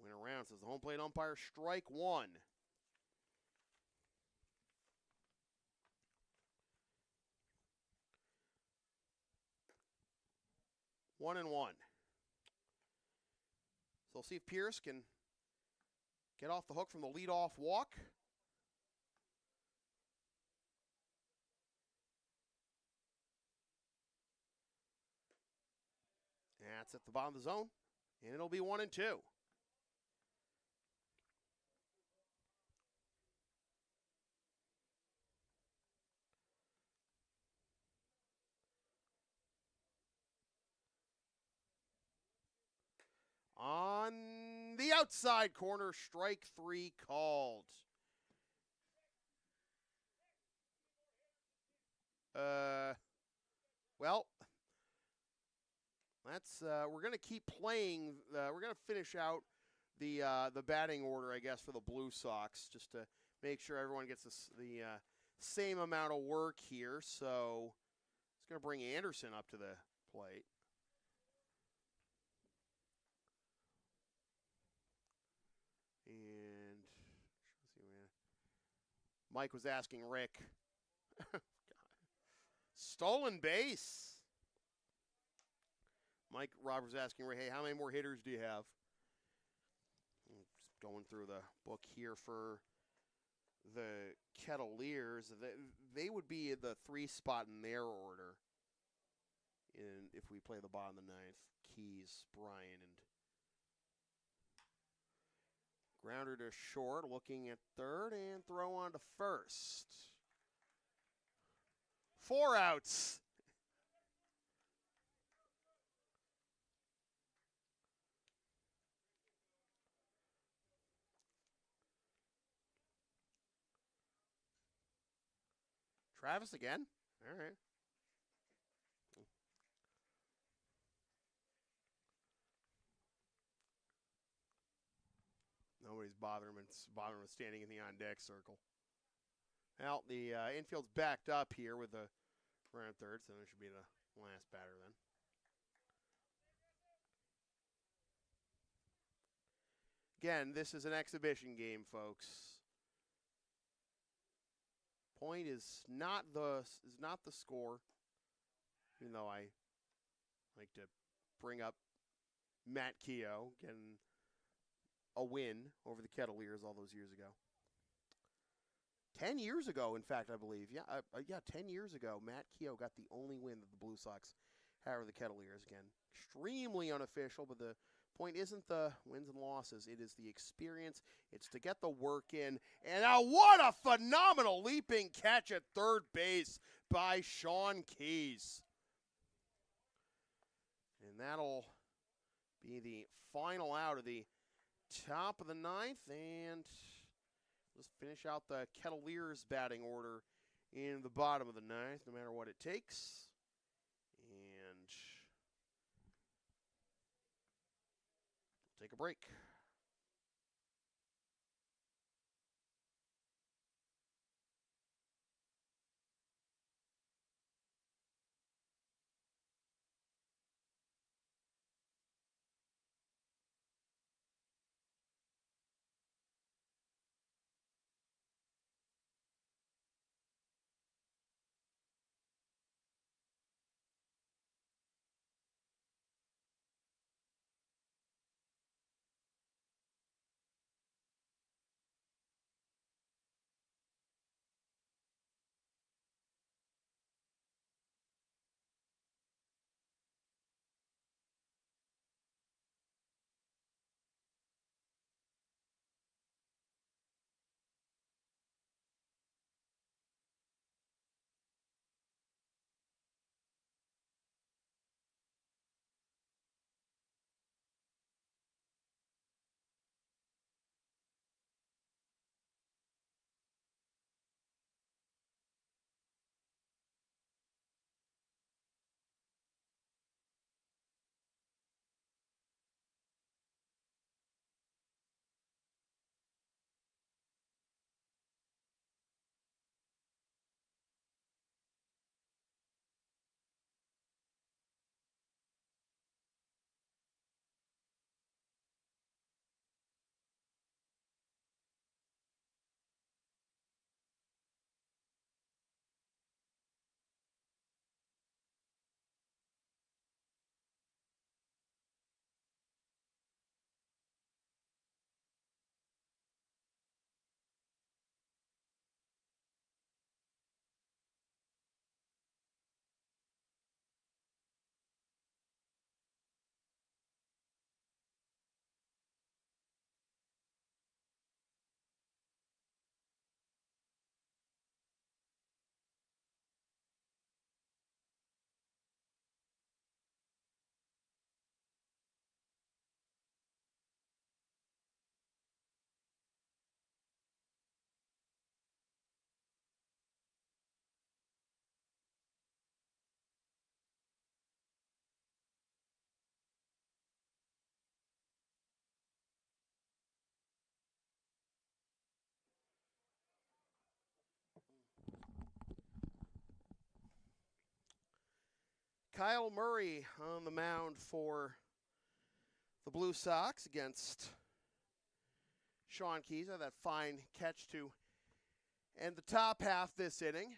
Went around, says the home plate umpire, strike 1. 1-1. So we'll see if Pierce can get off the hook from the leadoff walk. That's at the bottom of the zone, and it'll be 1-2. On the outside corner, strike 3 called. Well, that's we're going to keep playing. We're going to finish out the batting order, I guess, for the Blue Sox, just to make sure everyone gets the same amount of work here. So it's going to bring Anderson up to the plate. And Mike was asking Rick. Stolen base. Mike Roberts asking Rick, hey, how many more hitters do you have? Just going through the book here for the Kettleers. They would be in the 3 spot in their order. If we play the bottom of the 9th, Keys, Bryan, and grounder to short, looking at third, and throw on to first. 4 outs. Travis again? All right. Nobody's bothering him. It's bothering him standing in the on-deck circle. Well, the infield's backed up here with the runner at third, so it should be the last batter then. Again, this is an exhibition game, folks. Point is not the score, even though I like to bring up Matt Keogh getting a win over the Kettleers all those years ago. 10 years ago, in fact, I believe. Yeah, 10 years ago, Matt Keogh got the only win that the Blue Sox had over the Kettleers. Again, extremely unofficial, but the point isn't the wins and losses. It is the experience. It's to get the work in. And now what a phenomenal leaping catch at third base by Sean Keys. And that'll be the final out of the top of the 9th, and let's finish out the Kettleers batting order in the bottom of the 9th, no matter what it takes. And we'll take a break. Kyle Murray on the mound for the Blue Sox against Sean Keys. That fine catch to end the top half this inning.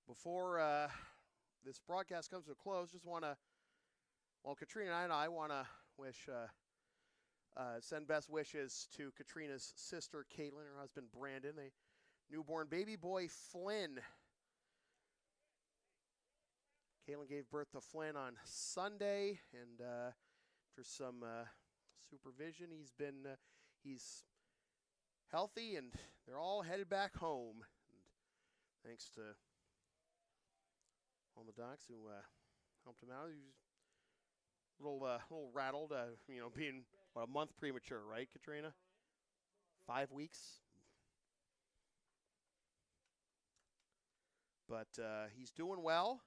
Before this broadcast comes to a close, just want to, well, Katrina and I want to wish, send best wishes to Katrina's sister, Caitlin, her husband, Brandon, a newborn baby boy, Flynn. Caitlin gave birth to Flynn on Sunday, and after some supervision, he's healthy, and they're all headed back home. And thanks to all the docs who helped him out. He was a little rattled, being a month premature, right, Katrina? 5 weeks. But he's doing well.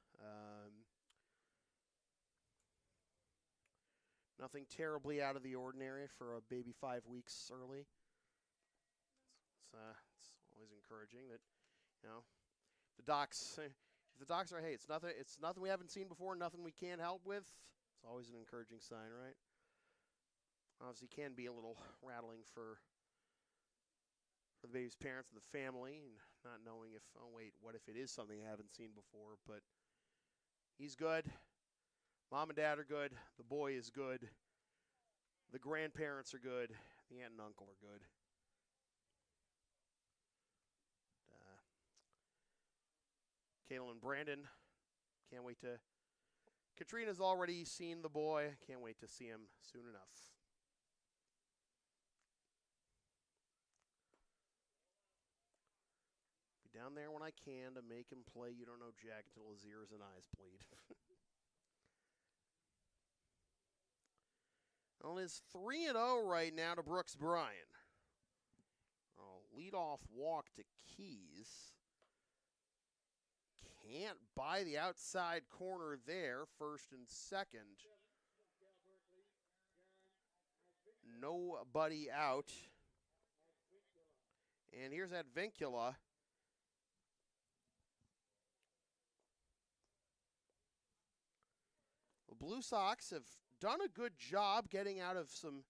Nothing terribly out of the ordinary for a baby 5 weeks early. It's always encouraging that, the docs. If the docs are, hey, it's nothing we haven't seen before, nothing we can't help with. It's always an encouraging sign, right? Obviously, can be a little rattling for the baby's parents and the family, and not knowing if, oh wait, what if it is something I haven't seen before? But he's good. Mom and dad are good. The boy is good. The grandparents are good. The aunt and uncle are good. Caitlin and Brandon, can't wait to. Katrina's already seen the boy. Can't wait to see him soon enough. Be down there when I can to make him play You Don't Know Jack until his ears and eyes bleed. On his 3-0 right now to Brooks Bryan. Leadoff walk to Keys. Can't buy the outside corner there, first and second. Nobody out. And here's that Vincula. The Blue Sox have done a good job getting out of some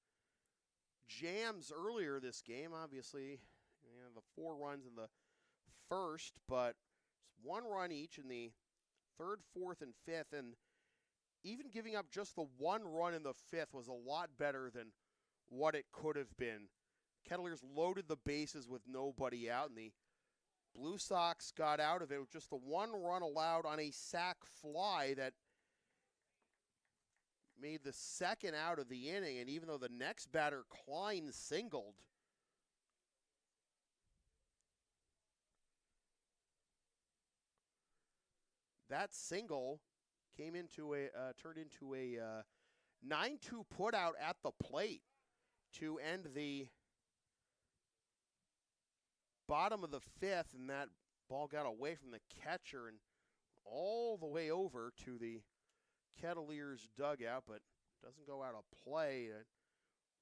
jams earlier this game. Obviously, the 4 runs in the first, but 1 run each in the 3rd, 4th, and 5th, and even giving up just the 1 run in the 5th was a lot better than what it could have been. Kettleers loaded the bases with nobody out, and the Blue Sox got out of it with just the 1 run allowed on a sac fly that made the second out of the inning, and even though the next batter, Klein, singled, that single turned into a 9-2 putout at the plate to end the bottom of the 5th, and that ball got away from the catcher and all the way over to the Kettleers dugout, but doesn't go out of play. It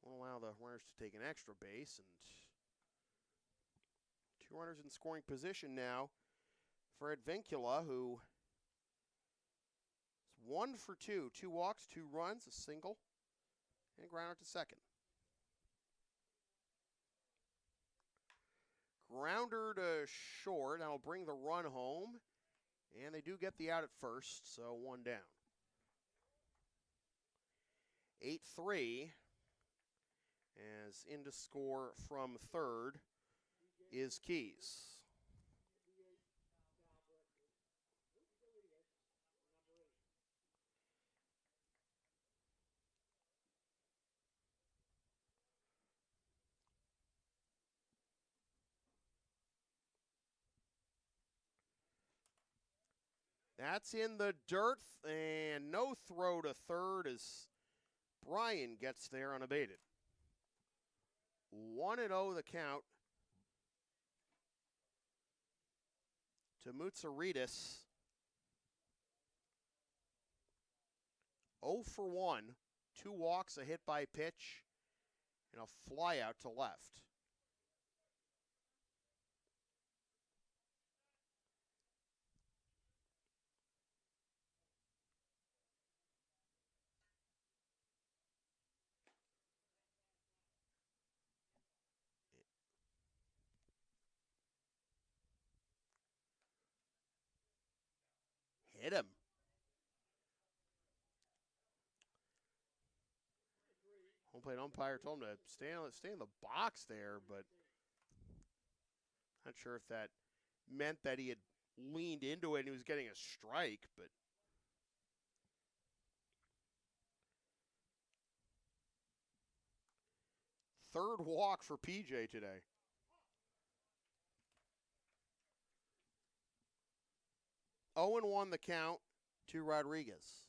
won't allow the runners to take an extra base, and 2 runners in scoring position now for Vincula, who is 1 for 2. 2 walks, 2 runs, a single, and ground out to second. Grounder to short. That'll bring the run home, and they do get the out at first, so 1 down. 8-3, as in to score from third is Keys. That's in the dirt, and no throw to third as Bryan gets there unabated. 1-0 the count to Mutsaritas. 0 for 1. 2 walks, a hit by pitch, and a fly out to left. Hit him. Home plate umpire told him to stay in the box there, but not sure if that meant that he had leaned into it and he was getting a strike, but third walk for PJ today. 0-1 the count to Rodriguez.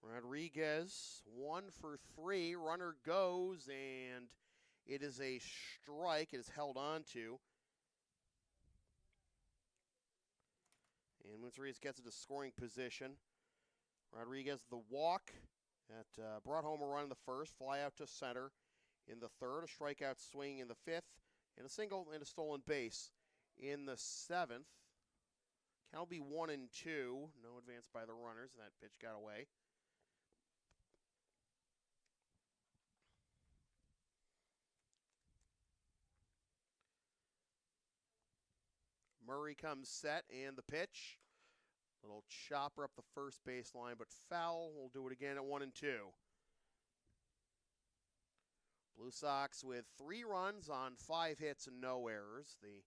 Rodriguez, 1 for 3. Runner goes, and it is a strike. It is held on to. And Rodriguez gets into scoring position. Rodriguez, the walk that brought home a run in the first, fly out to center in the third, a strikeout swing in the fifth, and a single and a stolen base in the seventh. Count will be 1-2. No advance by the runners, and that pitch got away. Murray comes set, and the pitch. Little chopper up the first baseline, but foul. We'll do it again at 1-2. Blue Sox with 3 runs on 5 hits and no errors. The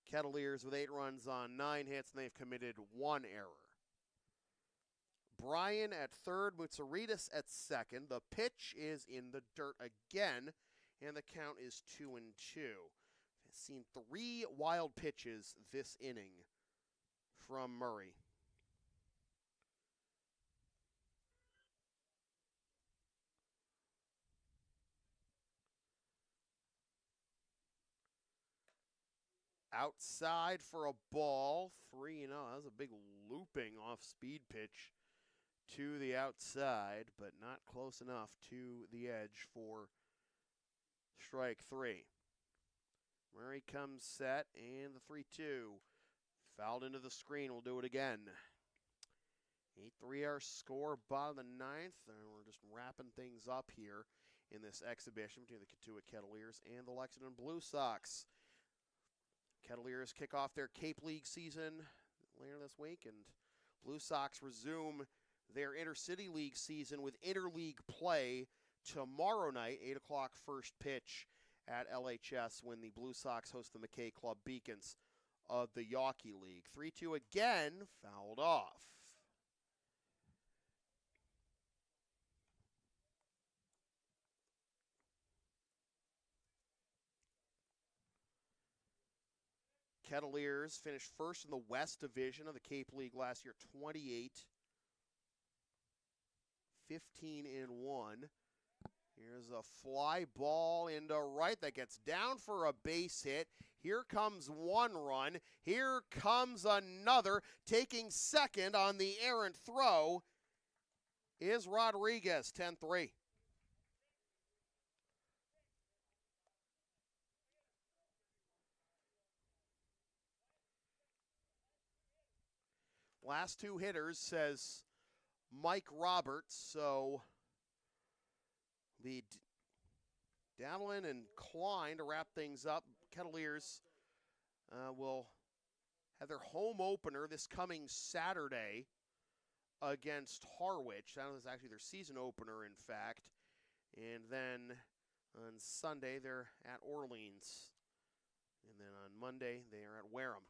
Kettleers with 8 runs on 9 hits, and they've committed 1 error. Bryan at third, Mutsaritas at second. The pitch is in the dirt again, and the count is 2-2. I've seen 3 wild pitches this inning from Murray. Outside for a ball, 3-0. That was a big looping off-speed pitch to the outside, but not close enough to the edge for strike 3. Murray comes set, and the 3-2. Fouled into the screen. We'll do it again. 8-3 our score, bottom of the 9th. And we're just wrapping things up here in this exhibition between the Cotuit Kettleers and the Lexington Blue Sox. Kettleers kick off their Cape League season later this week, and Blue Sox resume their Intercity League season with interleague play tomorrow night, 8 o'clock first pitch at LHS when the Blue Sox host the McKay Club Beacons of the Yawkey League. 3-2 again, fouled off. Kettleers finished first in the West Division of the Cape League last year, 28-15-1. Here's a fly ball into right that gets down for a base hit. Here comes one run. Here comes another. Taking second on the errant throw is Rodriguez, 10-3. Last 2 hitters, says Mike Roberts, so the Davlin and Klein to wrap things up. Kettleers will have their home opener this coming Saturday against Harwich. That was actually their season opener, in fact. And then on Sunday, they're at Orleans. And then on Monday, they are at Wareham.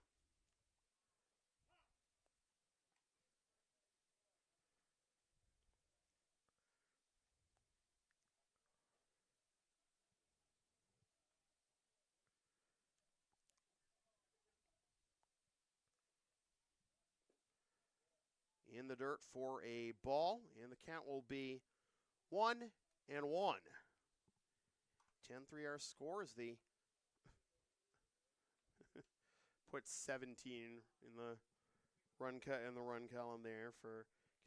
in the dirt for a ball, and the count will be 1-1. 10-3 our score is the put 17 in the run column there for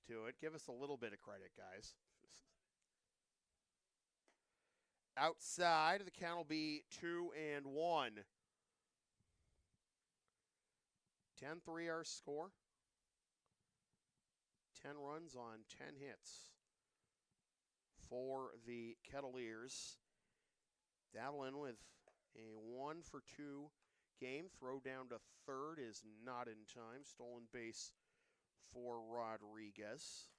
Cotuit. Give us a little bit of credit, guys. Outside, the count will be 2-1. 10-3 our score. 10 runs on 10 hits for the Kettleers. Davelin with a 1-for-2 game. Throw down to third is not in time. Stolen base for Rodriguez.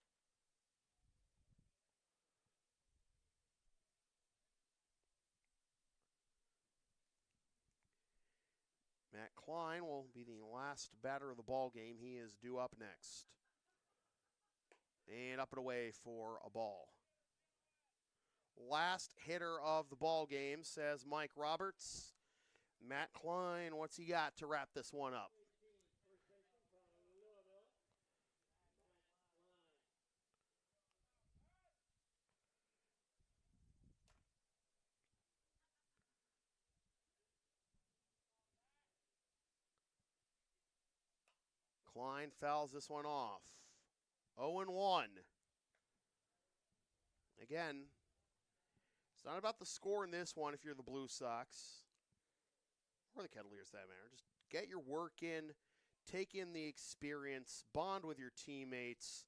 Matt Klein will be the last batter of the ball game. He is due up next. And up and away for a ball. Last hitter of the ball game, says Mike Roberts. Matt Klein, what's he got to wrap this one up? Klein fouls this one off. 0-1. Again, it's not about the score in this one if you're the Blue Sox. Or the Kettleers, that matter. Just get your work in, take in the experience, bond with your teammates,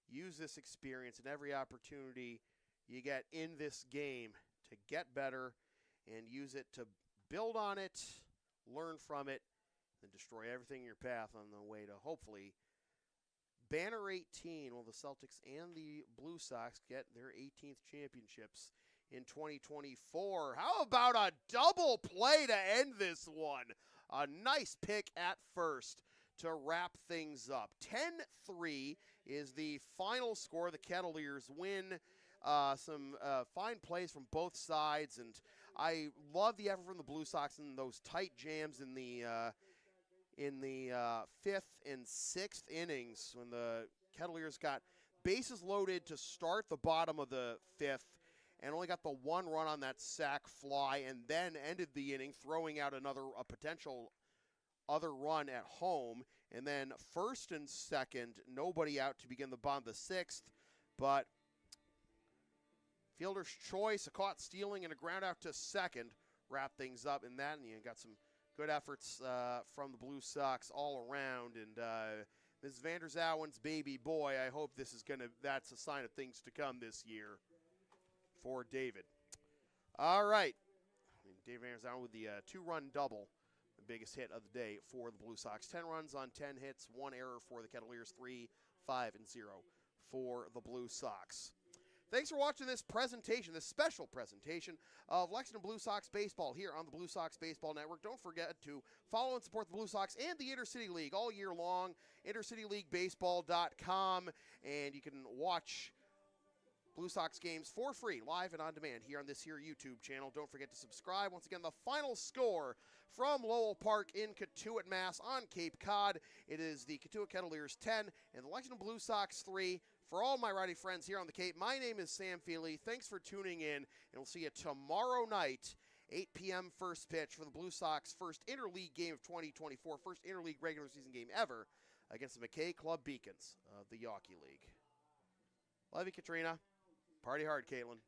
use this experience in every opportunity you get in this game to get better and use it to build on it, learn from it, and destroy everything in your path on the way to hopefully Banner 18. Will the Celtics and the Blue Sox get their 18th championships in 2024? How about a double play to end this one? A nice pick at first to wrap things up. 10-3 is the final score. The Kettleers win. Some fine plays from both sides, and I love the effort from the Blue Sox in those tight jams in the fifth and sixth innings when the Kettleers got bases loaded to start the bottom of the fifth and only got the one run on that sac fly, and then ended the inning throwing out a potential other run at home. And then first and second, nobody out to begin the bottom of the sixth, but fielder's choice, a caught stealing, and a ground out to second wrap things up in that, and you got some good efforts from the Blue Sox all around. And this is Vander Zouwen's baby boy. I hope that's a sign of things to come this year for David. All right. David Vander Zouwen with the two-run double, the biggest hit of the day for the Blue Sox. 10 runs on 10 hits, one error for the Kettleers, 3-5-0 for the Blue Sox. Thanks for watching this presentation, this special presentation of Lexington Blue Sox baseball here on the Blue Sox Baseball Network. Don't forget to follow and support the Blue Sox and the Intercity League all year long, intercityleaguebaseball.com, and you can watch Blue Sox games for free, live and on demand here on this here YouTube channel. Don't forget to subscribe. Once again, the final score from Lowell Park in Cotuit, Mass. on Cape Cod. It is the Cotuit Kettleers 10 and the Lexington Blue Sox 3. For all my righty friends here on the Cape, my name is Sam Feely. Thanks for tuning in, and we'll see you tomorrow night, 8 p.m. first pitch for the Blue Sox first interleague game of 2024, first interleague regular season game ever against the McKay Club Beacons of the Yawkey League. Love you, Katrina. Party hard, Caitlin.